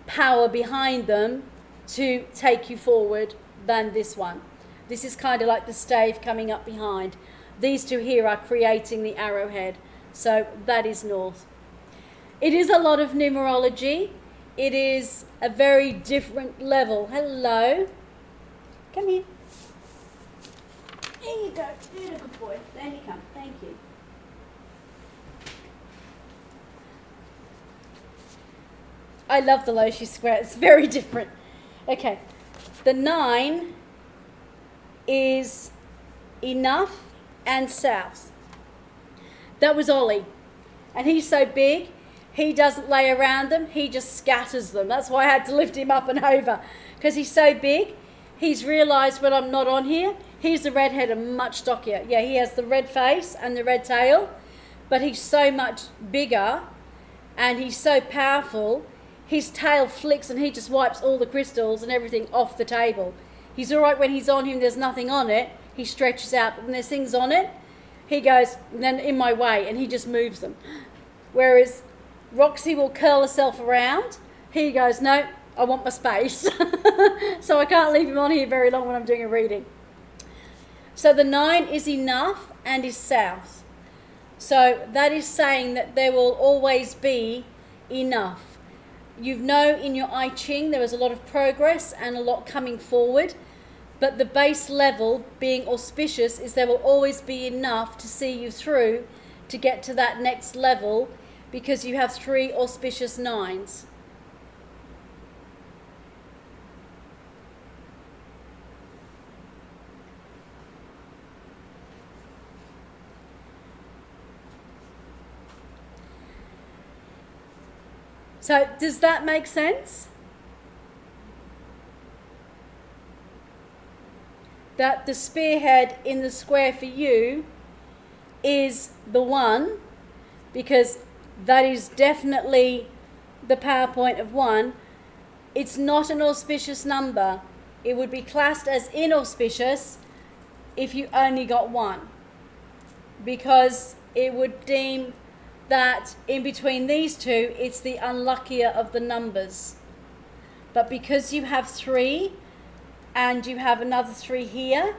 power behind them to take you forward than this one. This is kind of like the stave coming up behind. These 2 here are creating the arrowhead. So that is north. It is a lot of numerology. It is a very different level. Hello. Come here. Here you go. You're a good boy. There you come. Thank you. I love the Loshi square. It's very different. Okay. The 9 is enough and south. That was Ollie. And he's so big, he doesn't lay around them, he just scatters them. That's why I had to lift him up and over, because he's so big. He's realised when I'm not on here, he's the redhead and much stockier. Yeah, he has the red face and the red tail, but he's so much bigger and he's so powerful. His tail flicks and he just wipes all the crystals and everything off the table. He's all right when he's on him, there's nothing on it. He stretches out, but when there's things on it, he goes, then in my way, and he just moves them. Whereas Roxy will curl herself around. He goes, no, I want my space. So I can't leave him on here very long when I'm doing a reading. So the 9 is enough and is south. So that is saying that there will always be enough. You know, in your I Ching, there was a lot of progress and a lot coming forward. But the base level, being auspicious, is there will always be enough to see you through to get to that next level because you have 3 auspicious 9s. So does that make sense? That the spearhead in the square for you is the 1, because that is definitely the power point of 1. It's not an auspicious number. It would be classed as inauspicious if you only got 1, because it would deem that in between these two, it's the unluckier of the numbers. But because you have 3 and you have another 3 here,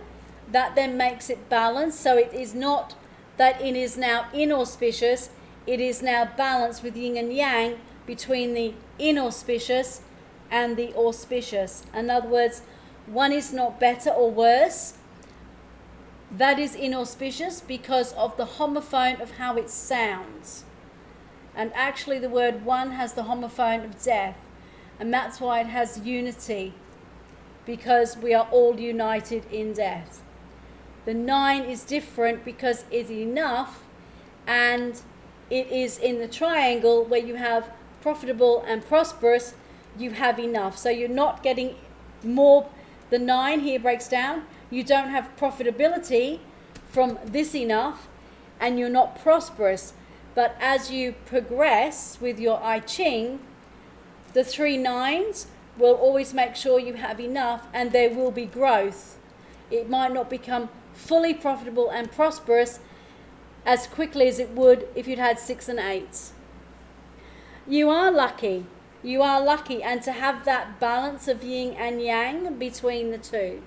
that then makes it balanced. So it is not that it is now inauspicious, it is now balanced with yin and yang between the inauspicious and the auspicious. In other words, one is not better or worse. That is inauspicious because of the homophone of how it sounds. And actually the word one has the homophone of death. And that's why it has unity, because we are all united in death. The 9 is different because it's enough, and it is in the triangle where you have profitable and prosperous, you have enough. So you're not getting more. The 9 here breaks down. You don't have profitability from this enough, and you're not prosperous. But as you progress with your I Ching, the 3 9s will always make sure you have enough, and there will be growth. It might not become fully profitable and prosperous as quickly as it would if you'd had 6 and 8s. You are lucky. You are lucky, and to have that balance of yin and yang between the two.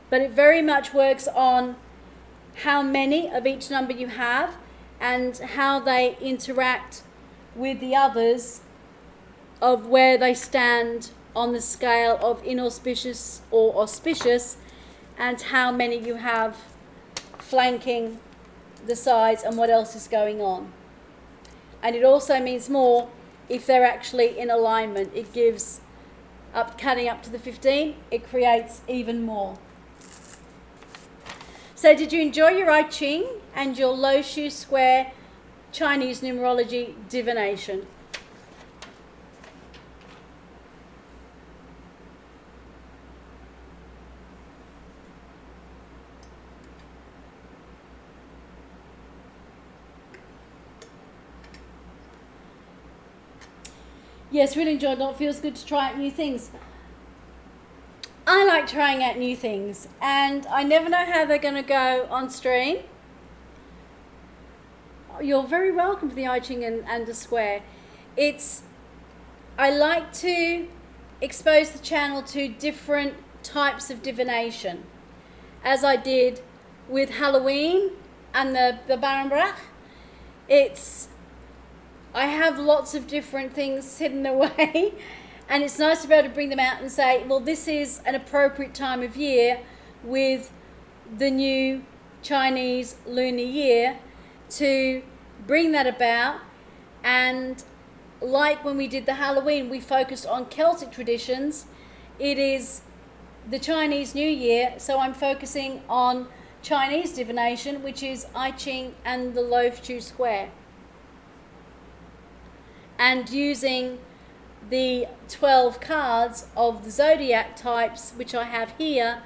But it very much works on how many of each number you have and how they interact with the others, of where they stand on the scale of inauspicious or auspicious, and how many you have flanking the sides and what else is going on. And it also means more if they're actually in alignment. It gives up, cutting up to the 15, it creates even more. So did you enjoy your I Ching and your Lo Shu Square Chinese numerology divination? Yes, really enjoyed it. It feels good to try out new things. I like trying out new things, and I never know how they're going to go on stream. You're very welcome to the I Ching and the Square. I like to expose the channel to different types of divination, as I did with Halloween and the Barenbrach. I have lots of different things hidden away, and it's nice to be able to bring them out and say, well, this is an appropriate time of year with the new Chinese lunar year to bring that about. And like when we did the Halloween, we focused on Celtic traditions. It is the Chinese New Year, so I'm focusing on Chinese divination, which is I Ching and the Lo Shu Square, and using the 12 cards of the zodiac types, which I have here,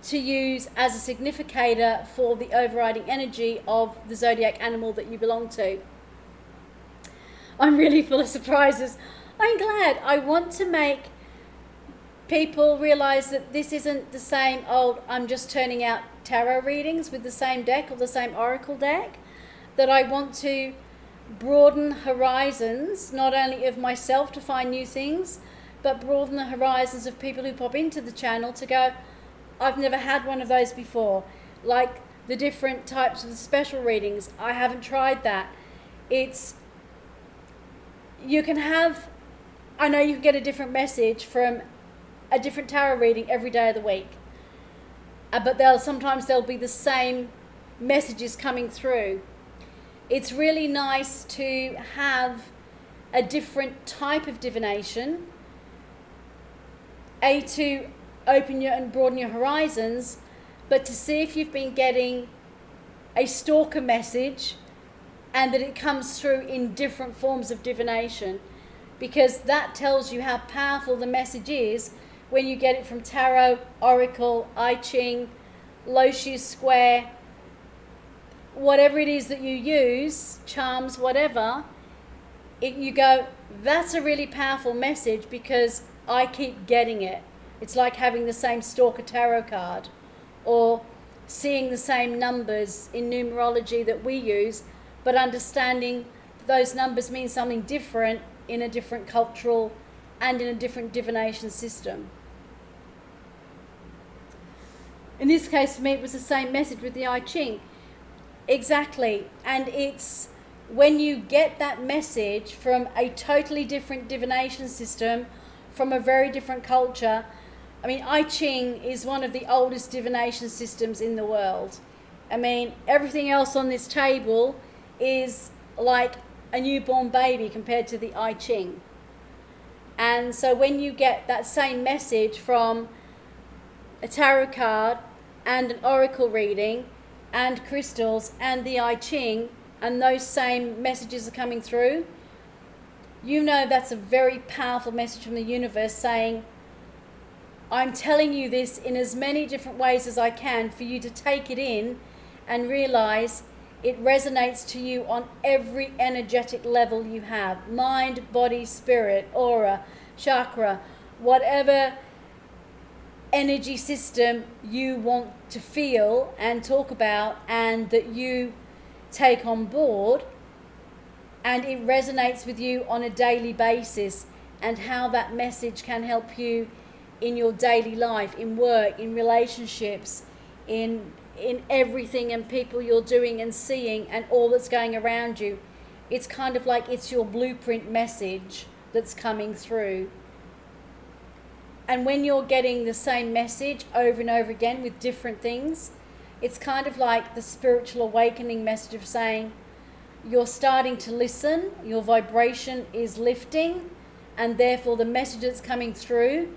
to use as a significator for the overriding energy of the zodiac animal that you belong to. I'm really full of surprises. I'm glad. I want to make people realize that this isn't the same old, I'm just turning out tarot readings with the same deck or the same oracle deck, that I want to broaden horizons, not only of myself to find new things, but broaden the horizons of people who pop into the channel to go, I've never had one of those before. Like the different types of special readings, I haven't tried that. You can have, I know you can get a different message from a different tarot reading every day of the week, but sometimes there'll be the same messages coming through. It's really nice to have a different type of divination, to open and broaden your horizons, but to see if you've been getting a stalker message and that it comes through in different forms of divination, because that tells you how powerful the message is when you get it from tarot, oracle, I Ching, Lo Shu Square, whatever it is that you use, charms, whatever, you go, that's a really powerful message because I keep getting it. It's like having the same Stalker tarot card or seeing the same numbers in numerology that we use, but understanding those numbers mean something different in a different cultural and in a different divination system. In this case, for me, it was the same message with the I Ching. Exactly. And it's when you get that message from a totally different divination system, from a very different culture. I mean, I Ching is one of the oldest divination systems in the world. I mean, everything else on this table is like a newborn baby compared to the I Ching. And so when you get that same message from a tarot card and an oracle reading and crystals and the I Ching, and those same messages are coming through, you know that's a very powerful message from the universe saying, I'm telling you this in as many different ways as I can for you to take it in and realize it resonates to you on every energetic level you have. Mind, body, spirit, aura, chakra, whatever energy system you want to feel and talk about and that you take on board, and it resonates with you on a daily basis, and how that message can help you in your daily life, in work, in relationships, in everything and people you're doing and seeing and all that's going around you. It's kind of like it's your blueprint message that's coming through. And when you're getting the same message over and over again with different things, it's kind of like the spiritual awakening message of saying, you're starting to listen, your vibration is lifting, and therefore the message that's coming through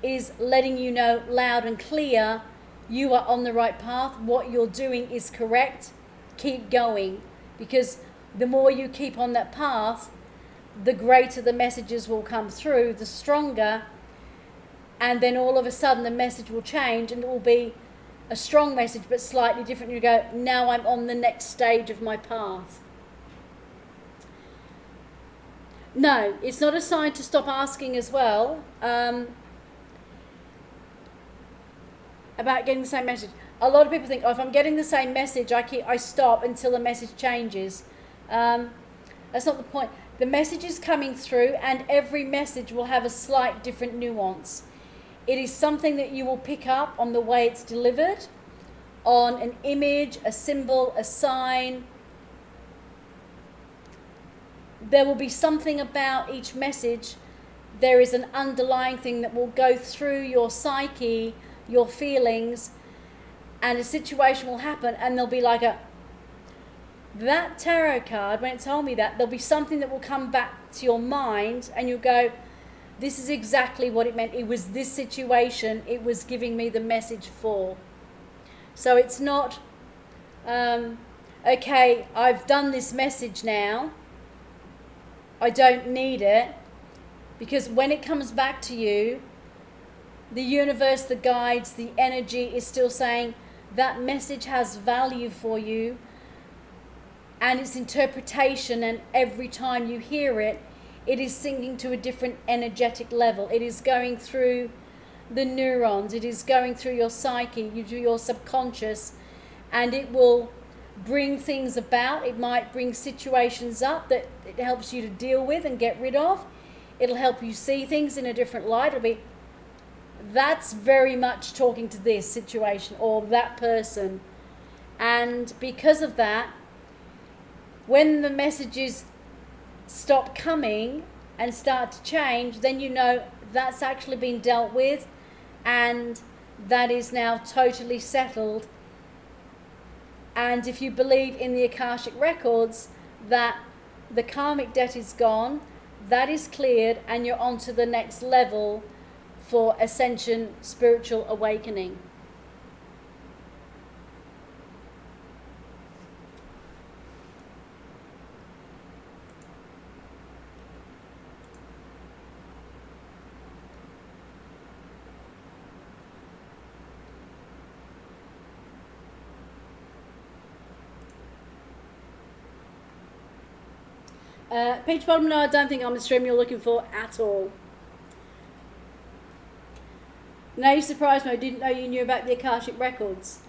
is letting you know loud and clear, you are on the right path, what you're doing is correct, keep going. Because the more you keep on that path, the greater the messages will come through, the stronger, and then all of a sudden the message will change and it will be a strong message but slightly different. You go, now I'm on the next stage of my path. No, it's not a sign to stop asking as well about getting the same message. A lot of people think, oh, if I'm getting the same message, I stop until the message changes. That's not the point. The message is coming through, and every message will have a slight different nuance. It is something that you will pick up on the way it's delivered, on an image, a symbol, a sign. There will be something about each message. There is an underlying thing that will go through your psyche, your feelings, and a situation will happen, and there'll be like that tarot card, when it told me that, there'll be something that will come back to your mind, and you'll go, this is exactly what it meant. It was this situation it was giving me the message for. So it's not, okay, I've done this message now, I don't need it, because when it comes back to you, the universe, the guides, the energy is still saying that message has value for you, and its interpretation, and every time you hear it, it is sinking to a different energetic level. It is going through the neurons, it is going through your psyche, your subconscious, and it will bring things about. It might bring situations up that it helps you to deal with and get rid of. It'll help you see things in a different light. It'll be, that's very much talking to this situation or that person. And because of that, when the messages stop coming and start to change, then you know that's actually been dealt with, and that is now totally settled. And if you believe in the Akashic records, that the karmic debt is gone, that is cleared, and you're on to the next level for ascension, spiritual awakening. Peach Bottom, no, I don't think I'm the stream you're looking for at all. No, you surprised me. I didn't know you knew about the Akashic records.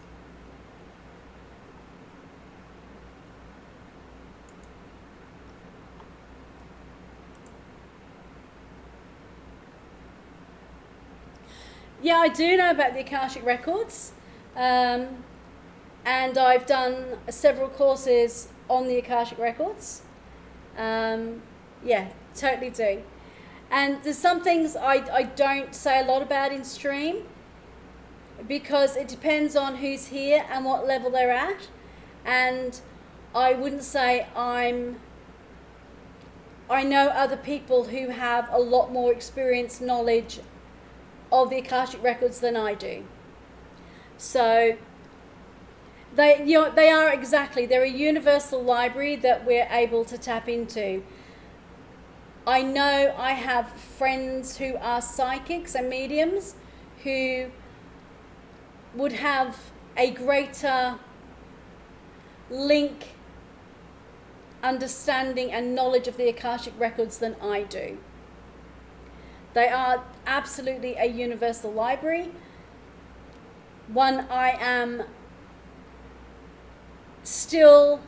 Yeah, I do know about the Akashic Records, and I've done several courses on the Akashic Records. Yeah, totally do. And there's some things I don't say a lot about in stream because it depends on who's here and what level they're at. And I wouldn't say I know other people who have a lot more experience, knowledge of the Akashic Records than I do. So they are exactly, they're a universal library that we're able to tap into. I know I have friends who are psychics and mediums who would have a greater link, understanding and knowledge of the Akashic Records than I do. They are absolutely a universal library. One I am still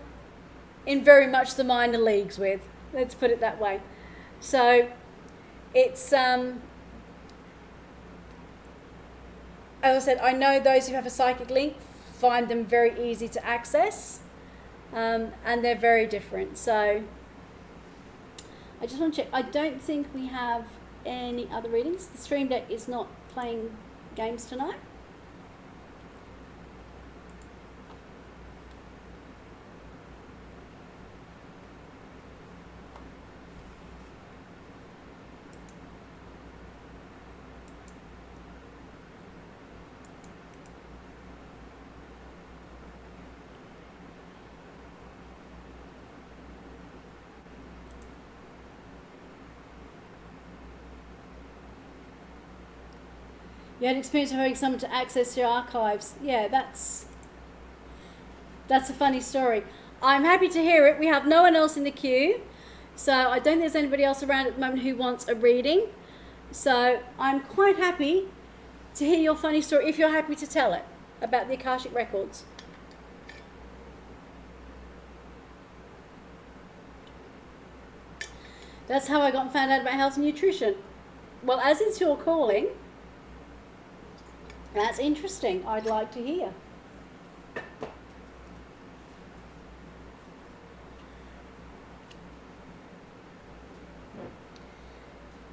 in very much the minor leagues with. Let's put it that way. So it's, as I said, I know those who have a psychic link find them very easy to access, and they're very different. So I just want to check. I don't think we have any other readings. The Stream Deck is not playing games tonight. You had experience of having someone to access your archives. Yeah, that's a funny story. I'm happy to hear it. We have no one else in the queue, so I don't think there's anybody else around at the moment who wants a reading. So I'm quite happy to hear your funny story, if you're happy to tell it, about the Akashic Records. That's how I got found out about health and nutrition. Well, as it's your calling, that's interesting. I'd like to hear.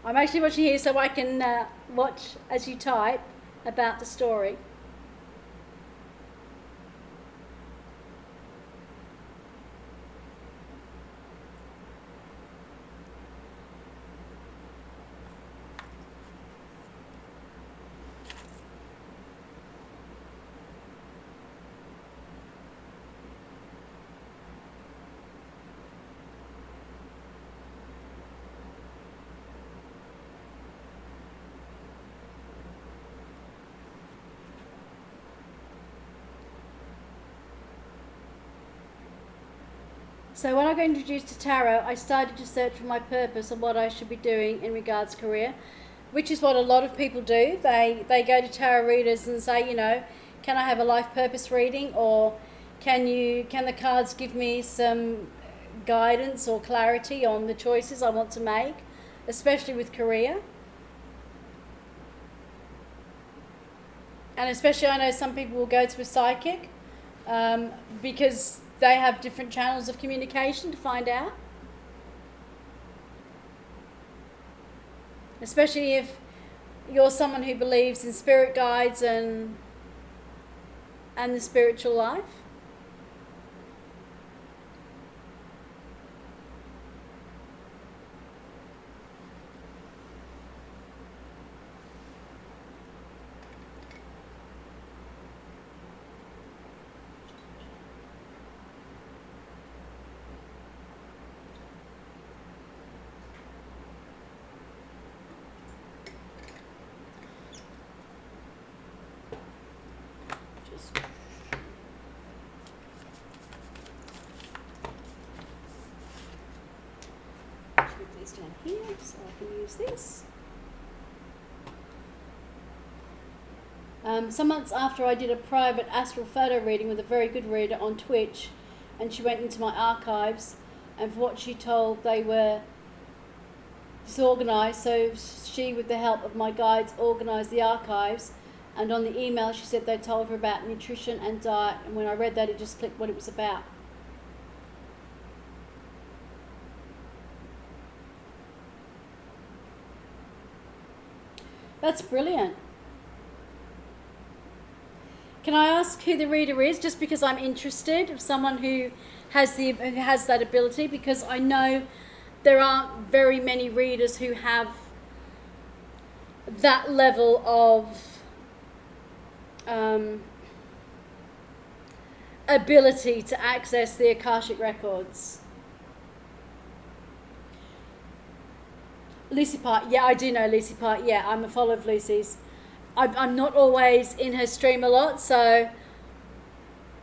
I'm actually watching here so I can watch as you type about the story. So when I got introduced to tarot, I started to search for my purpose and what I should be doing in regards to career, which is what a lot of people do. They go to tarot readers and say, you know, can I have a life purpose reading, or can the cards give me some guidance or clarity on the choices I want to make, especially with career. And especially I know some people will go to a psychic because they have different channels of communication to find out. Especially if you're someone who believes in spirit guides and the spiritual life. Down here so I can use this. Some months after I did a private astral photo reading with a very good reader on Twitch, and she went into my archives, and for what she told, they were disorganised, so she, with the help of my guides, organised the archives. And on the email, she said they told her about nutrition and diet. And when I read that, it just clicked what it was about. That's brilliant. Can I ask who the reader is, just because I'm interested, of someone who has that ability, because I know there aren't very many readers who have that level of ability to access the Akashic records. Lucy Park, yeah, I do know Lucy Park. Yeah, I'm a follower of Lucy's. I'm not always in her stream a lot, so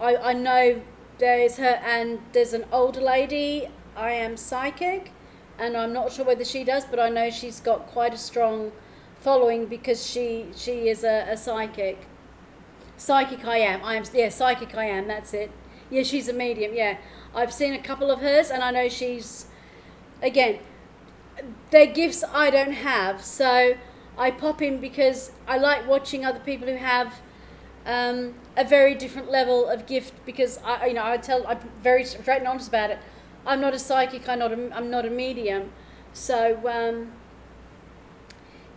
I know there's her, and there's an older lady, I am psychic, and I'm not sure whether she does, but I know she's got quite a strong following because she is a psychic. Psychic I am, psychic I am, that's it. Yeah, she's a medium, yeah. I've seen a couple of hers, and I know she's, again, they're gifts I don't have, so I pop in because I like watching other people who have a very different level of gift, because I'm very straight and honest about it. I'm not a psychic, I'm not a medium. So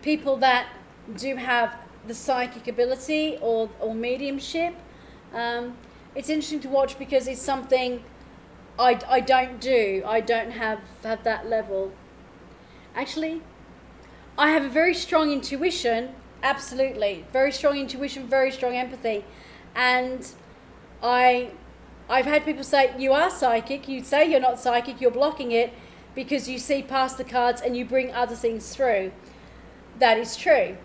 people that do have the psychic ability or mediumship, it's interesting to watch because it's something I don't do. I don't have that level. Actually, I have a very strong intuition, absolutely. Very strong intuition, very strong empathy. And I've had people say, you are psychic, you say you're not psychic, you're blocking it because you see past the cards and you bring other things through. That is true.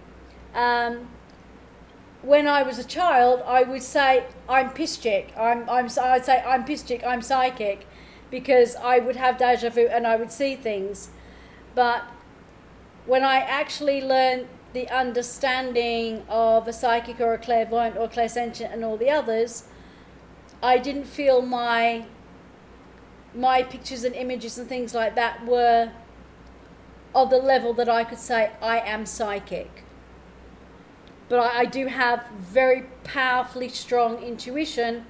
When I was a child, I would say, I'm pischic. I'd say, I'm pischic, I'm psychic, because I would have deja vu and I would see things. But when I actually learned the understanding of a psychic or a clairvoyant or clairsentient and all the others, I didn't feel my pictures and images and things like that were of the level that I could say I am psychic. But I do have very powerfully strong intuition,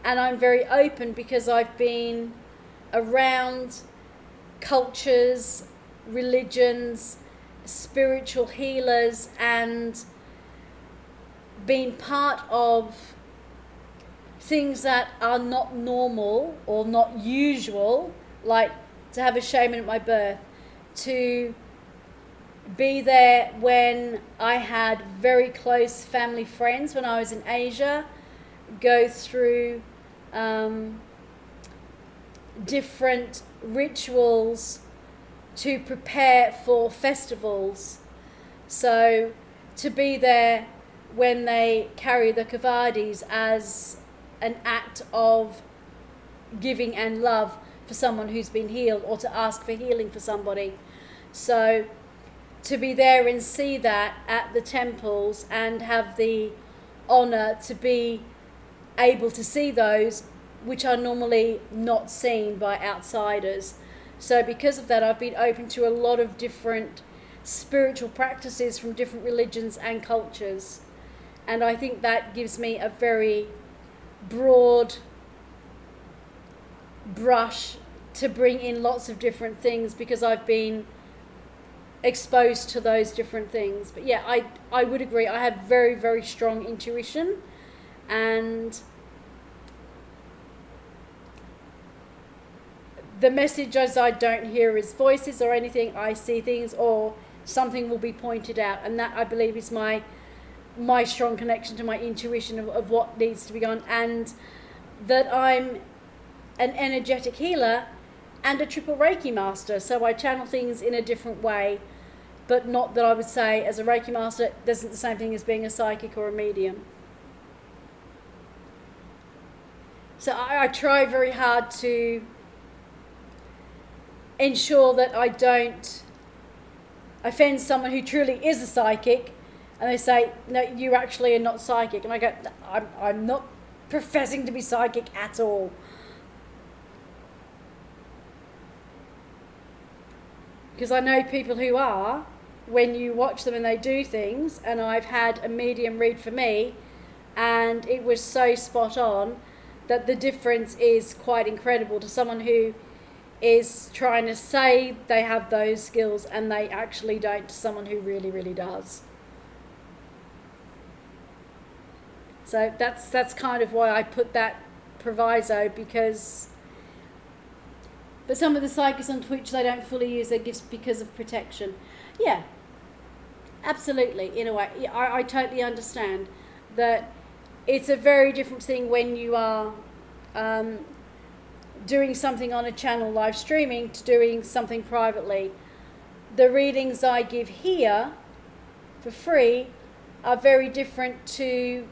and I'm very open because I've been around cultures, religions, spiritual healers, and being part of things that are not normal or not usual, like to have a shaman at my birth, to be there when I had very close family friends when I was in Asia, go through different rituals to prepare for festivals. So to be there when they carry the kavadis as an act of giving and love for someone who's been healed, or to ask for healing for somebody. So to be there and see that at the temples and have the honor to be able to see those which are normally not seen by outsiders. So because of that, I've been open to a lot of different spiritual practices from different religions and cultures. And I think that gives me a very broad brush to bring in lots of different things, because I've been exposed to those different things. But yeah, I would agree. I have very, very strong intuition, and the messages I don't hear as voices or anything. I see things, or something will be pointed out, and that, I believe, is my strong connection to my intuition of what needs to be done, and that I'm an energetic healer and a triple Reiki master. So I channel things in a different way, but not that I would say as a Reiki master it isn't the same thing as being a psychic or a medium. So I try very hard to ensure that I don't offend someone who truly is a psychic, and they say, no, you actually are not psychic. And I go, I'm not professing to be psychic at all. because I know people who are, when you watch them and they do things, and I've had a medium read for me, and it was so spot on that the difference is quite incredible to someone who is trying to say they have those skills and they actually don't, to someone who really, really does. So that's kind of why I put that proviso, because but some of the psychics on Twitch, they don't fully use their gifts because of protection. Yeah, absolutely, in a way. Yeah, I totally understand that it's a very different thing when you are doing something on a channel live streaming to doing something privately. The readings I give here for free are very different to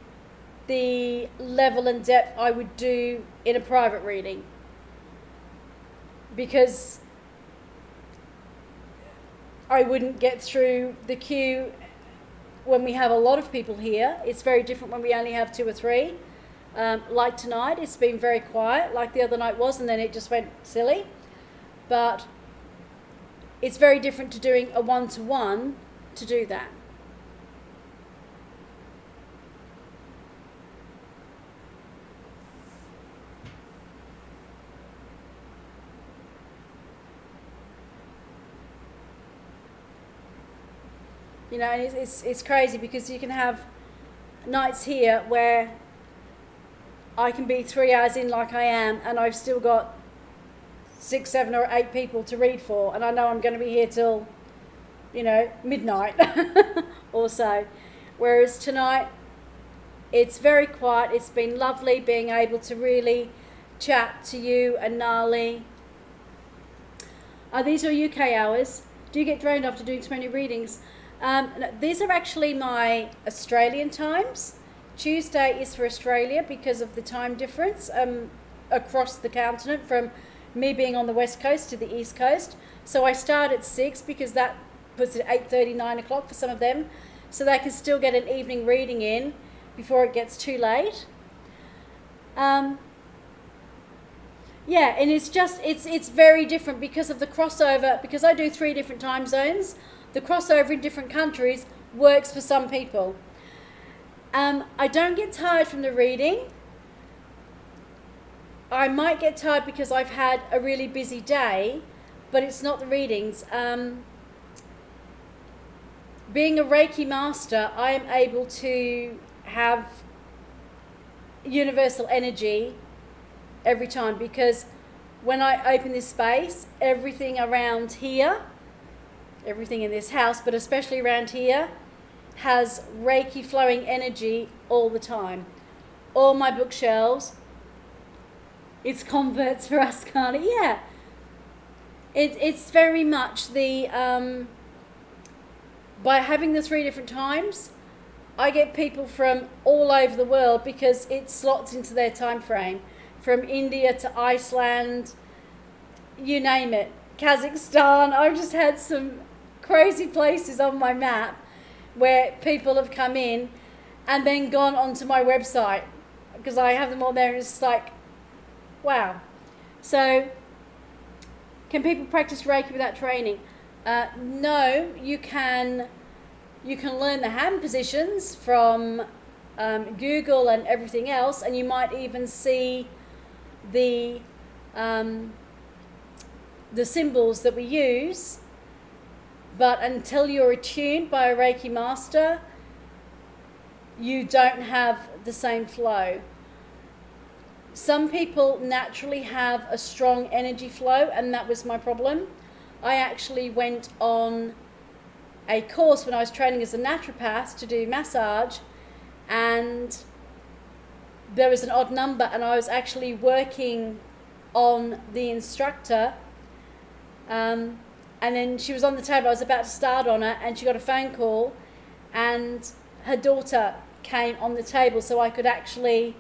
the level and depth I would do in a private reading, because I wouldn't get through the queue when we have a lot of people here. It's very different when we only have 2 or 3. Like tonight, it's been very quiet, like the other night was, and then it just went silly. But it's very different to doing a one-to-one to do that. You know, and it's crazy because you can have nights here where I can be 3 hours in like I am, and I've still got 6, 7 or 8 people to read for, and I know I'm going to be here till, you know, midnight or so. Whereas tonight, it's very quiet. It's been lovely being able to really chat to you and Nali. These are UK hours. Do you get drained after doing too many readings? No, these are actually my Australian times. Tuesday is for Australia because of the time difference across the continent, from me being on the west coast to the east coast. So I start at 6 because that puts it at 8:30, 9 o'clock for some of them, so they can still get an evening reading in before it gets too late. Yeah, and it's very different because of the crossover, because I do 3 different time zones. The crossover in different countries works for some people. I don't get tired from the reading. I might get tired because I've had a really busy day, but it's not the readings. Being a Reiki master, I am able to have universal energy every time, because when I open this space, everything around here, everything in this house, but especially around here, has Reiki flowing energy all the time. All my bookshelves, it's converts for us, Carly. Yeah, it's very much the by having the 3 different times, I get people from all over the world because it slots into their time frame, from India to Iceland, you name it, Kazakhstan. I've just had some crazy places on my map where people have come in and then gone onto my website because I have them all there, and it's like, wow. So can people practice Reiki without training? No, you can learn the hand positions from Google and everything else, and you might even see the symbols that we use. But until you're attuned by a Reiki master, you don't have the same flow. Some people naturally have a strong energy flow, and that was my problem. I actually went on a course when I was training as a naturopath to do massage, and there was an odd number, and I was actually working on the instructor, and then she was on the table. I was about to start on her, and she got a phone call, and her daughter came on the table so I could actually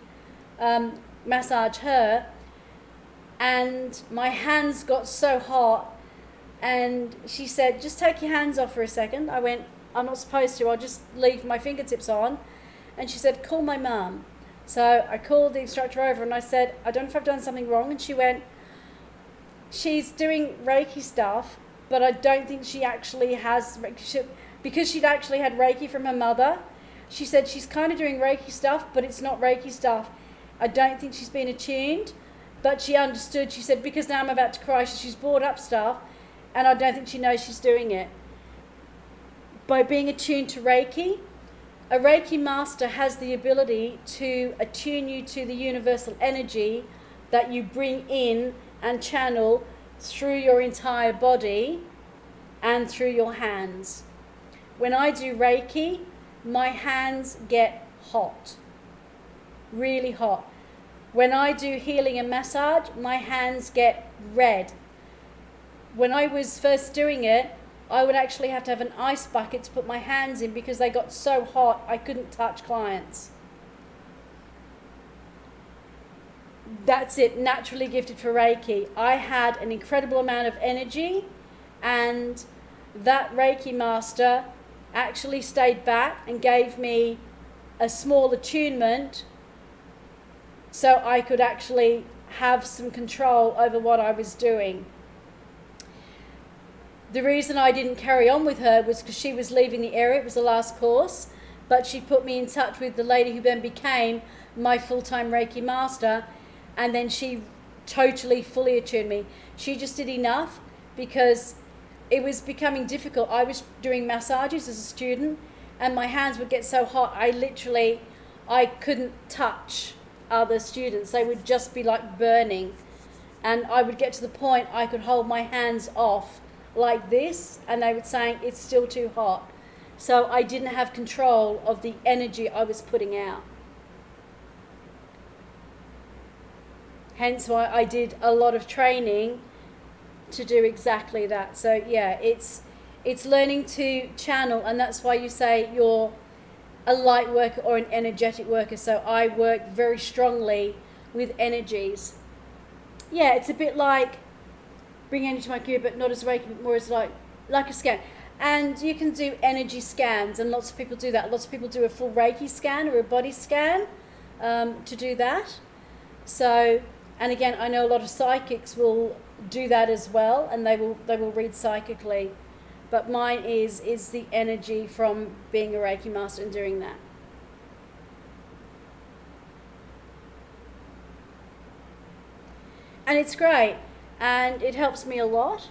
massage her, and my hands got so hot, and she said, just take your hands off for a second. I went, I'm not supposed to, I'll just leave my fingertips on. And she said, call my mum. So I called the instructor over and I said, I don't know if I've done something wrong. And she went, she's doing Reiki stuff, but I don't think she actually has, because she'd actually had Reiki from her mother. She said she's kind of doing Reiki stuff, but it's not Reiki stuff. I don't think she's been attuned, but she understood. She said, because now I'm about to cry, she's brought up stuff, and I don't think she knows she's doing it. By being attuned to Reiki, a Reiki master has the ability to attune you to the universal energy that you bring in and channel through your entire body and through your hands. When I do Reiki, my hands get hot, really hot. When I do healing and massage, my hands get red. When I was first doing it, I would actually have to have an ice bucket to put my hands in because they got so hot I couldn't touch clients. That's it, naturally gifted for Reiki. I had an incredible amount of energy, and that Reiki master actually stayed back and gave me a small attunement so I could actually have some control over what I was doing. The reason I didn't carry on with her was because she was leaving the area. It was the last course, but she put me in touch with the lady who then became my full-time Reiki master, and then she totally, fully attuned me. She just did enough because it was becoming difficult. I was doing massages as a student, and my hands would get so hot, I couldn't touch other students. They would just be like burning. And I would get to the point I could hold my hands off like this, and they were saying it's still too hot. So I didn't have control of the energy I was putting out. Hence why I did a lot of training to do exactly that. So yeah, it's learning to channel, and that's why you say you're a light worker or an energetic worker. So I work very strongly with energies. Yeah, it's a bit like bring energy to my cube, but not as Reiki, but more as like a scan. And you can do energy scans, and lots of people do that. Lots of people do a full Reiki scan or a body scan to do that. So, and again, I know a lot of psychics will do that as well, and they will read psychically. But mine is the energy from being a Reiki master and doing that. And it's great, and it helps me a lot.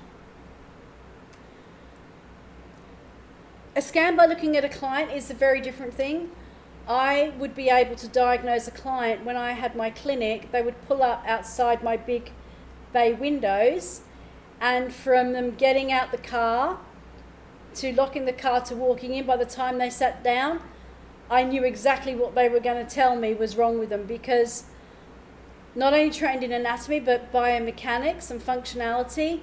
A scan by looking at a client is a very different thing. I would be able to diagnose a client when I had my clinic. They would pull up outside my big bay windows, and from them getting out the car to locking the car to walking in, by the time they sat down, I knew exactly what they were going to tell me was wrong with them, because not only trained in anatomy but biomechanics and functionality,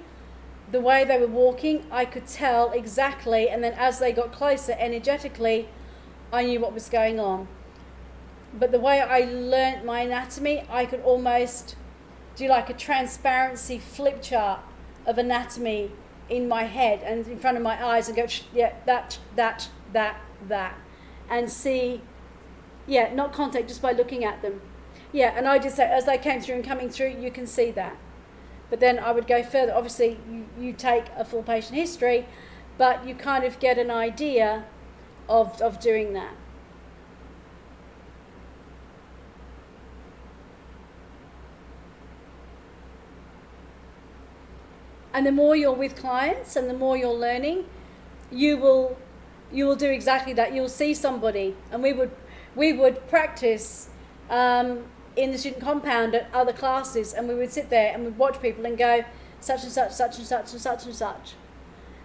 the way they were walking, I could tell exactly, and then as they got closer energetically, I knew what was going on. But the way I learnt my anatomy, I could almost do like a transparency flip chart of anatomy in my head and in front of my eyes and go, yeah, that, and see, yeah, not contact, just by looking at them. Yeah, and I just say, as they came through and coming through, you can see that. But then I would go further. Obviously, you take a full patient history, but you kind of get an idea of doing that. And the more you're with clients and the more you're learning, you will do exactly that. You'll see somebody, and we would practice in the student compound at other classes, and we would sit there and we'd watch people and go such and such, such and such and such and such,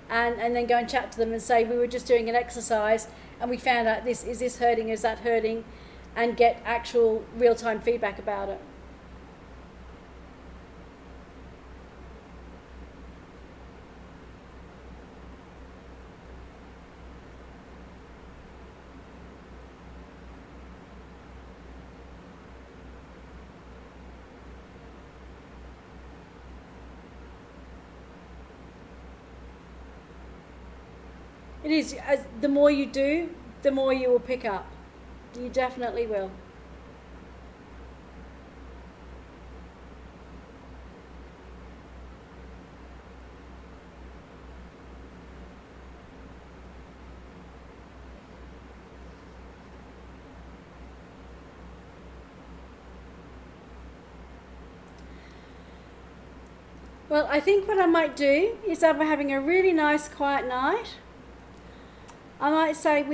and then go and chat to them and say we were just doing an exercise and we found out this hurting, is that hurting, and get actual real-time feedback about it. It is, the more you do, the more you will pick up. You definitely will. Well, I think what I might do is, if we're having a really nice quiet night, I might say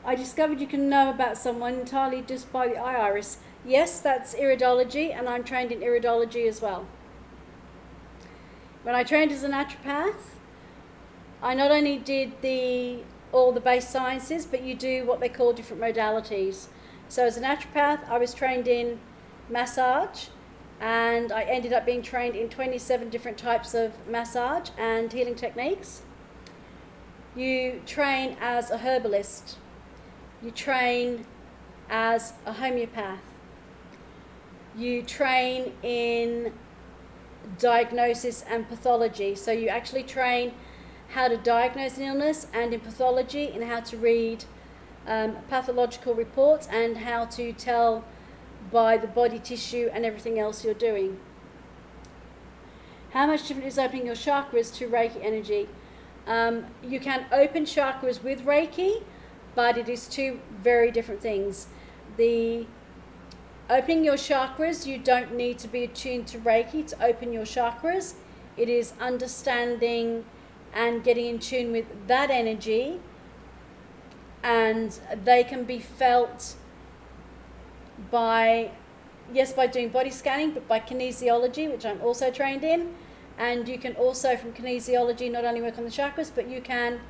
I discovered you can know about someone entirely just by the eye iris. Yes, that's iridology, and I'm trained in iridology as well. When I trained as a naturopath, I not only did all the base sciences, but you do what they call different modalities. So as a naturopath, I was trained in massage, and I ended up being trained in 27 different types of massage and healing techniques. You train as a herbalist. You train as a homeopath. You train in diagnosis and pathology. So you actually train how to diagnose an illness, and in pathology, and how to read pathological reports, and how to tell by the body tissue and everything else you're doing. How much different is opening your chakras to Reiki energy? You can open chakras with Reiki, but it is two very different things. The opening your chakras, you don't need to be attuned to Reiki to open your chakras. It is understanding and getting in tune with that energy, and they can be felt by doing body scanning, but by kinesiology, which I'm also trained in. And you can also, from kinesiology, not only work on the chakras, but you can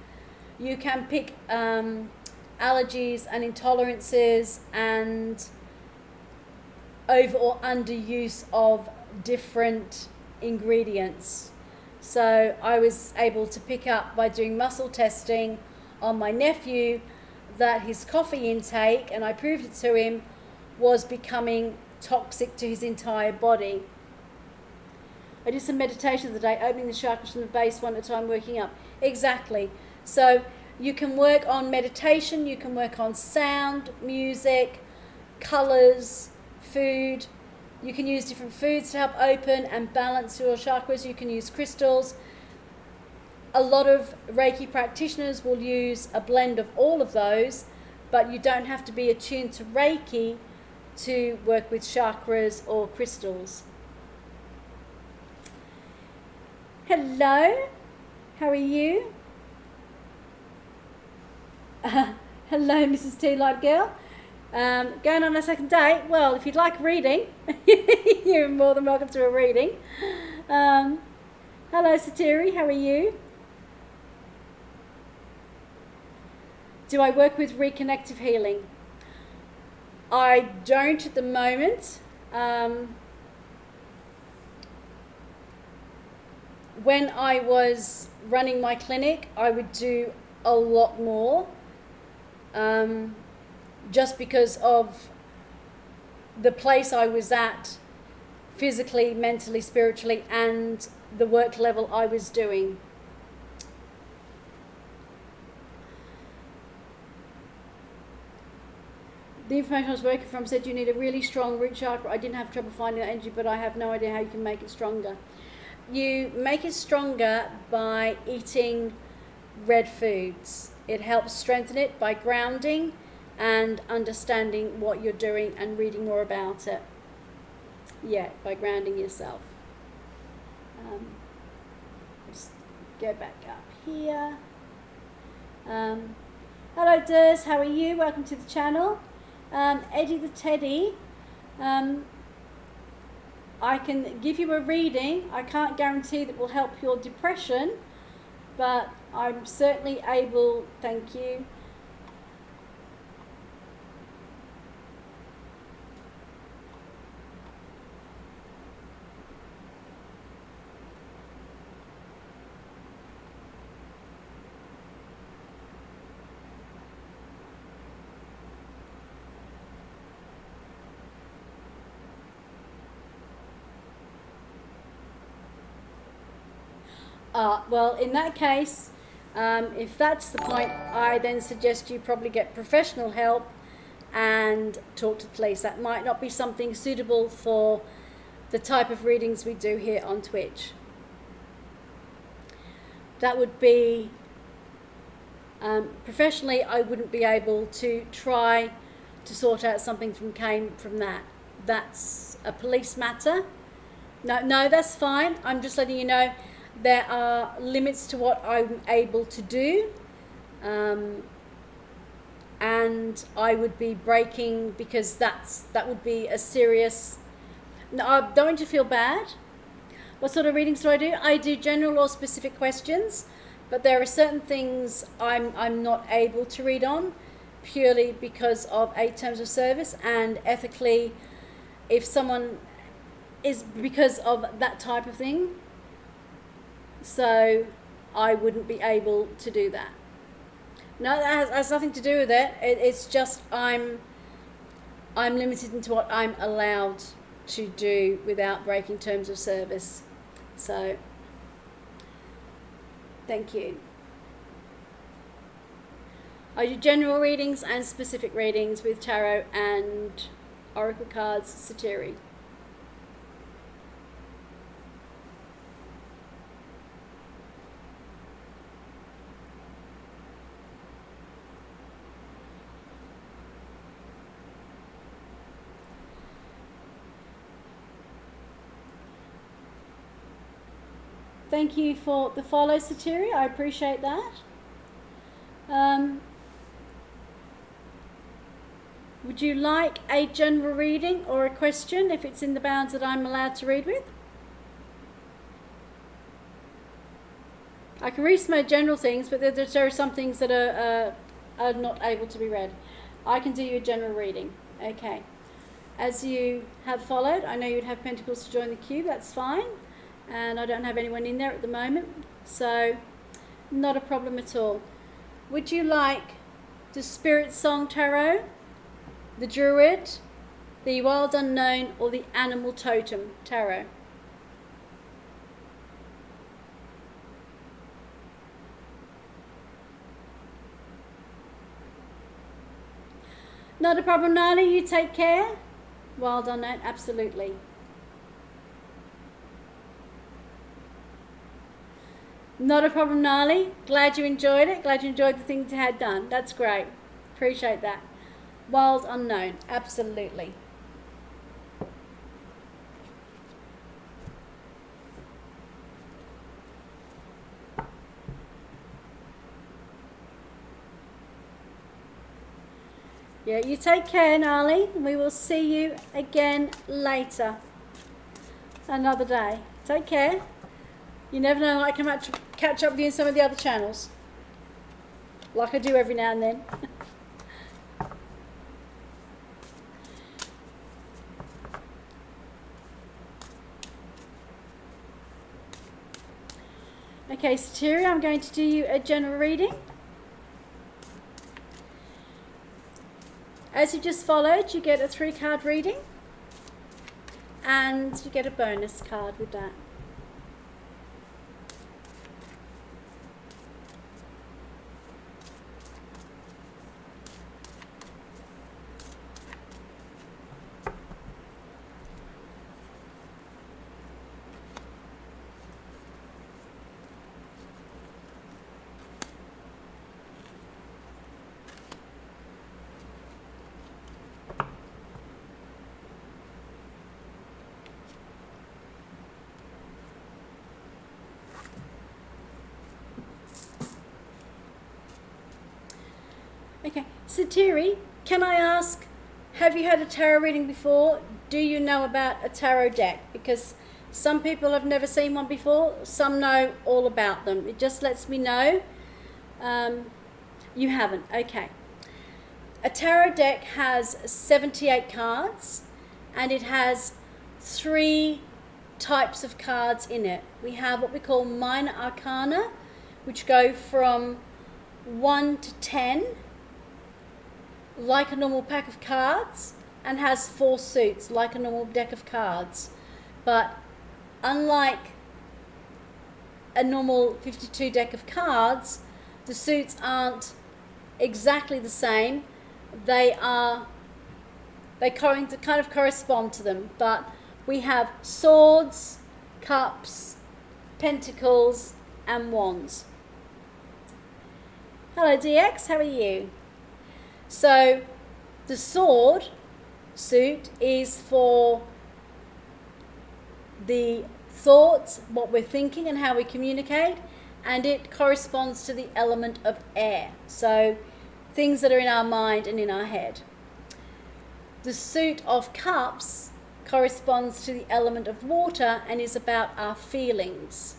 pick allergies and intolerances and over or under use of different ingredients. So I was able to pick up, by doing muscle testing on my nephew, that his coffee intake, and I proved it to him, was becoming toxic to his entire body. I did some meditation the other day, opening the chakras from the base one at a time, working up. Exactly. So you can work on meditation, you can work on sound, music, colours, food. You can use different foods to help open and balance your chakras. You can use crystals. A lot of Reiki practitioners will use a blend of all of those, but you don't have to be attuned to Reiki to work with chakras or crystals. Hello, how are you? Hello, Mrs. Tea Light Girl. Going on a second date? Well, if you'd like reading, you're more than welcome to a reading. Hello, Satiri, how are you? Do I work with reconnective healing? I don't at the moment. When I was running my clinic, I would do a lot more, just because of the place I was at, physically, mentally, spiritually, and the work level I was doing. The information I was working from said you need a really strong root chakra. I didn't have trouble finding that energy, but I have no idea how you can make it stronger. You make it stronger by eating red foods. It helps strengthen it by grounding and understanding what you're doing and reading more about it. Yeah, by grounding yourself. Just go back up here. Hello, Durs. How are you? Welcome to the channel. Eddie the Teddy. I can give you a reading. I can't guarantee that will help your depression, but I'm certainly able, thank you. Well, in that case, if that's the point, I then suggest you probably get professional help and talk to the police. That might not be something suitable for the type of readings we do here on Twitch. That would be, professionally, I wouldn't be able to try to sort out something came from that. That's a police matter. No, that's fine. I'm just letting you know there are limits to what I'm able to do. And I would be breaking, because that would be a serious... No, I don't want you to feel bad. What sort of readings do? I do general or specific questions, but there are certain things I'm not able to read on, purely because of 8 terms of service, and ethically, if someone is, because of that type of thing, so I wouldn't be able to do that. No, that has nothing to do with it. It's just I'm limited into what I'm allowed to do without breaking terms of service. So, thank you. I do general readings and specific readings with tarot and oracle cards, Satiri. Thank you for the follow, Satiri. I appreciate that. Would you like a general reading or a question, if it's in the bounds that I'm allowed to read with? I can read some general things, but there are some things that are not able to be read. I can do you a general reading. Okay. As you have followed, I know you'd have Pentacles to join the queue. That's fine. And I don't have anyone in there at the moment, so not a problem at all. Would you like the Spirit Song Tarot, the Druid, the Wild Unknown, or the Animal Totem Tarot? Not a problem, Nali. You take care. Wild Unknown, absolutely. Not a problem, Nali. Glad you enjoyed it. Glad you enjoyed the things you had done. That's great. Appreciate that. Wild Unknown, absolutely. Yeah, you take care, Nali. We will see you again later. Another day. Take care. You never know, I can catch up with you in some of the other channels, like I do every now and then. Okay, Satiri, I'm going to do you a general reading. As you just followed, you get a 3-card reading, and you get a bonus card with that. Okay, Satiri, can I ask, have you had a tarot reading before? Do you know about a tarot deck? Because some people have never seen one before, some know all about them. It just lets me know. You haven't, okay. A tarot deck has 78 cards, and it has 3 types of cards in it. We have what we call minor arcana, which go from 1 to 10, like a normal pack of cards, and has 4 suits like a normal deck of cards. But unlike a normal 52 deck of cards, the suits aren't exactly the same. They kind of correspond to them, but we have swords, cups, pentacles, and wands. Hello DX, how are you? So the sword suit is for the thoughts, what we're thinking and how we communicate, and it corresponds to the element of air. So things that are in our mind and in our head. The suit of cups corresponds to the element of water and is about our feelings.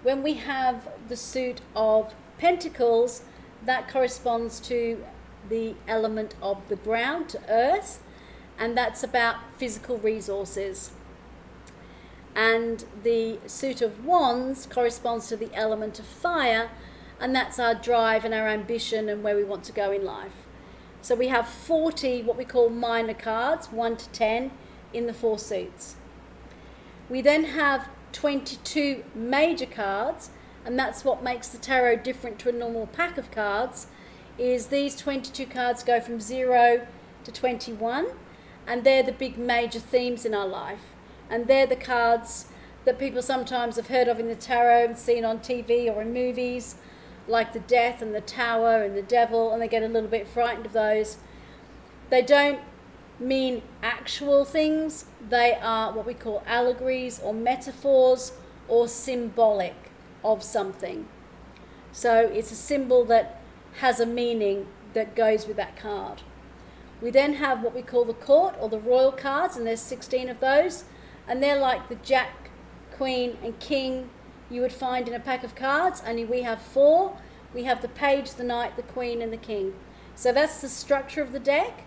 When we have the suit of pentacles, that corresponds to the element of the ground, to earth, and that's about physical resources. And the suit of wands corresponds to the element of fire, and that's our drive and our ambition and where we want to go in life. So we have 40 what we call minor cards, 1 to 10, in the 4 suits. We then have 22 major cards, and that's what makes the tarot different to a normal pack of cards, is these 22 cards go from 0 to 21, and they're the big major themes in our life. And they're the cards that people sometimes have heard of in the tarot and seen on TV or in movies, like the Death and the Tower and the Devil, and they get a little bit frightened of those. They don't mean actual things. They are what we call allegories or metaphors or symbolic of something. So it's a symbol that has a meaning that goes with that card. We then have what we call the court or the royal cards, and there's 16 of those, and they're like the Jack, Queen and King you would find in a pack of cards, only we have 4. We have the Page, the Knight, the Queen and the King. So that's the structure of the deck.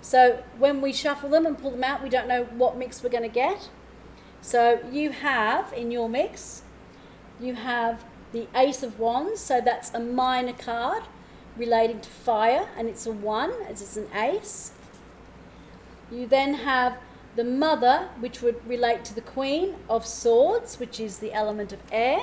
So when we shuffle them and pull them out, we don't know what mix we're going to get. So you have, in your mix, you have the Ace of Wands, so that's a minor card relating to fire, and it's a 1, as it's an ace. You then have the Mother, which would relate to the Queen of Swords, which is the element of air.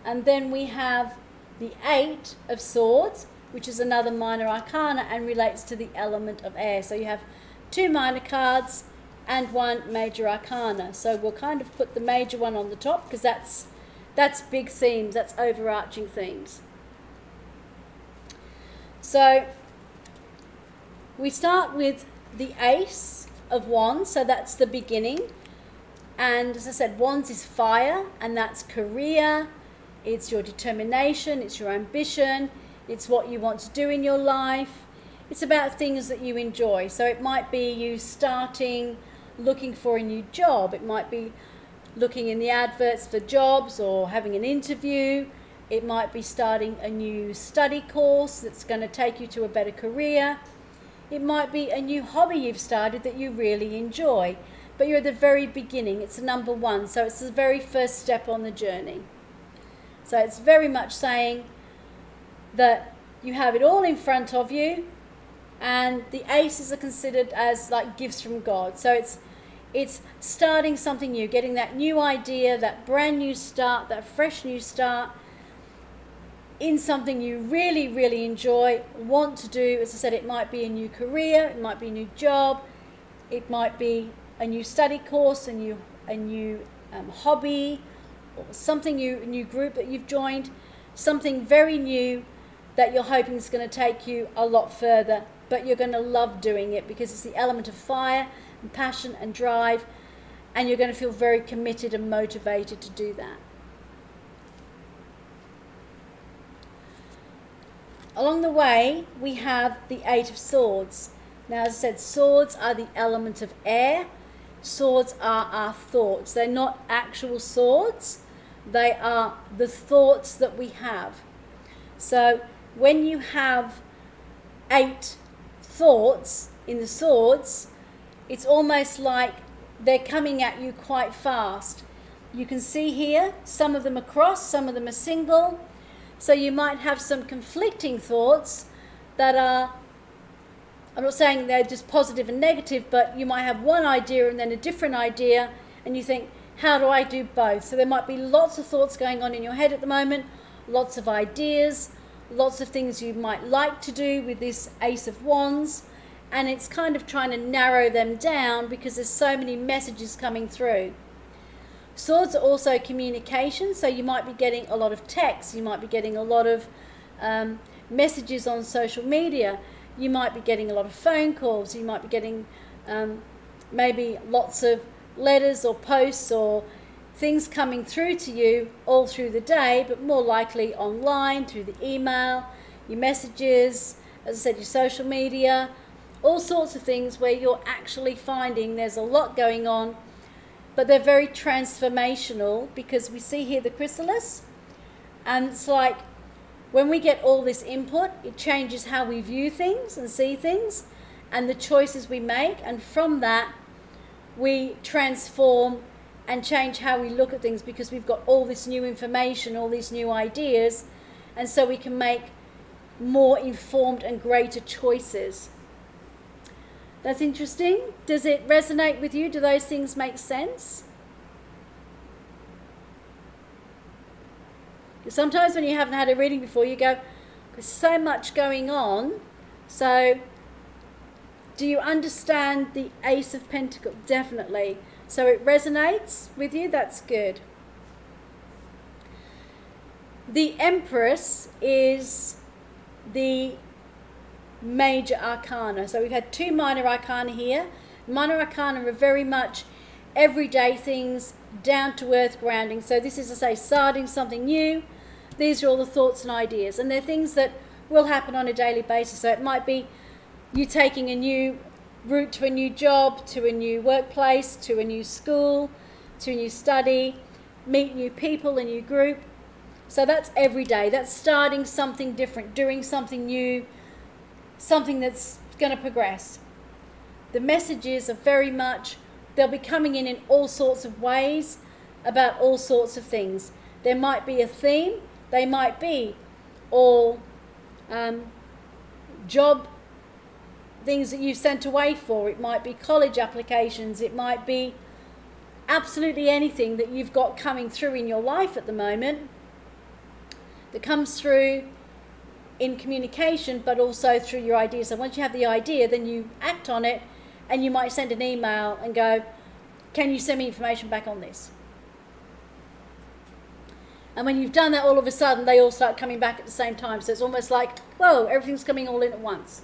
And then we have the 8 of Swords, which is another minor arcana and relates to the element of air. So you have 2 minor cards and 1 major arcana. So we'll kind of put the major one on the top because that's big themes, that's overarching themes. So we start with the Ace of Wands, so that's the beginning. And as I said, Wands is fire, and that's career, it's your determination, it's your ambition, it's what you want to do in your life. It's about things that you enjoy. So it might be you starting, looking for a new job. It might be looking in the adverts for jobs or having an interview. It might be starting a new study course that's going to take you to a better career. It might be a new hobby you've started that you really enjoy, but you're at the very beginning. It's number 1, so it's the very first step on the journey. So it's very much saying that you have it all in front of you, and the aces are considered as like gifts from God. So it's starting something new, getting that new idea, that brand new start, that fresh new start in something you really, really enjoy, want to do. As I said, it might be a new career, it might be a new job, it might be a new study course, a new hobby, or something new, a new group that you've joined, something very new that you're hoping is going to take you a lot further, but you're going to love doing it because it's the element of fire and passion and drive, and you're going to feel very committed and motivated to do that. Along the way, we have the 8 of Swords. Now, as I said, swords are the element of air. Swords are our thoughts. They're not actual swords. They are the thoughts that we have. So when you have 8 thoughts in the swords, it's almost like they're coming at you quite fast. You can see here, some of them are crossed, some of them are single. So you might have some conflicting thoughts that are, I'm not saying they're just positive and negative, but you might have one idea and then a different idea, and you think, how do I do both? So there might be lots of thoughts going on in your head at the moment, lots of ideas, lots of things you might like to do with this Ace of Wands, and it's kind of trying to narrow them down because there's so many messages coming through. Swords are also communication, so you might be getting a lot of texts, you might be getting a lot of messages on social media, you might be getting a lot of phone calls, you might be getting maybe lots of letters or posts or things coming through to you all through the day, but more likely online, through the email, your messages, as I said, your social media, all sorts of things where you're actually finding there's a lot going on, but they're very transformational, because we see here the chrysalis, and it's like when we get all this input, it changes how we view things and see things and the choices we make, and from that we transform and change how we look at things, because we've got all this new information, all these new ideas, and so we can make more informed and greater choices. That's interesting. Does it resonate with you? Do those things make sense? Sometimes when you haven't had a reading before, you go, there's so much going on. So do you understand the Ace of Pentacles? Definitely. So it resonates with you. That's good. The Empress is the major arcana. So we've had two minor arcana here. Minor arcana are very much everyday things, down to earth grounding. So this is, to say, starting something new. These are all the thoughts and ideas, and they're things that will happen on a daily basis. So it might be you taking a new route to a new job, to a new workplace, to a new school, to a new study, meet new people, a new group. So that's every day. That's starting something different, doing something new, something that's going to progress. The messages are very much, they'll be coming in all sorts of ways about all sorts of things. There might be a theme. They might be all job things that you've sent away for. It might be college applications. It might be absolutely anything that you've got coming through in your life at the moment that comes through in communication, but also through your ideas. So once you have the idea, then you act on it, and you might send an email and go, can you send me information back on this? And when you've done that, all of a sudden they all start coming back at the same time. So it's almost like, whoa, everything's coming all in at once.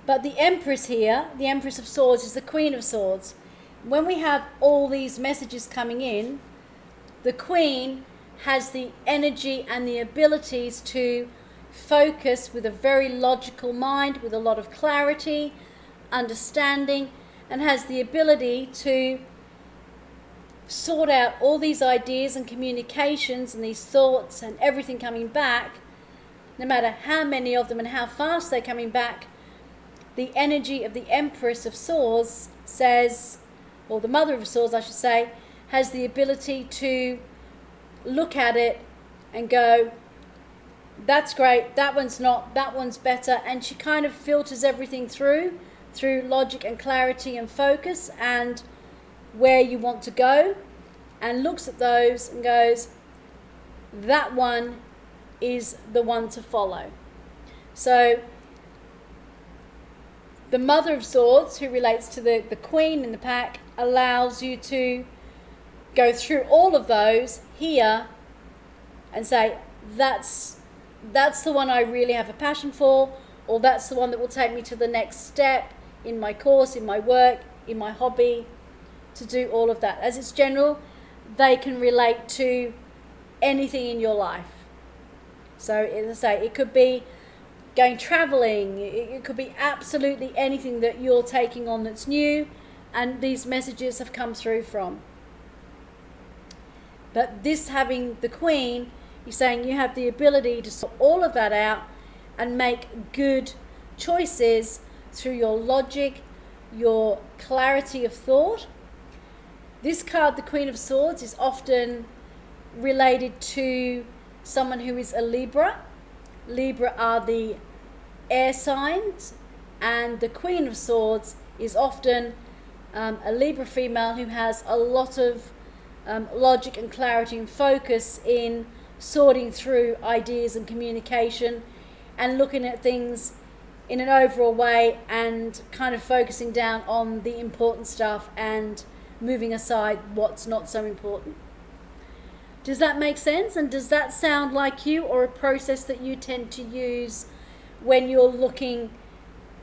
But the Empress here, the Empress of Swords, is the Queen of Swords. When we have all these messages coming in, the Queen has the energy and the abilities to focus with a very logical mind, with a lot of clarity, understanding, and has the ability to sort out all these ideas and communications and these thoughts and everything coming back, no matter how many of them and how fast they're coming back. The energy of the Empress of Swords says, or the Mother of Swords I should say, has the ability to look at it and go, that's great, that one's not, that one's better, and she kind of filters everything through logic and clarity and focus and where you want to go, and looks at those and goes, that one is the one to follow. So the Mother of Swords, who relates to the Queen in the pack, allows you to go through all of those here and say, that's the one I really have a passion for, or that's the one that will take me to the next step in my course, in my work, in my hobby, to do all of that. As it's general, they can relate to anything in your life. So as I say, it could be going traveling, it could be absolutely anything that you're taking on that's new, and these messages have come through from. But this, having the Queen, you're saying you have the ability to sort all of that out and make good choices through your logic, your clarity of thought. This card, the Queen of Swords, is often related to someone who is a Libra. Libra are the air signs, and the Queen of Swords is often a Libra female who has a lot of logic and clarity and focus in sorting through ideas and communication and looking at things in an overall way and kind of focusing down on the important stuff and moving aside what's not so important. Does that make sense? And does that sound like you, or a process that you tend to use when you're looking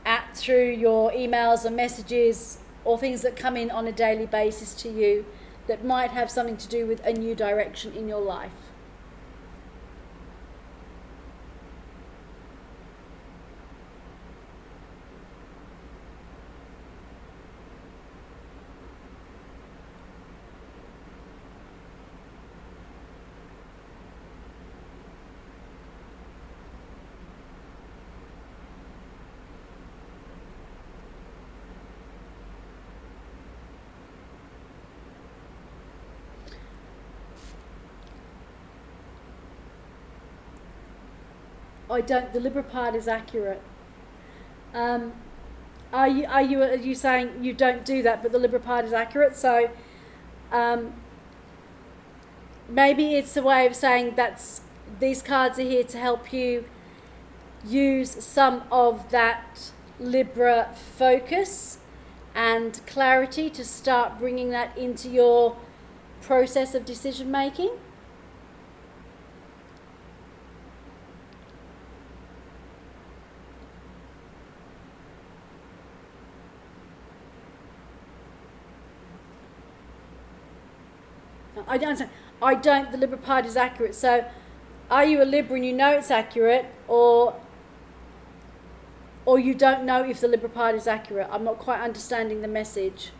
at through your emails or messages or things that come in on a daily basis to you that might have something to do with a new direction in your life? I don't. The Libra part is accurate. Are you saying you don't do that, but the Libra part is accurate? So maybe it's a way of saying that's these cards are here to help you use some of that Libra focus and clarity to start bringing that into your process of decision making. I don't, the Libra part is accurate. So are you a Libra and you know it's accurate, or you don't know if the Libra part is accurate? I'm not quite understanding the message.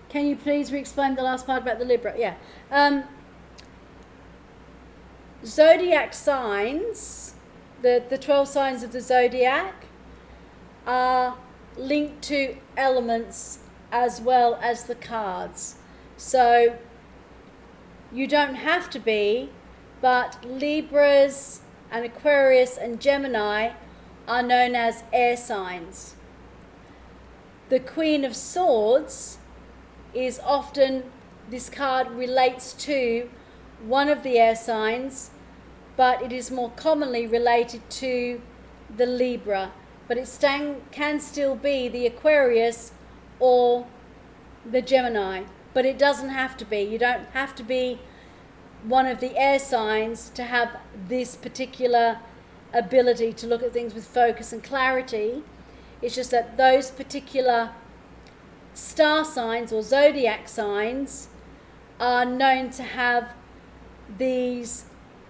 Can you please re-explain the last part about the Libra? Yeah. Zodiac signs, the 12 signs of the zodiac, are linked to elements as well as the cards. So you don't have to be, but Libras and Aquarius and Gemini are known as air signs. The Queen of Swords is often, this card relates to one of the air signs, but it is more commonly related to the Libra. But it can still be the Aquarius or the Gemini, but it doesn't have to be. You don't have to be one of the air signs to have this particular ability to look at things with focus and clarity. It's just that those particular star signs or zodiac signs are known to have these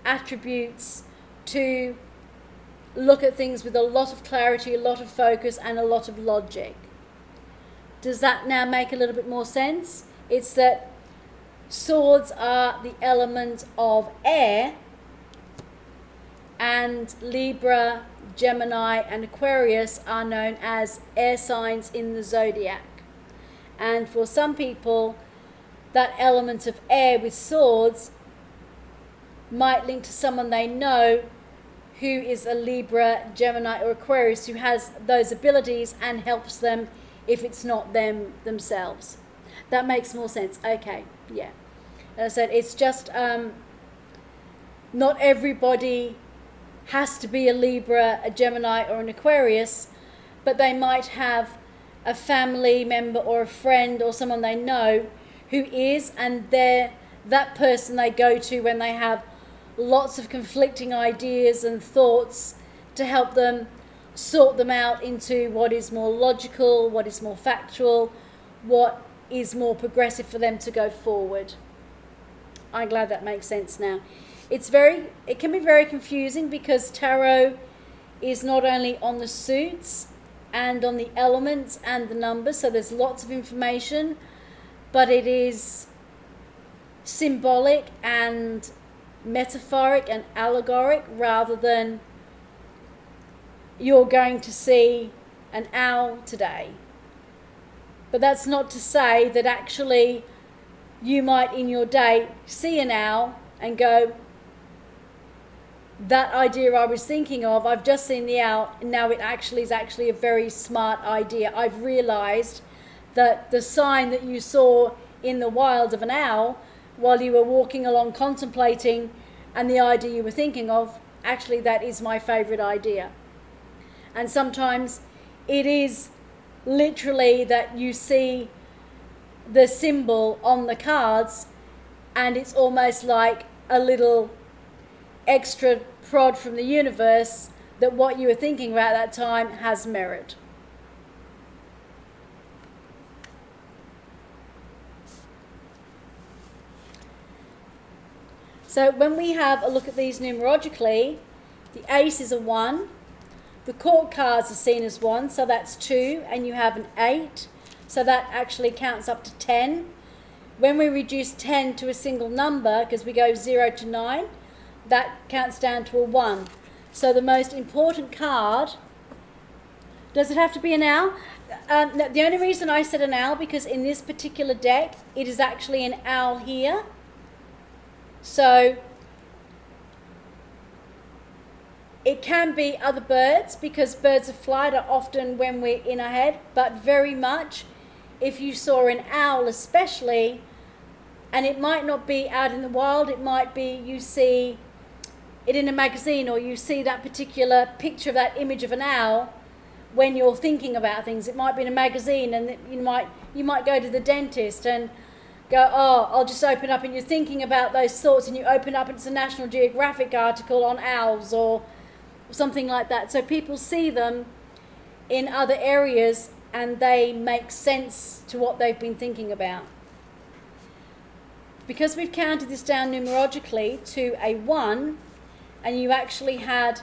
attributes to look at things with a lot of clarity, a lot of focus, and a lot of logic. Does that now make a little bit more sense? It's that swords are the element of air, and Libra, Gemini, and Aquarius are known as air signs in the zodiac. And for some people, that element of air with swords might link to someone they know who is a Libra, Gemini, or Aquarius, who has those abilities and helps them if it's not them themselves. That makes more sense. Okay, yeah. As I said, it's just not everybody has to be a Libra, a Gemini, or an Aquarius, but they might have a family member or a friend or someone they know who is, and they're that person they go to when they have lots of conflicting ideas and thoughts to help them sort them out into what is more logical, what is more factual, what is more progressive for them to go forward. I'm glad that makes sense now. It can be very confusing because tarot is not only on the suits and on the elements and the numbers, so there's lots of information, but it is symbolic and metaphoric and allegoric rather than you're going to see an owl today. But that's not to say that actually you might in your day see an owl and go, that idea I was thinking of, I've just seen the owl, and now it actually is actually a very smart idea. I've realised that the sign that you saw in the wild of an owl while you were walking along contemplating, and the idea you were thinking of, actually that is my favourite idea. And sometimes it is literally that you see the symbol on the cards and it's almost like a little extra prod from the universe that what you were thinking about at that time has merit. So when we have a look at these numerologically, the ace is a 1, the court cards are seen as 1, so that's 2, and you have an 8, so that actually counts up to 10. When we reduce 10 to a single number, because we go 0 to 9, that counts down to a 1. So the most important card, does it have to be an owl? No, the only reason I said an owl, because in this particular deck, it is actually an owl here. So it can be other birds, because birds of flight are often when we're in our head, but very much if you saw an owl especially, and it might not be out in the wild, it might be you see it in a magazine, or you see that particular picture of that image of an owl when you're thinking about things. It might be in a magazine, and you might go to the dentist and go, oh, I'll just open up, and you're thinking about those thoughts, and you open up and it's a National Geographic article on owls or something like that. So people see them in other areas and they make sense to what they've been thinking about. Because we've counted this down numerologically to a 1, and you actually had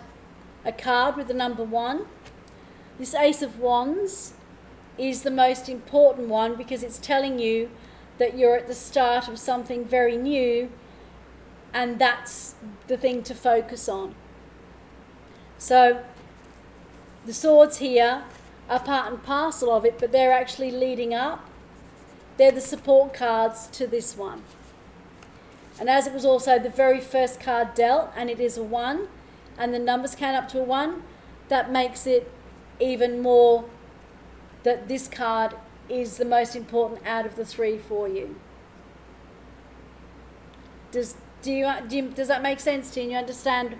a card with the number 1, this Ace of Wands is the most important one, because it's telling you that you're at the start of something very new, and that's the thing to focus on. So the swords here are part and parcel of it, but they're actually leading up. They're the support cards to this one. And as it was also the very first card dealt, and it is a 1, and the numbers count up to a 1, that makes it even more that this card is the most important out of the 3 for you. Does that make sense to you? You understand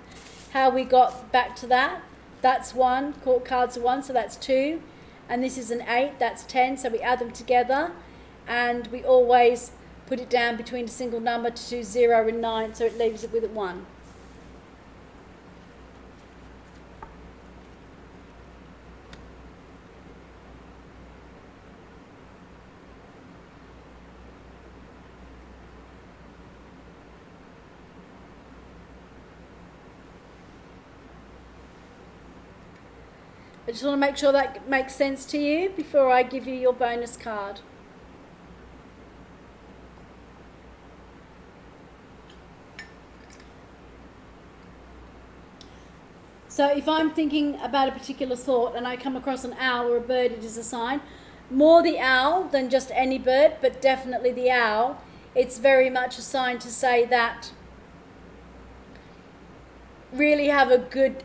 how we got back to that? That's 1, court cards are 1, so that's 2, and this is an 8, that's 10, so we add them together, and we always put it down between a single number to 0 and 9, so it leaves it with a 1. I just want to make sure that makes sense to you before I give you your bonus card. So if I'm thinking about a particular thought and I come across an owl or a bird, it is a sign. More the owl than just any bird, but definitely the owl. It's very much a sign to say that really have a good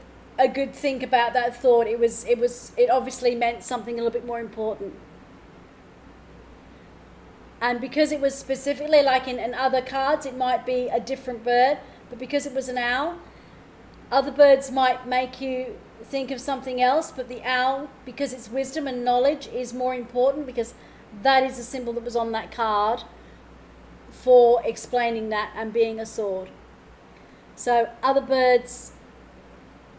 think about that thought. It obviously meant something a little bit more important. And because it was specifically, like in other cards, it might be a different bird, but because it was an owl, other birds might make you think of something else, but the owl, because its wisdom and knowledge is more important, because that is the symbol that was on that card for explaining that and being a sword. So other birds,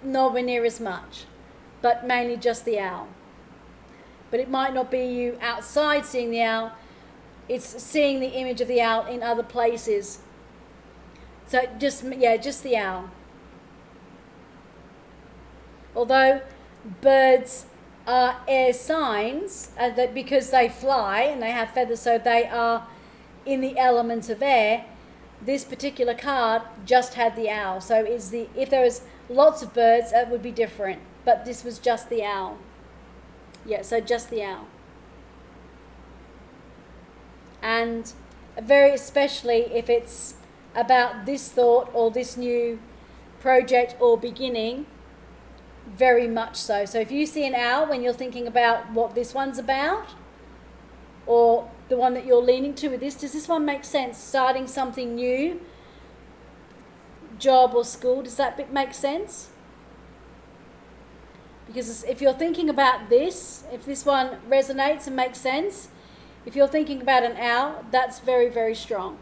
nowhere near as much, but mainly just the owl. But it might not be you outside seeing the owl, it's seeing the image of the owl in other places. So just the owl. Although birds are air signs, because they fly and they have feathers, so they are in the element of air, this particular card just had the owl. So if there was lots of birds, that would be different. But this was just the owl. Yeah, so just the owl. and very especially if it's about this thought or this new project or beginning, very much so. So if you see an owl when you're thinking about what this one's about, or the one that you're leaning to with this, does this one make sense? Starting something new, job or school, does that bit make sense? Because if you're thinking about this, if this one resonates and makes sense, if you're thinking about an owl, that's very, very strong.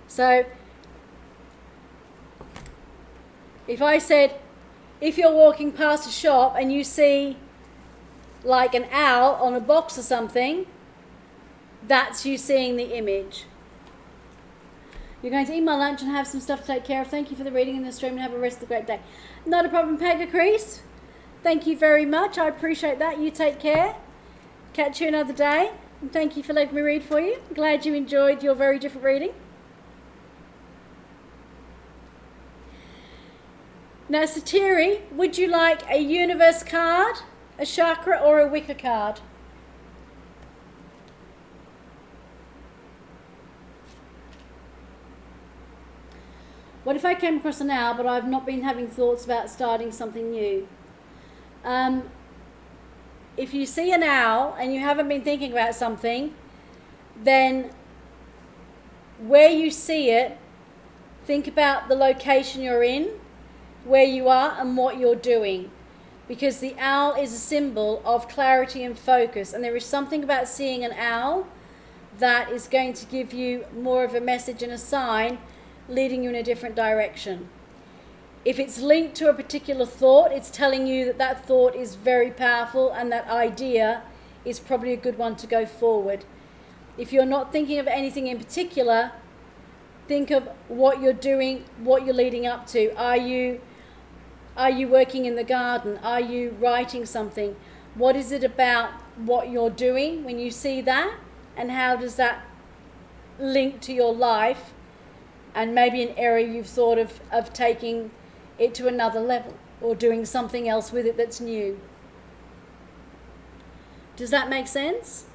So if I said, if you're walking past a shop and you see like an owl on a box or something, that's you seeing the image. You're going to eat my lunch and have some stuff to take care of. Thank you for the reading in the stream and have a rest of the great day. Not a problem, Pega Crease. Thank you very much. I appreciate that. You take care. Catch you another day. And thank you for letting me read for you. Glad you enjoyed your very different reading. Now, Satiri, would you like a universe card, a chakra, or a Wicca card? What if I came across an owl, but I've not been having thoughts about starting something new? If you see an owl and you haven't been thinking about something, then where you see it, think about the location you're in, where you are and what you're doing, because the owl is a symbol of clarity and focus, and there is something about seeing an owl that is going to give you more of a message and a sign leading you in a different direction. If it's linked to a particular thought, it's telling you that that thought is very powerful and that idea is probably a good one to go forward. If you're not thinking of anything in particular, think of what you're doing, what you're leading up to. Are you working in the garden? Are you writing something? What is it about what you're doing when you see that? And how does that link to your life? And maybe an area you've thought of taking it to another level or doing something else with it that's new. Does that make sense?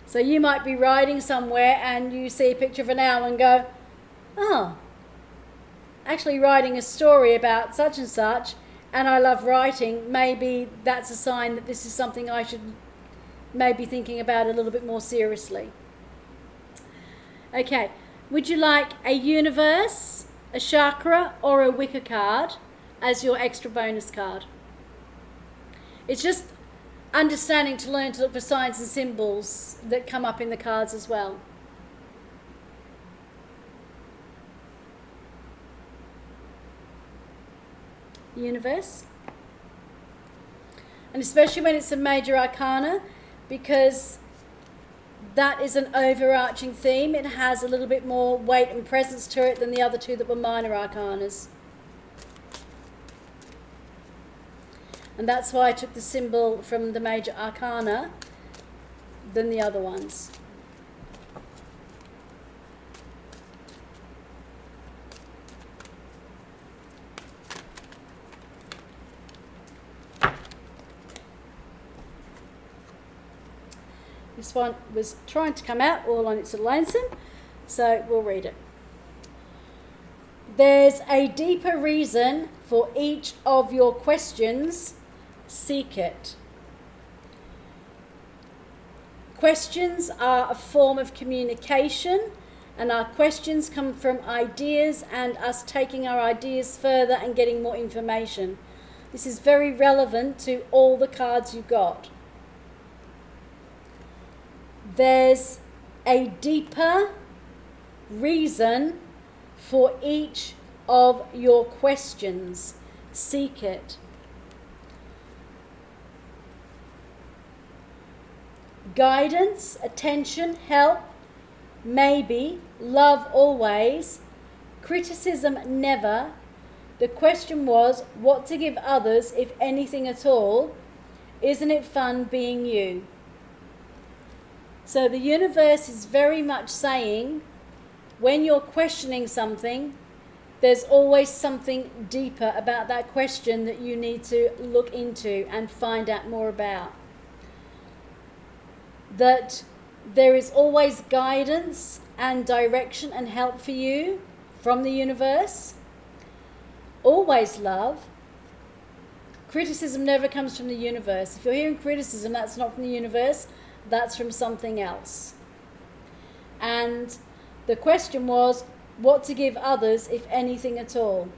So you might be riding somewhere and you see a picture of an owl and go, oh, actually writing a story about such and such, and I love writing, maybe that's a sign that this is something I should maybe thinking about a little bit more seriously. Okay, would you like a universe, a chakra, or a Wicca card as your extra bonus card? It's just understanding to learn to look for signs and symbols that come up in the cards as well. Universe. And especially when it's a major arcana, because that is an overarching theme. It has a little bit more weight and presence to it than the other two that were minor arcanas. And that's why I took the symbol from the major arcana than the other ones. This one was trying to come out all on its lonesome, so we'll read it. There's a deeper reason for each of your questions. Seek it. Questions are a form of communication, and our questions come from ideas and us taking our ideas further and getting more information. This is very relevant to all the cards you got. There's a deeper reason for each of your questions. Seek it. Guidance, attention, help, maybe, love always, criticism never, The question was what to give others, if anything at all. Isn't it fun being you? So the universe is very much saying, when you're questioning something, there's always something deeper about that question that you need to look into and find out more about. That there is always guidance and direction and help for you from the universe. Always love. Criticism never comes from the universe. If you're hearing criticism, that's not from the universe, that's from something else. And the question was, what to give others, if anything at all.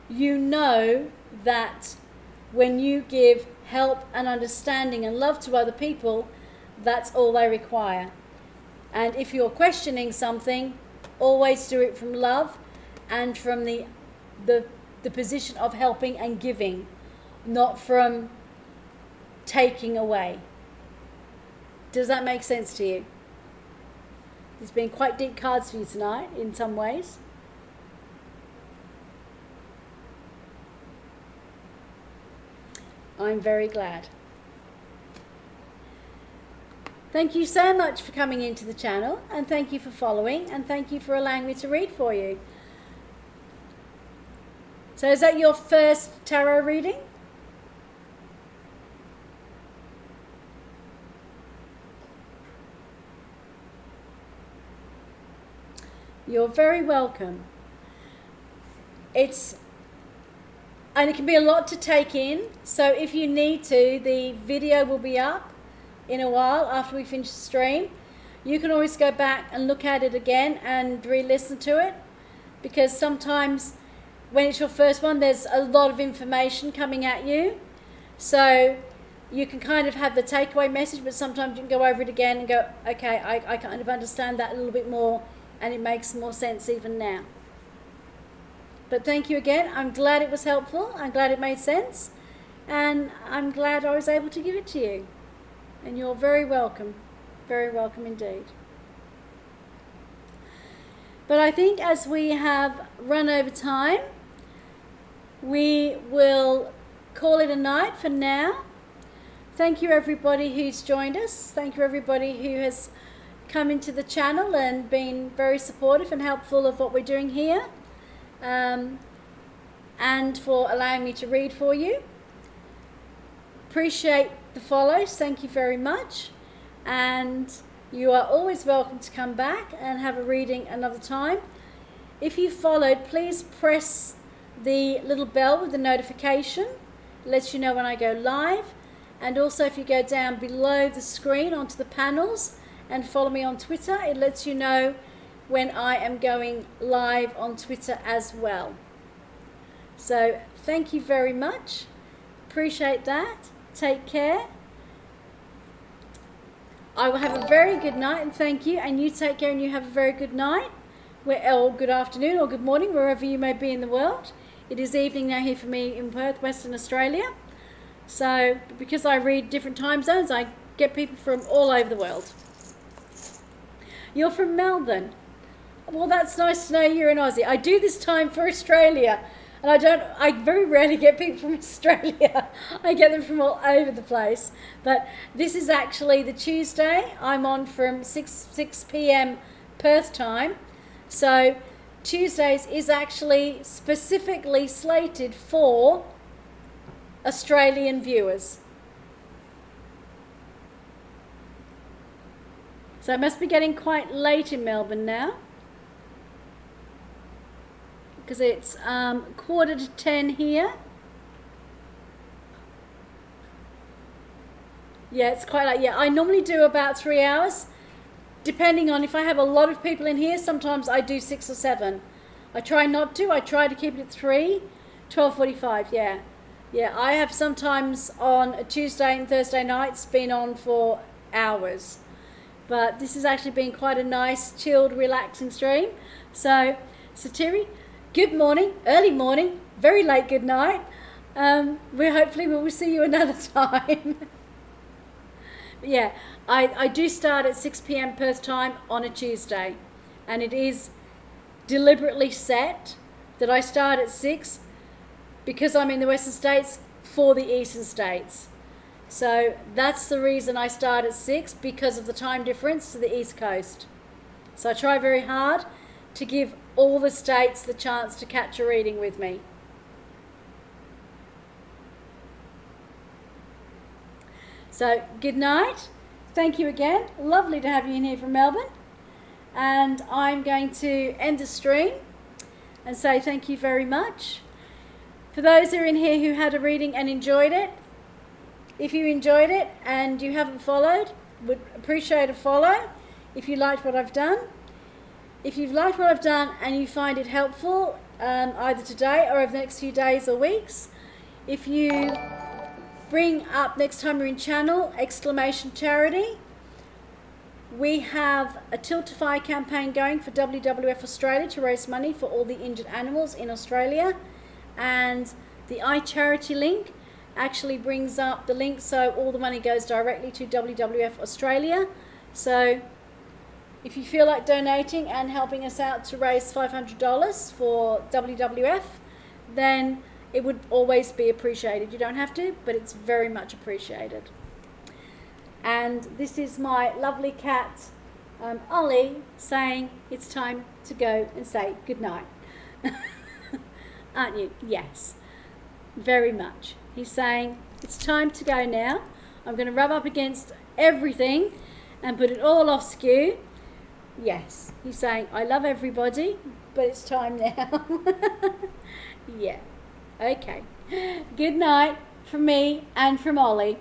You know that when you give help and understanding and love to other people, that's all they require. And if you're questioning something, always do it from love and from the position of helping and giving, not from taking away. Does that make sense to you? There's been quite deep cards for you tonight in some ways. I'm very glad. Thank you so much for coming into the channel, and thank you for following, and thank you for allowing me to read for you. So is that your first tarot reading? You're very welcome. And it can be a lot to take in, so if you need to, the video will be up in a while after we finish the stream. You can always go back and look at it again and re-listen to it, because sometimes when it's your first one, there's a lot of information coming at you, so you can kind of have the takeaway message, but sometimes you can go over it again and go, okay, I kind of understand that a little bit more, and it makes more sense even now. But thank you again. I'm glad it was helpful. I'm glad it made sense. And I'm glad I was able to give it to you. And you're very welcome. Very welcome indeed. But I think as we have run over time, we will call it a night for now. Thank you everybody who's joined us. Thank you everybody who has come into the channel and been very supportive and helpful of what we're doing here, and for allowing me to read for you. Appreciate the follows, thank you very much, and you are always welcome to come back and have a reading another time. If you followed, please press the little bell with the notification. It lets you know when I go live, and also if you go down below the screen onto the panels and follow me on Twitter, it lets you know when I am going live on Twitter as well. So thank you very much. Appreciate that. Take care. I will have a very good night, and thank you. And you take care and you have a very good night, or good afternoon or good morning, wherever you may be in the world. It is evening now here for me in Perth, Western Australia. So because I read different time zones, I get people from all over the world. You're from Melbourne. Well, that's nice to know you're an Aussie. I do this time for Australia, and I very rarely get people from Australia. I get them from all over the place. But this is actually the Tuesday. I'm on from 6 p.m. Perth time. So Tuesdays is actually specifically slated for Australian viewers. So it must be getting quite late in Melbourne now, because it's 9:45 here. Yeah, it's quite late. Yeah, I normally do about 3 hours, depending on if I have a lot of people in here. Sometimes I do 6 or 7. I try not to. I try to keep it at 3, 12:45. Yeah, yeah. I have sometimes on a Tuesday and Thursday nights been on for hours. But this has actually been quite a nice, chilled, relaxing stream. So Terry, good morning, early morning, very late good night. Hopefully we will see you another time. But yeah, I do start at 6 p.m. Perth time on a Tuesday. And it is deliberately set that I start at 6 because I'm in the Western States for the Eastern States. So that's the reason I start at 6, because of the time difference to the East Coast. So I try very hard to give all the states the chance to catch a reading with me. So good night. Thank you again. Lovely to have you in here from Melbourne. And I'm going to end the stream and say thank you very much. For those who are in here who had a reading and enjoyed it, if you enjoyed it and you haven't followed, would appreciate a follow if you liked what I've done. If you've liked what I've done and you find it helpful, either today or over the next few days or weeks, if you bring up next time you're in channel, !charity. We have a Tiltify campaign going for WWF Australia to raise money for all the injured animals in Australia. And the iCharity link actually brings up the link so all the money goes directly to WWF Australia. So if you feel like donating and helping us out to raise $500 for WWF, then it would always be appreciated. You don't have to, but it's very much appreciated. And this is my lovely cat, Ollie, saying it's time to go and say goodnight. Aren't you? Yes, very much. He's saying it's time to go now. I'm going to rub up against everything and put it all off skew. Yes, he's saying I love everybody, but it's time now. Yeah. Okay. Good night from me and from Ollie.